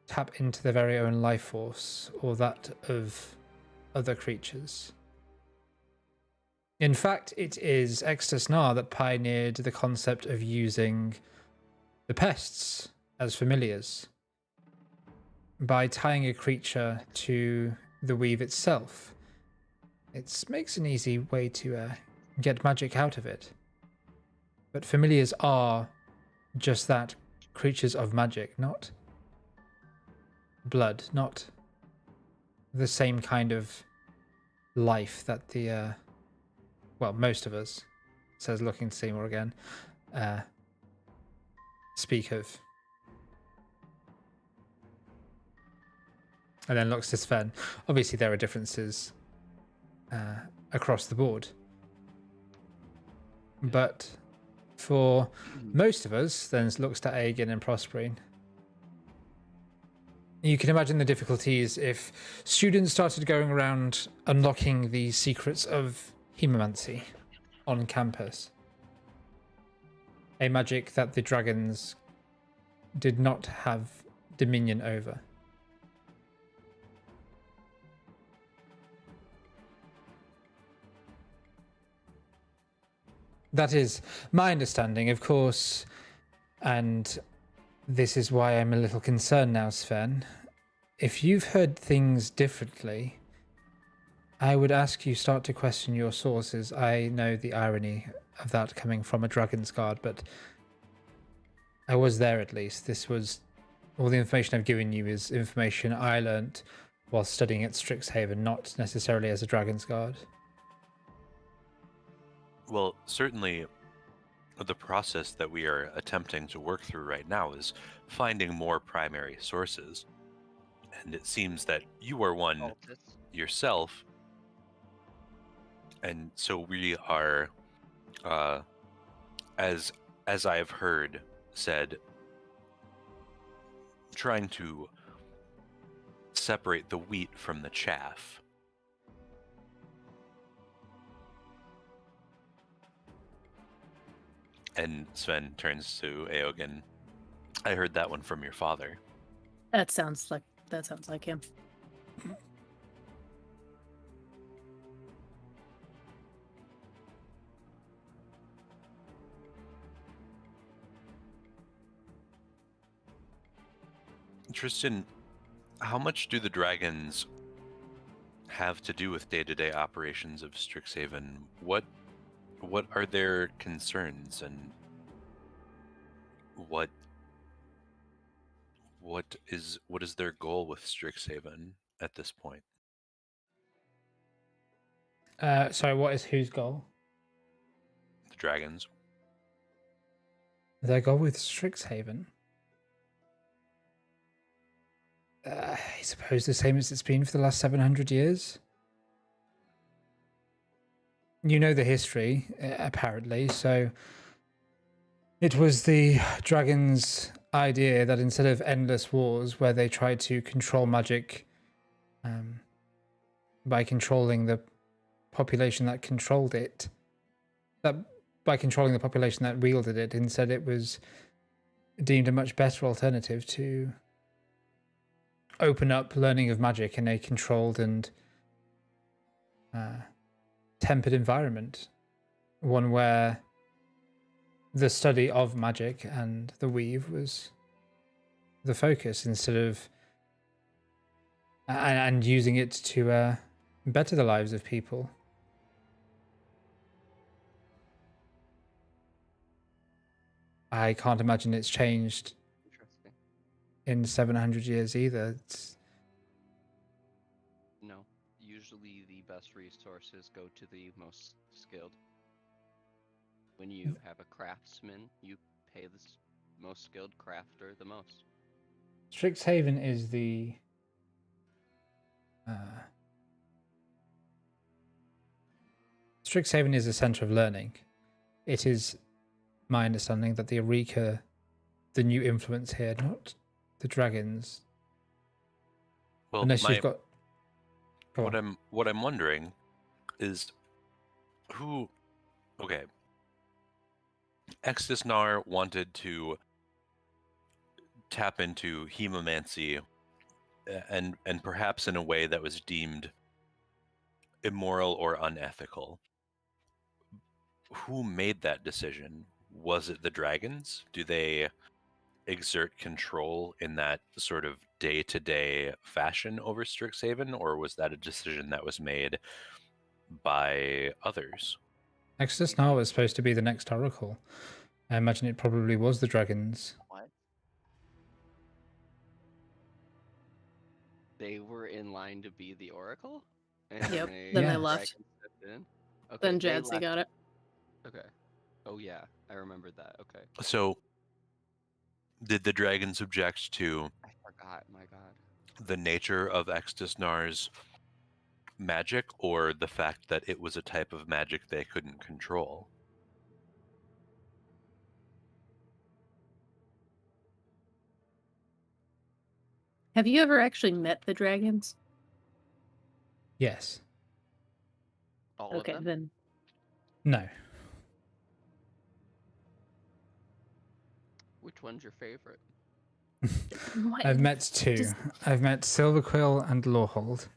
tap into their very own life force or that of other creatures. In fact, it is Extusnar that pioneered the concept of using the pests as familiars by tying a creature to the weave itself. It makes an easy way to get magic out of it. But familiars are just that, creatures of magic, not blood, not the same kind of life that the, well, most of us, says looking to Seymour again, speak of. And then looks to Sven. Obviously, there are differences across the board. But for most of us, then looks to Aegon and Prospering. You can imagine the difficulties if students started going around unlocking the secrets of hemomancy on campus. A magic that the dragons did not have dominion over. That is my understanding, of course, and this is why I'm a little concerned now, Sven. If you've heard things differently, I would ask you start to question your sources. I know the irony of that coming from a Dragon's Guard, but I was there at least. This was... all the information I've given you is information I learnt while studying at Strixhaven, not necessarily as a Dragon's Guard. Well, certainly the process that we are attempting to work through right now is finding more primary sources. And it seems that you are one yourself. And so we are, as I have heard said, trying to separate the wheat from the chaff. And Sven turns to Aegon. I heard that one from your father. That sounds like him. Tristan, how much do the dragons have to do with day-to-day operations of Strixhaven? What are their concerns, and what is their goal with Strixhaven at this point? Sorry, what is whose goal? The dragons. Their goal with Strixhaven? I suppose the same as it's been for the last 700 years. You know the history, apparently, so it was the dragons' idea that instead of endless wars where they tried to control magic by controlling the population that controlled it, that by controlling the population that wielded it, instead it was deemed a much better alternative to open up learning of magic in a controlled and tempered environment, one where the study of magic and the weave was the focus instead of and using it to better the lives of people. I can't imagine it's changed in 700 years either. No, usually the best resources go to the most skilled. When you have a craftsman, you pay the most skilled crafter the most. Strixhaven is the Strixhaven is a center of learning. It is my understanding that the Eureka, the new influence here, not the dragons. Well, unless you've got. What I'm wondering is who. Okay. Extisnar wanted to tap into hemomancy, and perhaps in a way that was deemed immoral or unethical. Who made that decision? Was it the dragons? Do they exert control in that sort of day-to-day fashion over Strixhaven, or was that a decision that was made by others. Exodus Now was supposed to be the next Oracle. I imagine it probably was the dragons. What? They were in line to be the Oracle? And Yep, a then they dragon left. stepped in? Okay, Then they Jadsy left. got it. Okay. Oh yeah, I remembered that. Okay. So, did the dragons object to I forgot, my god. the nature of Exodusnar's magic, or the fact that it was a type of magic they couldn't control? Have you ever actually met the dragons? Yes. All Okay, of them? then. No. Which one's your favorite? What? I've met two. Just- I've met Silverquill and Lorehold.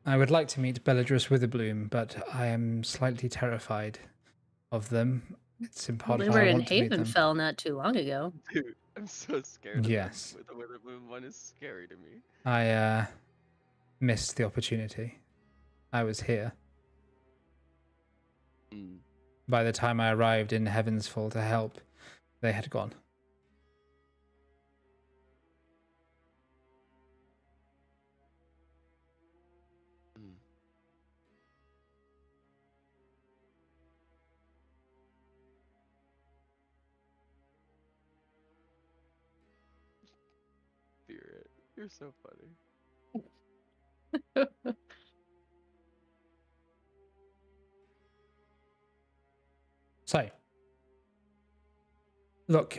I would like to meet Bellatrix Witherbloom, but I am slightly terrified of them. It's in Well, part they of were why I in want to meet them. Havenfell not too long ago. Dude, I'm so scared of Yes. them. The Witherbloom one is scary to me. I missed the opportunity. I was here. Mm. By the time I arrived in Heaven's Fall to help, they had gone. Mm. Spirit, you're so funny. So, look,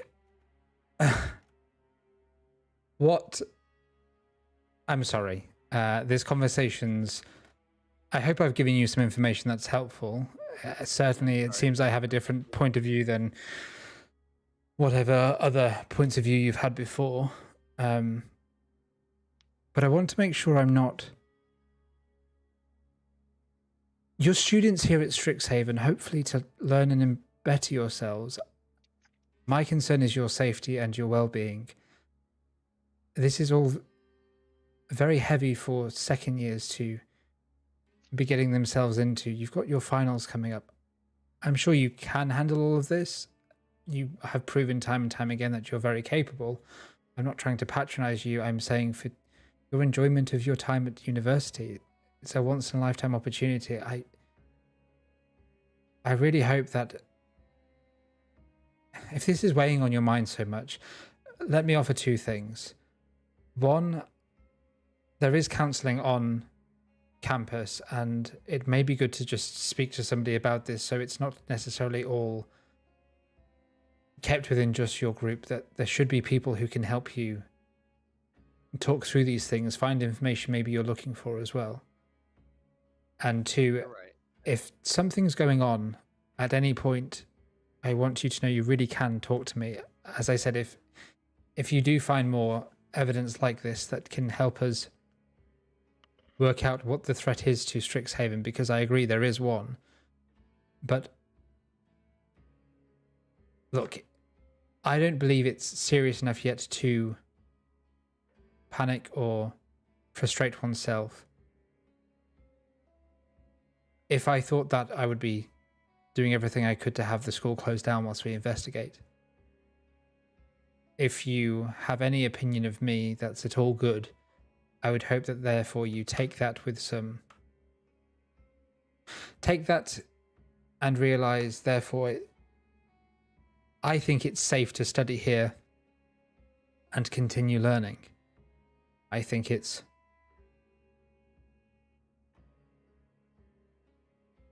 what? I'm sorry. These conversations. I hope I've given you some information that's helpful. Certainly, it seems I have a different point of view than whatever other points of view you've had before. But I want to make sure I'm not. Your students here at Strixhaven, hopefully to learn and better yourselves. My concern is your safety and your well-being. This is all very heavy for second years to be getting themselves into. You've got your finals coming up. I'm sure you can handle all of this. You have proven time and time again that you're very capable. I'm not trying to patronize you. I'm saying for your enjoyment of your time at university, it's a once-in-a-lifetime opportunity. I really hope that if this is weighing on your mind so much, let me offer two things. One, there is counseling on campus, and it may be good to just speak to somebody about this so it's not necessarily all kept within just your group, that there should be people who can help you talk through these things, find information maybe you're looking for as well. And two, All right. if something's going on at any point, I want you to know you really can talk to me. As I said, if you do find more evidence like this that can help us work out what the threat is to Strixhaven, because I agree there is one. But look, I don't believe it's serious enough yet to panic or frustrate oneself. If I thought that, I would be doing everything I could to have the school closed down whilst we investigate. If you have any opinion of me that's at all good, I would hope that therefore you take that with some... Take that and realize, therefore, I think it's safe to study here and continue learning. I think it's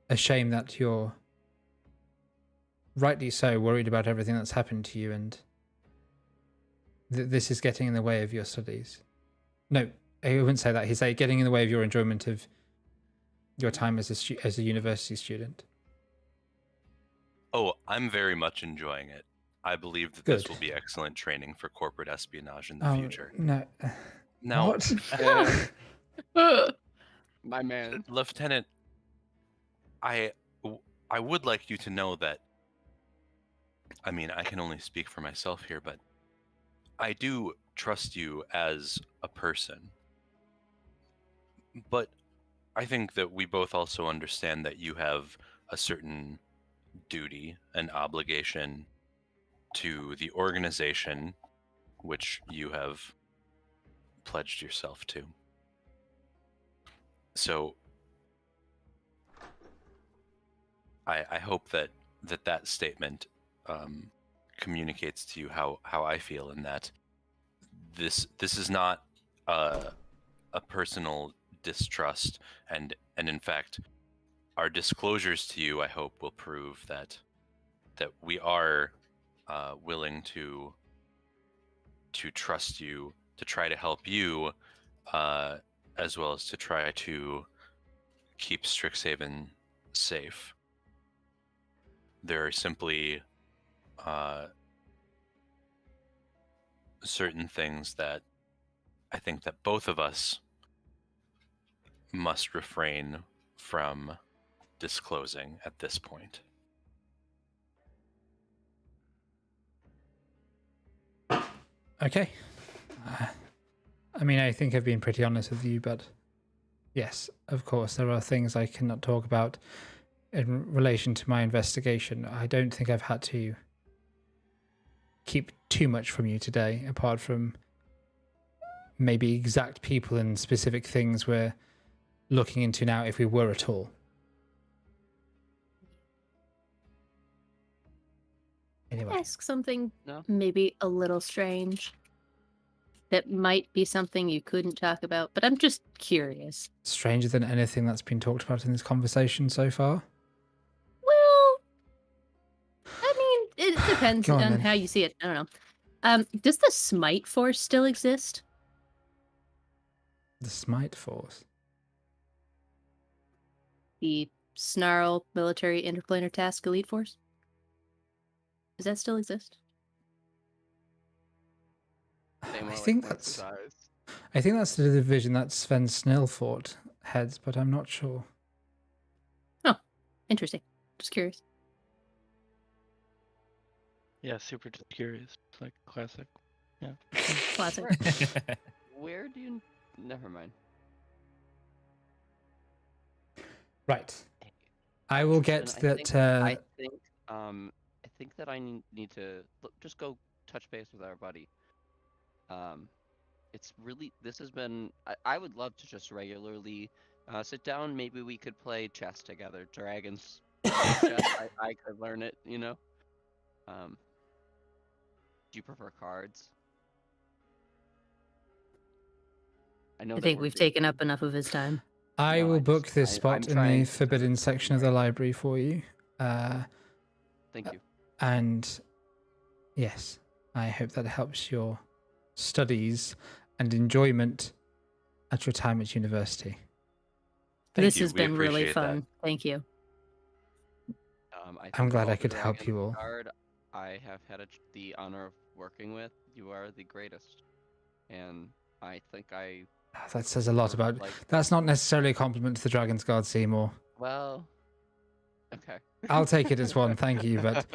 a shame that you're rightly so worried about everything that's happened to you, and this is getting in the way of your studies. No, I wouldn't say that. He's like getting in the way of your enjoyment of your time as a university student. Oh, I'm very much enjoying it. I believe that Good. this will be excellent training for corporate espionage in the future. No. Now, What? My man. Lieutenant, I would like you to know that, I mean, I can only speak for myself here, but I do trust you as a person. But I think that we both also understand that you have a certain duty and obligation to the organization which you have pledged yourself to. So I hope that statement communicates to you how I feel, in that this is not a personal distrust, and in fact our disclosures to you, I hope, will prove that we are willing to trust you, to try to help you, as well as to try to keep Strixhaven safe. There are simply certain things that I think that both of us must refrain from disclosing at this point. Okay. I mean, I think I've been pretty honest with you, but yes, of course, there are things I cannot talk about in relation to my investigation. I don't think I've had to keep too much from you today, apart from maybe exact people and specific things we're looking into now, if we were at all. Anyway. Ask something No? maybe a little strange. That might be something you couldn't talk about, but I'm just curious. Stranger than anything that's been talked about in this conversation so far? Well, I mean, it depends Go on, on then. how you see it. I don't know. Does the Smite Force still exist? The Smite Force? The Snarl Military Interplanar Task Elite Force? Does that still exist? They more I like think Force's that's eyes. I think that's the division that Sven Snillfort heads, but I'm not sure. Interesting. Just curious. Yeah, super just curious. It's like classic. Yeah. Classic. Where do you? Never mind. Right. I will get Listen, that. I think that I need to just go touch base with our buddy. It's really, this has been, I would love to just regularly sit down. Maybe we could play chess together. Dragons chess. I could learn it, you know. Do you prefer cards? I know I that think we're we've busy. taken up enough of his time. I No, will I book just- this I'm spot in trying the to forbidden just section of the right. library for you. Thank you. And yes, I hope that helps your studies and enjoyment at your time at university. Thank This you. has We been really appreciate that. fun. Thank you. I I'm think glad of I all the could help dragons you all. Guard I have had the honor of working with. You are the greatest, and I think I. That says a lot sort of about. like. That's not necessarily a compliment to the Dragon's Guard, Seymour. Well, okay. I'll take it as one, thank you, but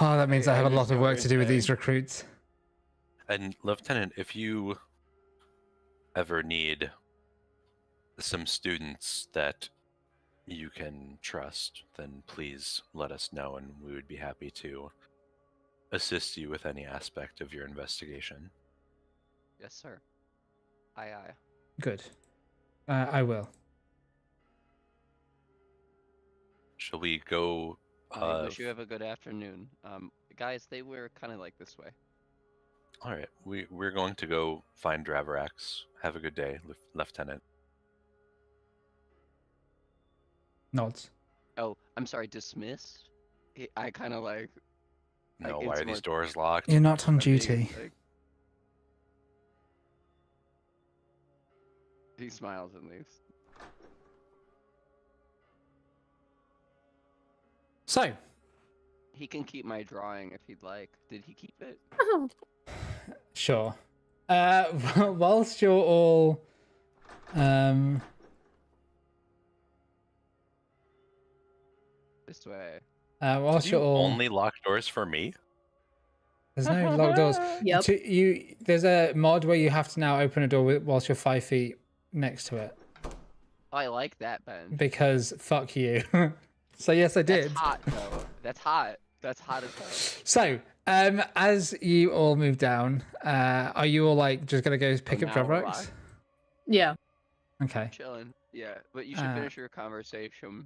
that means I have a lot of work to do with these recruits. And Lieutenant, if you ever need some students that you can trust, then please let us know, and we would be happy to assist you with any aspect of your investigation. Yes, sir. Aye, aye. Good. I will. Shall we go? I wish you have a good afternoon. Guys, they were kind of like this way. All right, we're going to go find Draverax. Have a good day, Lieutenant. Nods. Oh, I'm sorry. Dismissed. I kind of like. No, Like, why it's are these more- doors locked? You're not on I think duty. it's like- He smiles at least. So, He can keep my drawing if he'd like. Did he keep it? Oh, sure. Whilst you're all This way. whilst Do you're you all only lock doors for me? there's no locked doors. Yep. There's a mod where you have to now open a door whilst you're 5 feet next to it. Oh, I like that, Ben. because fuck you. So yes, I did. That's hot, though. That's hot. That's hot as hell. So, as you all move down, are you all like just gonna go pick up now job we're rocks? locked. Yeah. Okay. Chilling. Yeah, but you should finish your conversation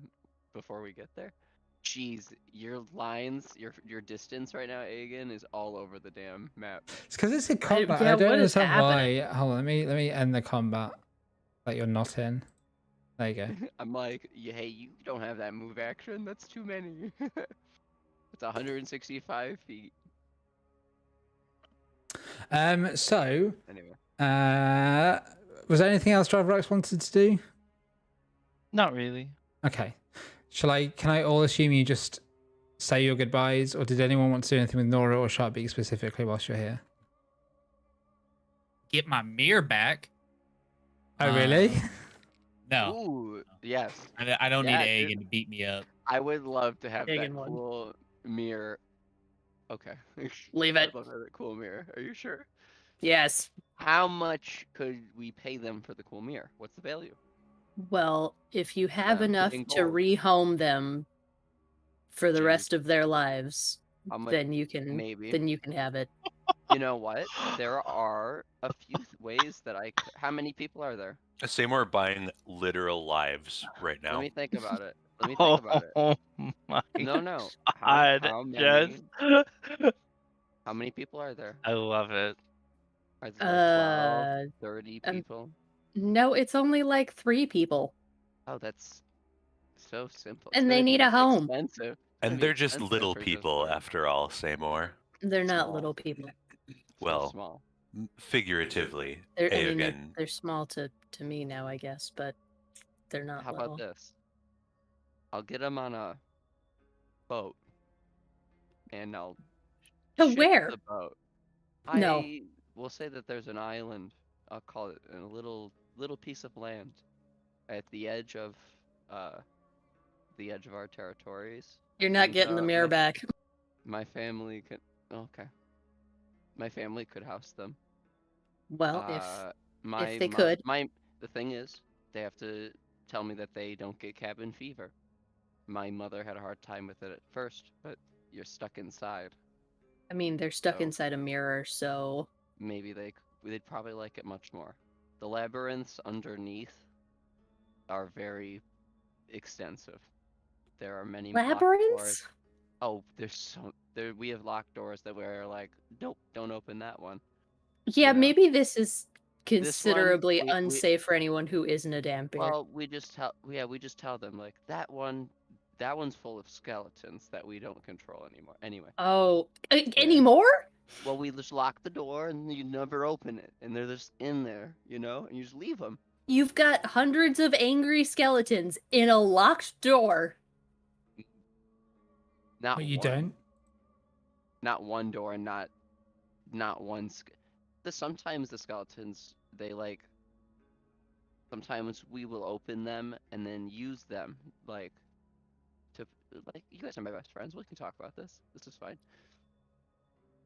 before we get there. Jeez, your lines, your distance right now, Aegon, is all over the damn map. It's because it's in combat. yeah, I don't what is understand happening? why. Hold on, let me end the combat that you're not in. There you go. I'm like, hey, you don't have that move action. That's too many. It's 165 feet. So, Anyway, was there anything else Driver Rex wanted to do? Not really. Okay. Can I all assume you just say your goodbyes, or did anyone want to do anything with Nora or Sharpbeak specifically whilst you're here? Get my mirror back. Oh, really? No, ooh, yes. I don't Yeah, need Aegon dude. to beat me up. I would love to have that Aegon one. cool mirror. Okay. Leave I'd it. love to have that cool mirror. Are you sure? Yes. How much could we pay them for the cool mirror? What's the value? Well, if you have Yeah, enough in to gold. rehome them for the Jeez. rest of their lives, How much? then you can Maybe. have it. You know what? There are a few ways that how many people are there? Seymour buying literal lives right Let now. me think about it. Let me think about it. Oh my No. god, How Jess. many people are there? I love it. Are there like 12, 30 um, people? No, it's only like 3 people. Oh, that's so simple. It's And they gonna need be a home. expensive. It's And gonna be they're just expensive little for people one. after all, Seymour. They're not Small. little people. So Well, small. figuratively. They're, I Hey, mean, again. they're small to me now, I guess, but they're not How little. about this? I'll get them on a boat, and I'll To ship where? the boat. No. We'll say that there's an island. I'll call it a little piece of land at the edge of our territories. You're not And, getting the mirror back. My family could. Okay. My family could house them. Well, if they could. The thing is, they have to tell me that they don't get cabin fever. My mother had a hard time with it at first, but you're stuck inside. I mean, they're stuck So- inside a mirror, so Maybe they'd probably like it much more. The labyrinths underneath are very extensive. There are many locked doors. labyrinths? Oh, we have locked doors that we're like, nope, don't open that one. Yeah, know? maybe this is one, considerably we- unsafe for anyone who isn't a dampier. Well, we just tell them like that one's full of skeletons that we don't control anymore. Anyway, Oh, anymore? well, we just lock the door and you never open it, and they're just in there, and you just leave them. You've got hundreds of angry skeletons in a locked door. Not But you one. don't. Not one door, and not one. Sometimes the skeletons sometimes we will open them and then use them you guys are my best friends. We can talk about this. This is fine.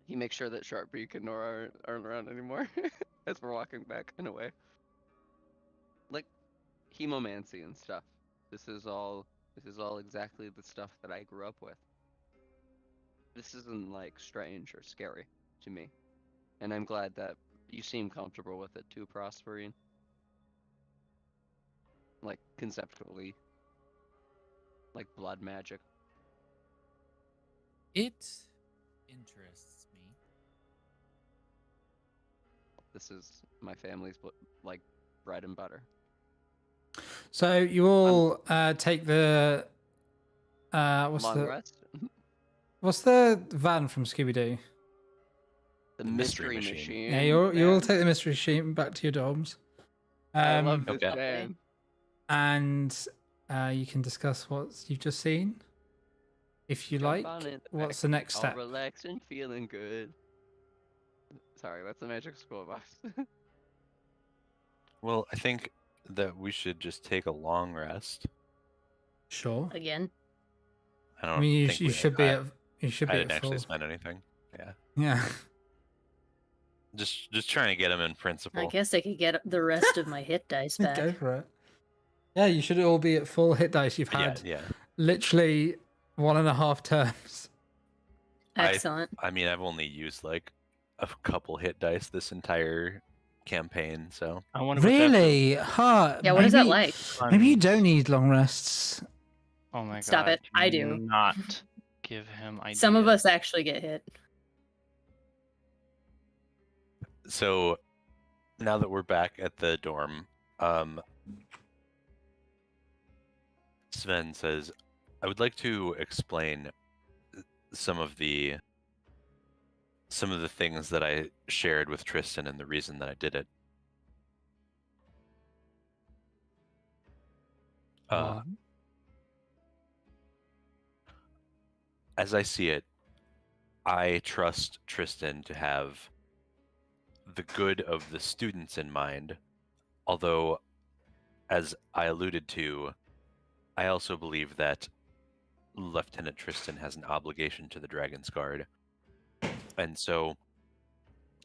He makes sure that Sharpbeak and Nora aren't around anymore as we're walking back in a way. Like hemomancy and stuff. This is all exactly the stuff that I grew up with. This isn't strange or scary to me. And I'm glad that you seem comfortable with it too, Prosperine. Conceptually. Blood magic. It interests me. This is my family's bread and butter. So you all take the Long rest? what's the van from Scooby Doo? The mystery mystery machine. machine. Yeah, you all man. take the mystery machine back to your dorms. I love this Okay. van. And you can discuss what you've just seen, if you Jump like. on in What's back, the next all step? relaxed and feeling good. Sorry, that's the Magic School Bus. Well, I think that we should just take a long rest. Sure. Again. I don't I mean, think you should be I at you should I be didn't at actually full. spend anything. Yeah. Yeah. Just trying to get him in principle. I guess I could get the rest of my hit dice back. Go for it. Yeah, you should all be at full hit dice. You've had Yeah. literally 1.5 turns. Excellent. I mean, I've only used like a couple hit dice this entire campaign, so I wonder what that Really? Huh? Yeah, what is that maybe- like? Maybe you feels don't need long rests. Oh my god. Stop it. I do. Not give him ideas. Some of us actually get hit. so now that we're back at the dorm, Sven says, I would like to explain some of the things that I shared with Tristan and the reason that I did it. As I see it, I trust Tristan to have the good of the students in mind, although, as I alluded to, I also believe that Lieutenant Tristan has an obligation to the Dragon's Guard. And so,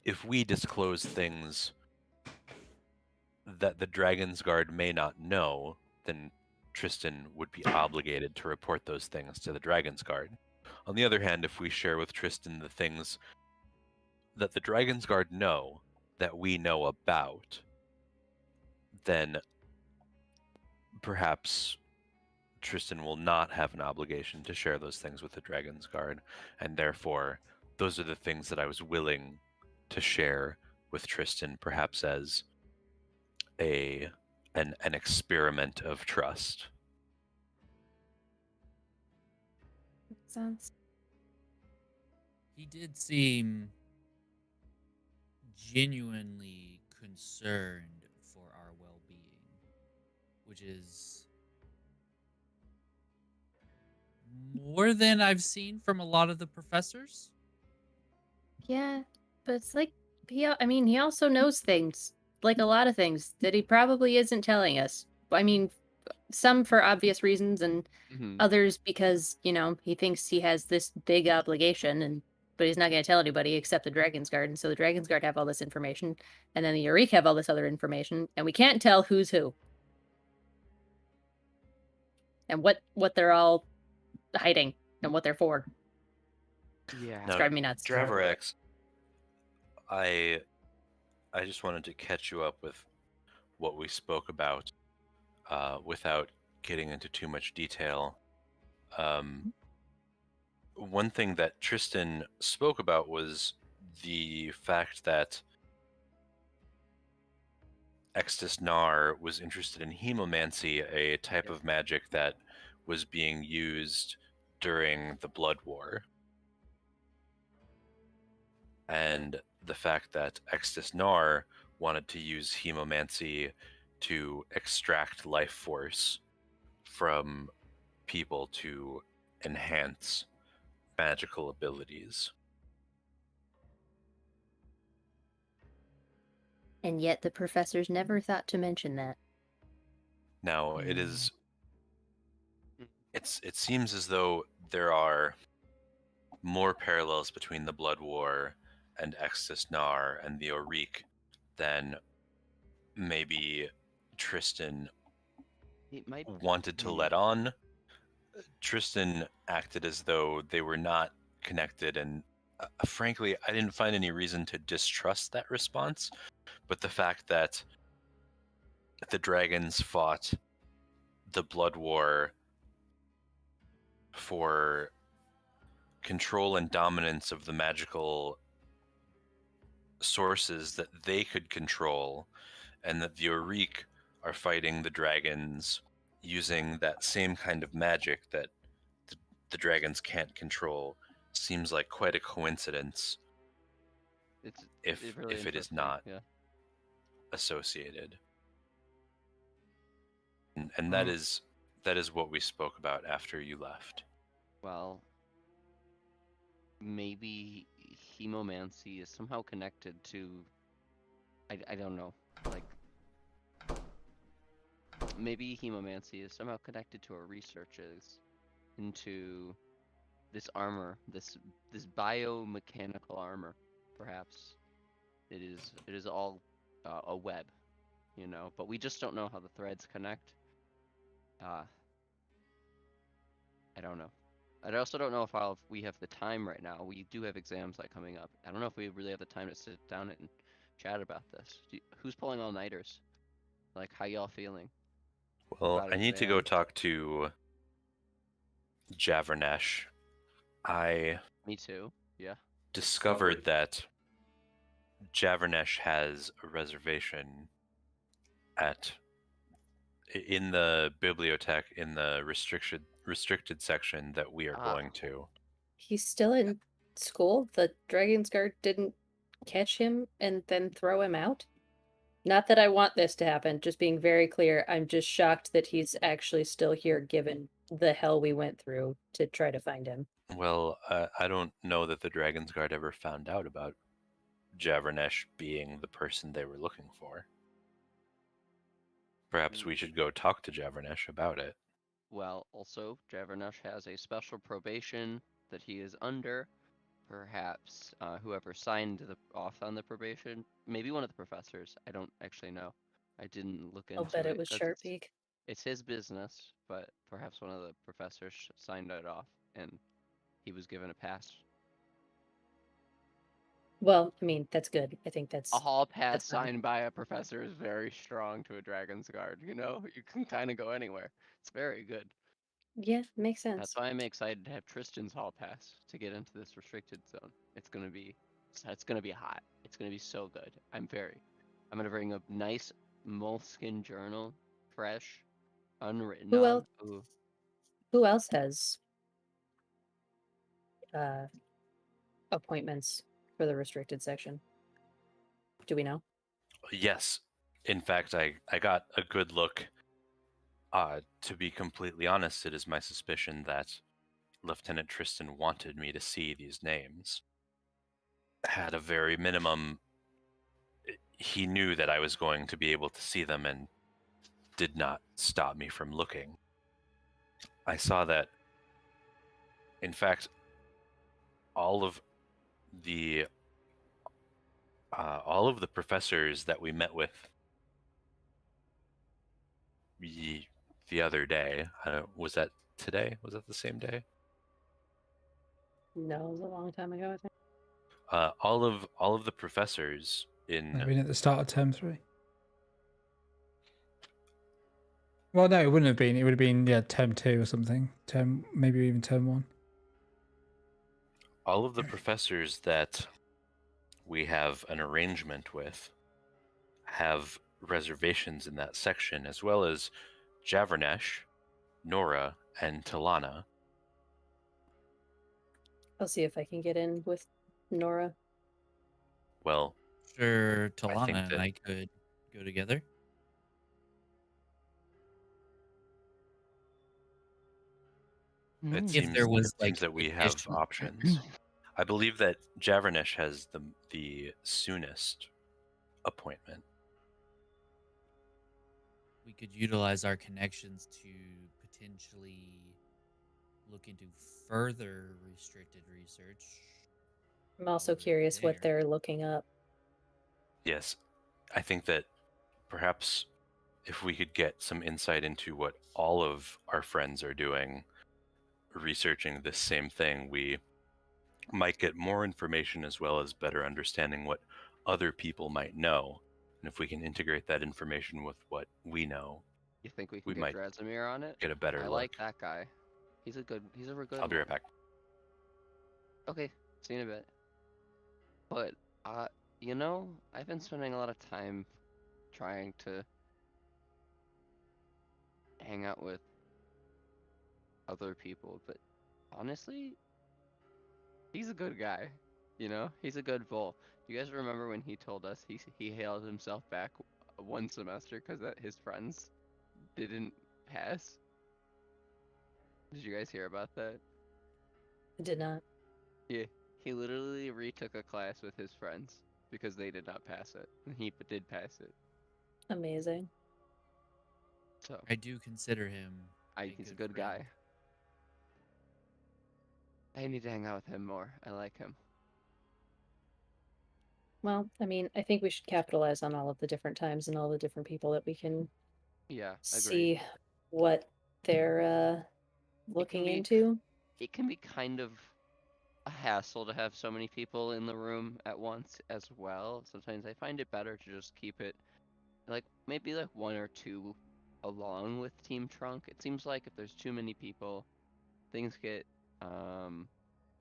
if we disclose things that the Dragon's Guard may not know, then Tristan would be obligated to report those things to the Dragon's Guard. On the other hand, if we share with Tristan the things that the Dragon's Guard know that we know about, then perhaps Tristan will not have an obligation to share those things with the Dragon's Guard, and therefore those are the things that I was willing to share with Tristan, perhaps as an experiment of trust. Makes sense. He did seem genuinely concerned for our well-being, which is more than I've seen from a lot of the professors. Yeah, but it's like he also knows things, like a lot of things that he probably isn't telling us. I mean, some for obvious reasons and others because, he thinks he has this big obligation but he's not going to tell anybody except the Dragon's Guard. And so the Dragon's Guard have all this information, and then the Eureka have all this other information, and we can't tell who's who. And what they're all hiding and what they're for. Yeah. It's driving me nuts. Dravorex, I just wanted to catch you up with what we spoke about without getting into too much detail. One thing that Tristan spoke about was the fact that Extus Nar was interested in hemomancy, a type of magic that was being used during the Blood War. And the fact that Extus Nar wanted to use hemomancy to extract life force from people to enhance magical abilities. And yet the professors never thought to mention that. Now, it seems as though there are more parallels between the Blood War and Extus Nar and the Eureka than maybe Tristan wanted to let on. Tristan acted as though they were not connected, and frankly, I didn't find any reason to distrust that response. But the fact that the dragons fought the Blood War for control and dominance of the magical sources that they could control, and that the Eureka are fighting the dragons using that same kind of magic that the dragons can't control, seems like quite a coincidence. If it is not associated, and that is what we spoke about after you left. Well, maybe hemomancy is somehow connected to, I don't know, like, maybe hemomancy is somehow connected to our researches into this armor, this biomechanical armor. Perhaps it is all a web, but we just don't know how the threads connect. I don't know. I also don't know if we have the time right now. We do have exams like coming up. I don't know if we really have the time to sit down and chat about this. Who's pulling all-nighters? Like, how y'all feeling? Well, about I need to go exams? talk to Javernesh. Me too. Yeah. discovered that Javernesh has a reservation in the bibliothèque in the restricted section that we are going to. He's still in school? The Dragon's Guard didn't catch him and then throw him out? Not that I want this to happen, just being very clear. I'm just shocked that he's actually still here given the hell we went through to try to find him. Well, I don't know that the Dragon's Guard ever found out about Javernesh being the person they were looking for. Perhaps we should go talk to Javernesh about it. Well, also, Javernesh has a special probation that he is under. Perhaps whoever signed off on the probation, maybe one of the professors. I don't actually know. I didn't look into I'll bet it was 'cause Sharpbeak. it's his business, but perhaps one of the professors signed it off and he was given a pass. Well, I mean, that's good. I think that's A hall pass that's fine. signed by a professor is very strong to a Dragon's Guard, you know? You can kind of go anywhere. It's very good. Yeah, makes That's sense. why I'm excited to have Tristan's hall pass to get into this restricted zone. It's gonna be hot. It's gonna be so good. I'm gonna bring a nice moleskin journal, fresh, unwritten Who on. else? Ooh. Who else has appointments for the restricted section? Do we know? Yes. In fact, I got a good look. To be completely honest, it is my suspicion that Lieutenant Tristan wanted me to see these names. At a very minimum, he knew that I was going to be able to see them and did not stop me from looking. I saw that, in fact, all of the professors that we met with the other day, was that today? Was that the same day? No, it was a long time ago, I think. All of the professors in Maybe at the start of term 3. Well, no, it wouldn't have been. It would have been term 2 or something. Maybe even term 1. all of the professors that we have an arrangement with have reservations in that section, as well as Javernesh, Nora, and Talana. I'll see if I can get in with Nora. Well, Sure, Talana think and that- I could go together. it If seems, there was, it seems like, that we have additional- options. I believe that Javernesh has the soonest appointment. We could utilize our connections to potentially look into further restricted research. I'm also over curious what there. they're looking up. Yes, I think that perhaps if we could get some insight into what all of our friends are doing, researching this same thing, we might get more information as well as better understanding what other people might know. And if we can integrate that information with what we know, You think we can we get might Dradzimir on it? get a better I look. like that guy. He's a good I'll be right back. Okay, see you in a bit. But you know, I've been spending a lot of time trying to hang out with other people, but honestly, he's a good guy. You know, he's a good bull. Do you guys remember when he told us he hailed himself back one semester because that his friends didn't pass? Did you guys hear about that? I did not. Yeah, he literally retook a class with his friends because they did not pass it, and he did pass it. Amazing. So I do consider him. he's a good friend. guy. I need to hang out with him more. I like him. Well, I mean, I think we should capitalize on all of the different times and all the different people that we can Yeah, agreed. see what they're looking into. It can be kind of a hassle to have so many people in the room at once as well. Sometimes I find it better to just keep it like maybe like 1 or 2 along with Team Trunk. It seems like if there's too many people, things get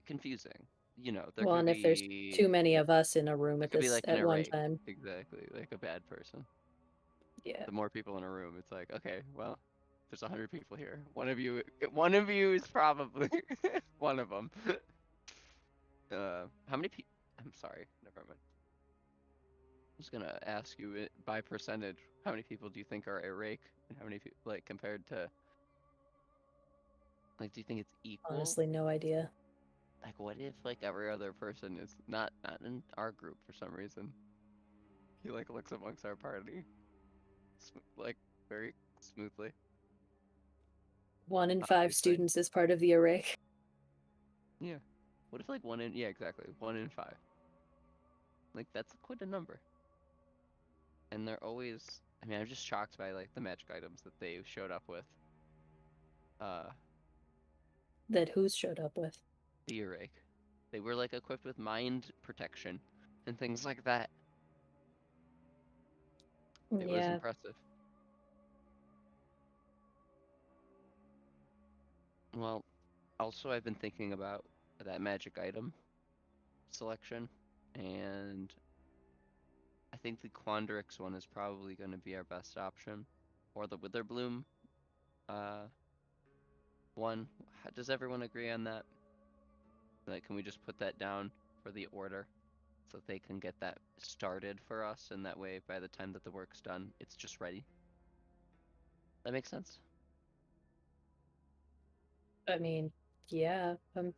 confusing. You know, there Well, could and if there's be too many of us in a room it at could be like an at one array. time. Exactly, like a bad person. Yeah. The more people in a room, it's like, okay, well, there's 100 people here. One of you is probably one of them. How many people? I'm sorry, never mind. I was gonna ask you by percentage, how many people do you think are a rake, and how many people, like, compared to, like, do you think it's equal? Honestly, no idea. Like, what if like every other person is not in our group for some reason? He like looks amongst our party, like very smoothly. 1 in 5 Obviously. students is part of the array. Yeah. What if like 1 in, yeah, exactly, 1 in 5. Like that's quite a number. And they're always, I mean, I'm just shocked by like the magic items that they showed up with. That who's showed up with? The Eurake. They were like equipped with mind protection and things like that. It was impressive. Well, also I've been thinking about that magic item selection, and I think the Quandrix one is probably going to be our best option, or the Witherbloom one. Does everyone agree on that? Like, can we just put that down for the order so that they can get that started for us, and that way by the time that the work's done, it's just ready? That makes sense? I mean, yeah, I'm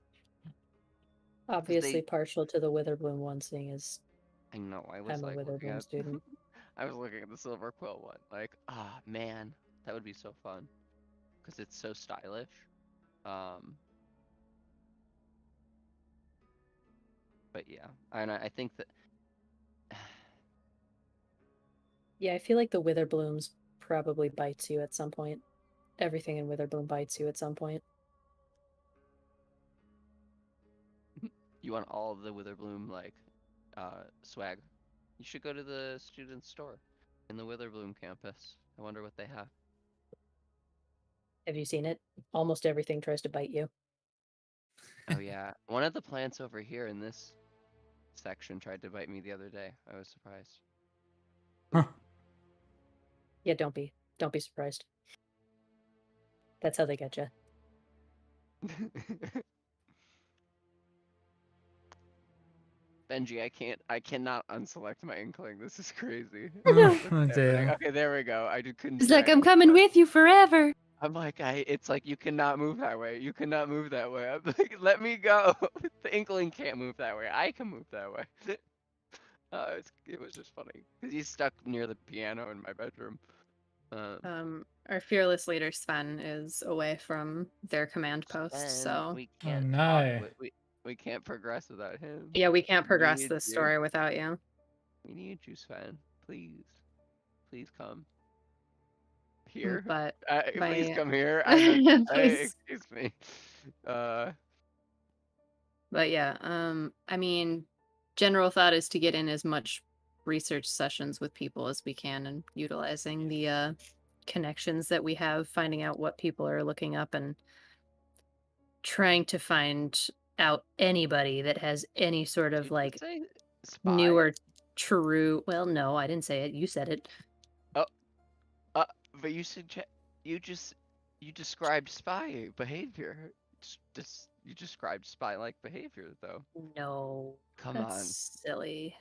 obviously partial to the Witherbloom one, seeing as I know, I was I'm a like looking Witherbloom at student. I was looking at the Silver Quill one, like, ah, man, that would be so fun, because it's so stylish. But yeah, and I think that yeah, I feel like the Witherblooms probably bites you at some point. Everything in Witherbloom bites you at some point. you want all of the Witherbloom like swag. You should go to the student store in the Witherbloom campus. I wonder what they have. Have you seen it? Almost everything tries to bite you. Oh yeah, one of the plants over here in this section tried to bite me the other day. I was surprised. Huh. Yeah, don't be surprised. That's how they get you. Benji, I cannot unselect my inkling. This is crazy. Oh dear. Okay, there we go. I just couldn't. He's like, I'm coming with you forever. I'm like, it's like, you cannot move that way. You cannot move that way. I'm like, let me go. The inkling can't move that way. I can move that way. It was just funny because he's stuck near the piano in my bedroom. Our fearless leader Sven is away from their command post, so we can't. no. We can't progress without him. Yeah, we can't progress this story without you. We need you, Sven. Please come here. But please come here. Excuse me. But yeah, I mean, general thought is to get in as much research sessions with people as we can, and utilizing the connections that we have, finding out what people are looking up, and trying to find out anybody that has any sort of like new or true. Well, no, I didn't say it. You said it. But you described spy behavior. You described spy-like behavior, though. No, come on, silly.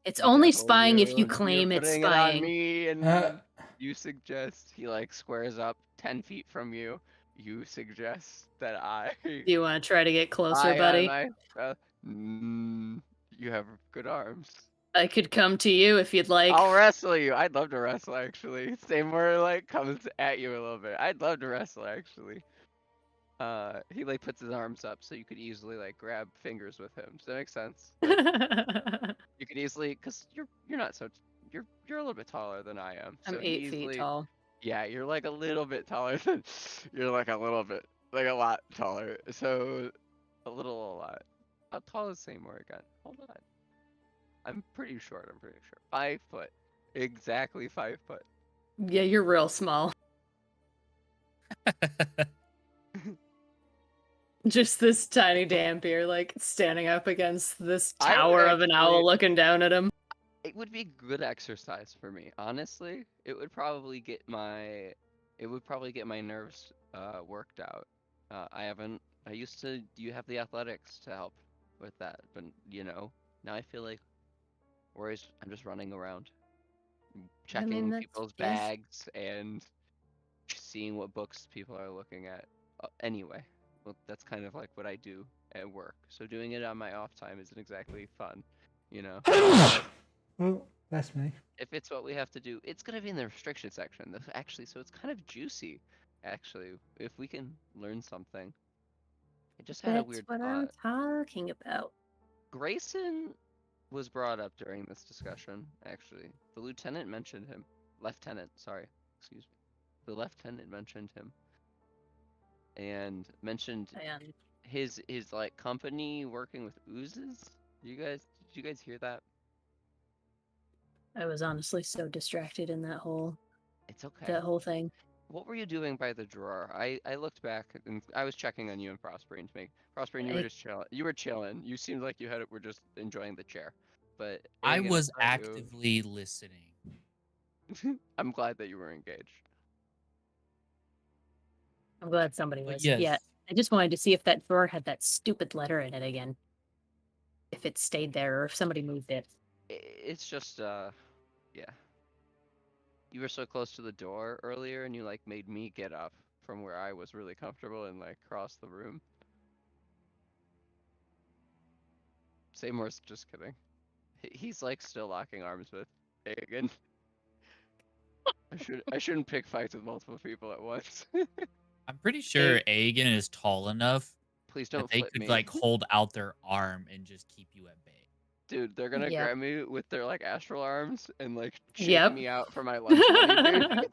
It's only spying if you claim it's spying. It on me, and you suggest he like squares up 10 feet from you. You suggest that I. Do you want to try to get closer, buddy? You have good arms. I could come to you if you'd like. I'll wrestle you. I'd love to wrestle, actually. Seymour like comes at you a little bit. I'd love to wrestle, actually. He like puts his arms up so you could easily like grab fingers with him. Does that make sense? Like, you could easily, cause you're not so you're a little bit taller than I am. I'm so 8 feet tall. Yeah, you're like a little bit taller than. You're like a little bit, like a lot taller. So, a lot. How tall is Seymour again? Hold on. I'm pretty short. 5 foot. Exactly 5 foot. Yeah, you're real small. Just this tiny Dampier, like, standing up against this tower of an owl looking down at him. It would be good exercise for me, honestly. It would probably get my nerves worked out. I used to you have the athletics to help with that, but now I feel like I'm just running around checking people's bags and seeing what books people are looking at. Anyway, well, that's kind of like what I do at work. So doing it on my off time isn't exactly fun, Well, that's me. If it's what we have to do, it's gonna be in the restriction section. Actually, so it's kind of juicy. Actually, if we can learn something. I just had a weird thought. That's what I'm talking about. Grayson was brought up during this discussion. Actually, the lieutenant mentioned him. Lieutenant, sorry, excuse me. The lieutenant mentioned him, and mentioned his like company working with oozes. Did you guys hear that? I was honestly so distracted in that whole It's okay. that whole thing. What were you doing by the drawer? I looked back and I was checking on you and Prospering to make Prospering. You were just chilling. You were chilling. You seemed like you were just enjoying the chair. But I was actively listening. I'm glad that you were engaged. I'm glad somebody was. Yes. Yeah, I just wanted to see if that drawer had that stupid letter in it again. If it stayed there or if somebody moved it. It's just yeah. You were so close to the door earlier, and you like made me get up from where I was really comfortable and like cross the room. Seymour's just kidding. He's like still locking arms with Hagen. I shouldn't pick fights with multiple people at once. I'm pretty sure Aegon is tall enough. Please don't that they flip could me. like hold out their arm and just keep you at bay. Dude, they're gonna Yep. grab me with their like astral arms and like shake Yep. me out for my lunch money, dude.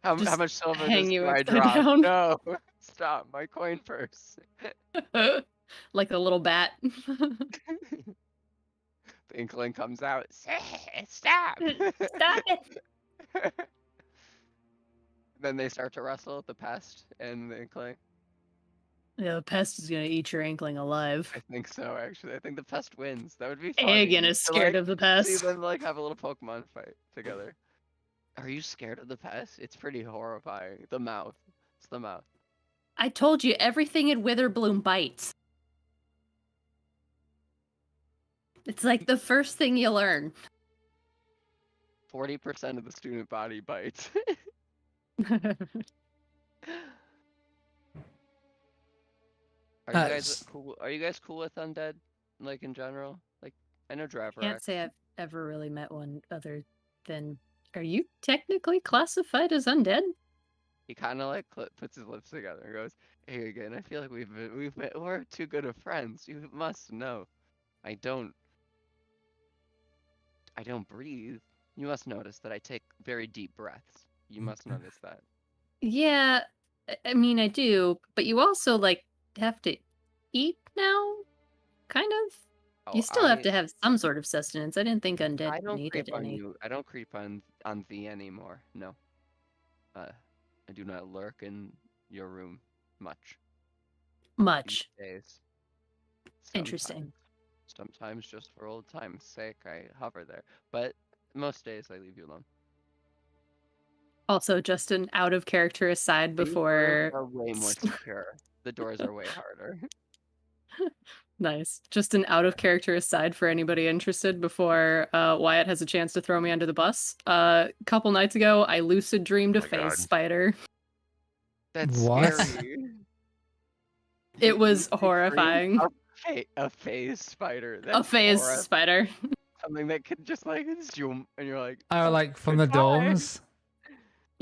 How Just much silver hang you do I upside drop? down. No, stop, my coin purse. Like a little bat. The Inkling comes out. Stop! Stop it! Then they start to wrestle, the pest and the Inkling. Yeah, the pest is gonna eat your Inkling alive. I think so, actually. I think the pest wins. That would be fun. Aegon is scared of the pest. See them like have a little Pokemon fight together. Are you scared of the pest? It's pretty horrifying. The mouth. It's the mouth. I told you, everything in Witherbloom bites. It's like the first thing you learn. 40% of the student body bites. Are you guys cool with undead, like in general? Like, I know Driver. Can't say I've ever really met one other than. Are you technically classified as undead? He kind of like puts his lips together and goes, "Hey again, I feel like we're too good of friends. You must know, I don't breathe. You must notice that I take very deep breaths. You must notice that." Yeah, I mean I do, but you also like have to eat now, kind of. Oh, You still have to have some sort of sustenance. I didn't think undead I don't needed creep on any. you. I don't creep on thee anymore. No. I do not lurk in your room much. Much. These days. Interesting. Sometimes just for old time's sake, I hover there. But most days I leave you alone. Also, just an out of character aside before. Are way more secure. The doors are way harder. Nice. Just an out of character aside for anybody interested before Wyatt has a chance to throw me under the bus. A couple nights ago, I lucid dreamed a phase spider. That's What? scary. It was You horrifying. dreamed a phase spider. A phase spider. Something that could just like zoom, and you're like, Oh, like from the goodbye. dorms?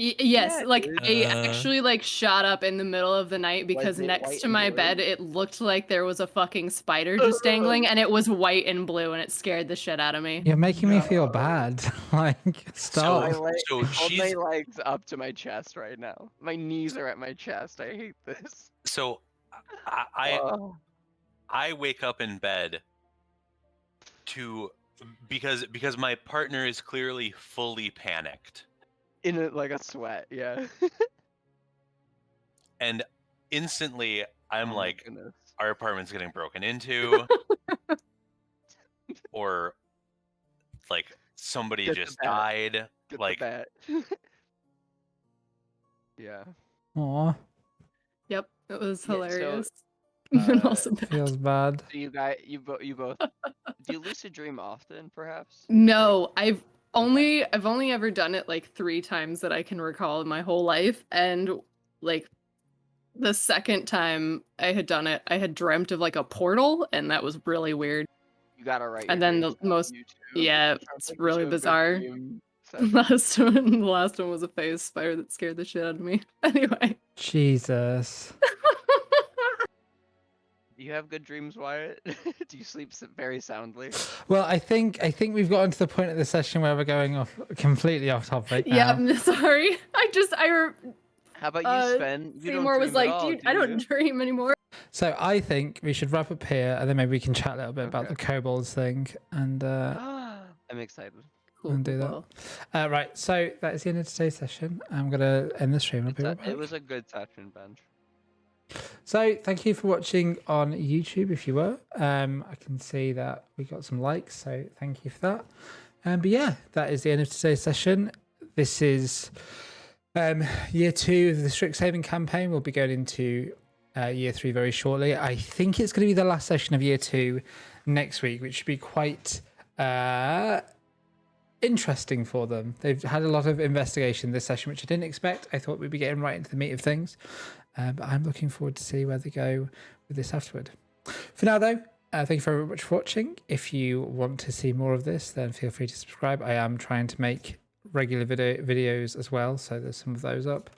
Yes, Yeah, like dude. I actually like shot up in the middle of the night because Was it next white to and my blue? bed it looked like there was a fucking spider just dangling, and it was white and blue, and it scared the shit out of me. You're making me feel bad. Like, stop. So Hold my she's legs up to my chest right now. My knees are at my chest. I hate this. so I Oh. I wake up in bed to because my partner is clearly fully panicked. In like a sweat, yeah. And instantly I'm Oh my like, goodness. our apartment's getting broken into, or like somebody Get the just bat. died. Get Like, the bat. Yeah. Aw, Yep, it was Yeah, so, hilarious. And also bad. feels bad. So you both. Do you lucid dream often, perhaps? No, I've only ever done it like 3 times that I can recall in my whole life, and like the second time I had done it, I had dreamt of like a portal, and that was really weird. You gotta write. And your then dreams the most, down, you too. yeah, Sounds it's like you really should have a good bizarre. dream The session. last one was a phase spider that scared the shit out of me. Anyway. Jesus. Do you have good dreams, Wyatt? Do you sleep very soundly? Well, I think we've gotten to the point of the session where we're going off completely off topic now. Yeah, I'm sorry. How about you spend? You Seymour don't was dream like, at all, dude, do I don't you? dream anymore. So I think we should wrap up here, and then maybe we can chat a little bit about Okay. the kobolds thing, and I'm excited. Cool, and do cool. that. Right. So that is the end of today's session. I'm gonna end the stream. I'll be right back. It was a good session, Benj. So thank you for watching on YouTube. If you were, I can see that we got some likes, so thank you for that. But yeah, that is the end of today's session. This is year 2 of the Strixhaven campaign. We'll be going into year 3 very shortly. I think it's going to be the last session of year 2 next week, which should be quite interesting for them. They've had a lot of investigation this session, which I didn't expect. I thought we'd be getting right into the meat of things. But I'm looking forward to see where they go with this afterward. For now, though, thank you very much for watching. If you want to see more of this, then feel free to subscribe. I am trying to make regular videos as well, so there's some of those up.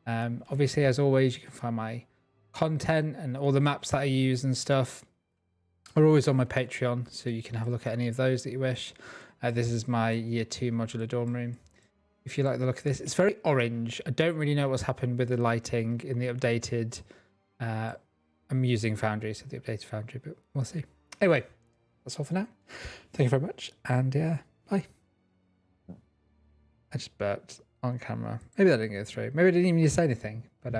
Obviously, as always, you can find my content and all the maps that I use and stuff are always on my Patreon, so you can have a look at any of those that you wish. This is my year 2 modular dorm room. If you like the look of this, it's very orange. I don't really know what's happened with the lighting in the updated. I'm using Foundry, so the updated Foundry, but we'll see. Anyway, that's all for now. Thank you very much, and yeah, bye. I just burped on camera. Maybe that didn't go through. Maybe I didn't even need to say anything, but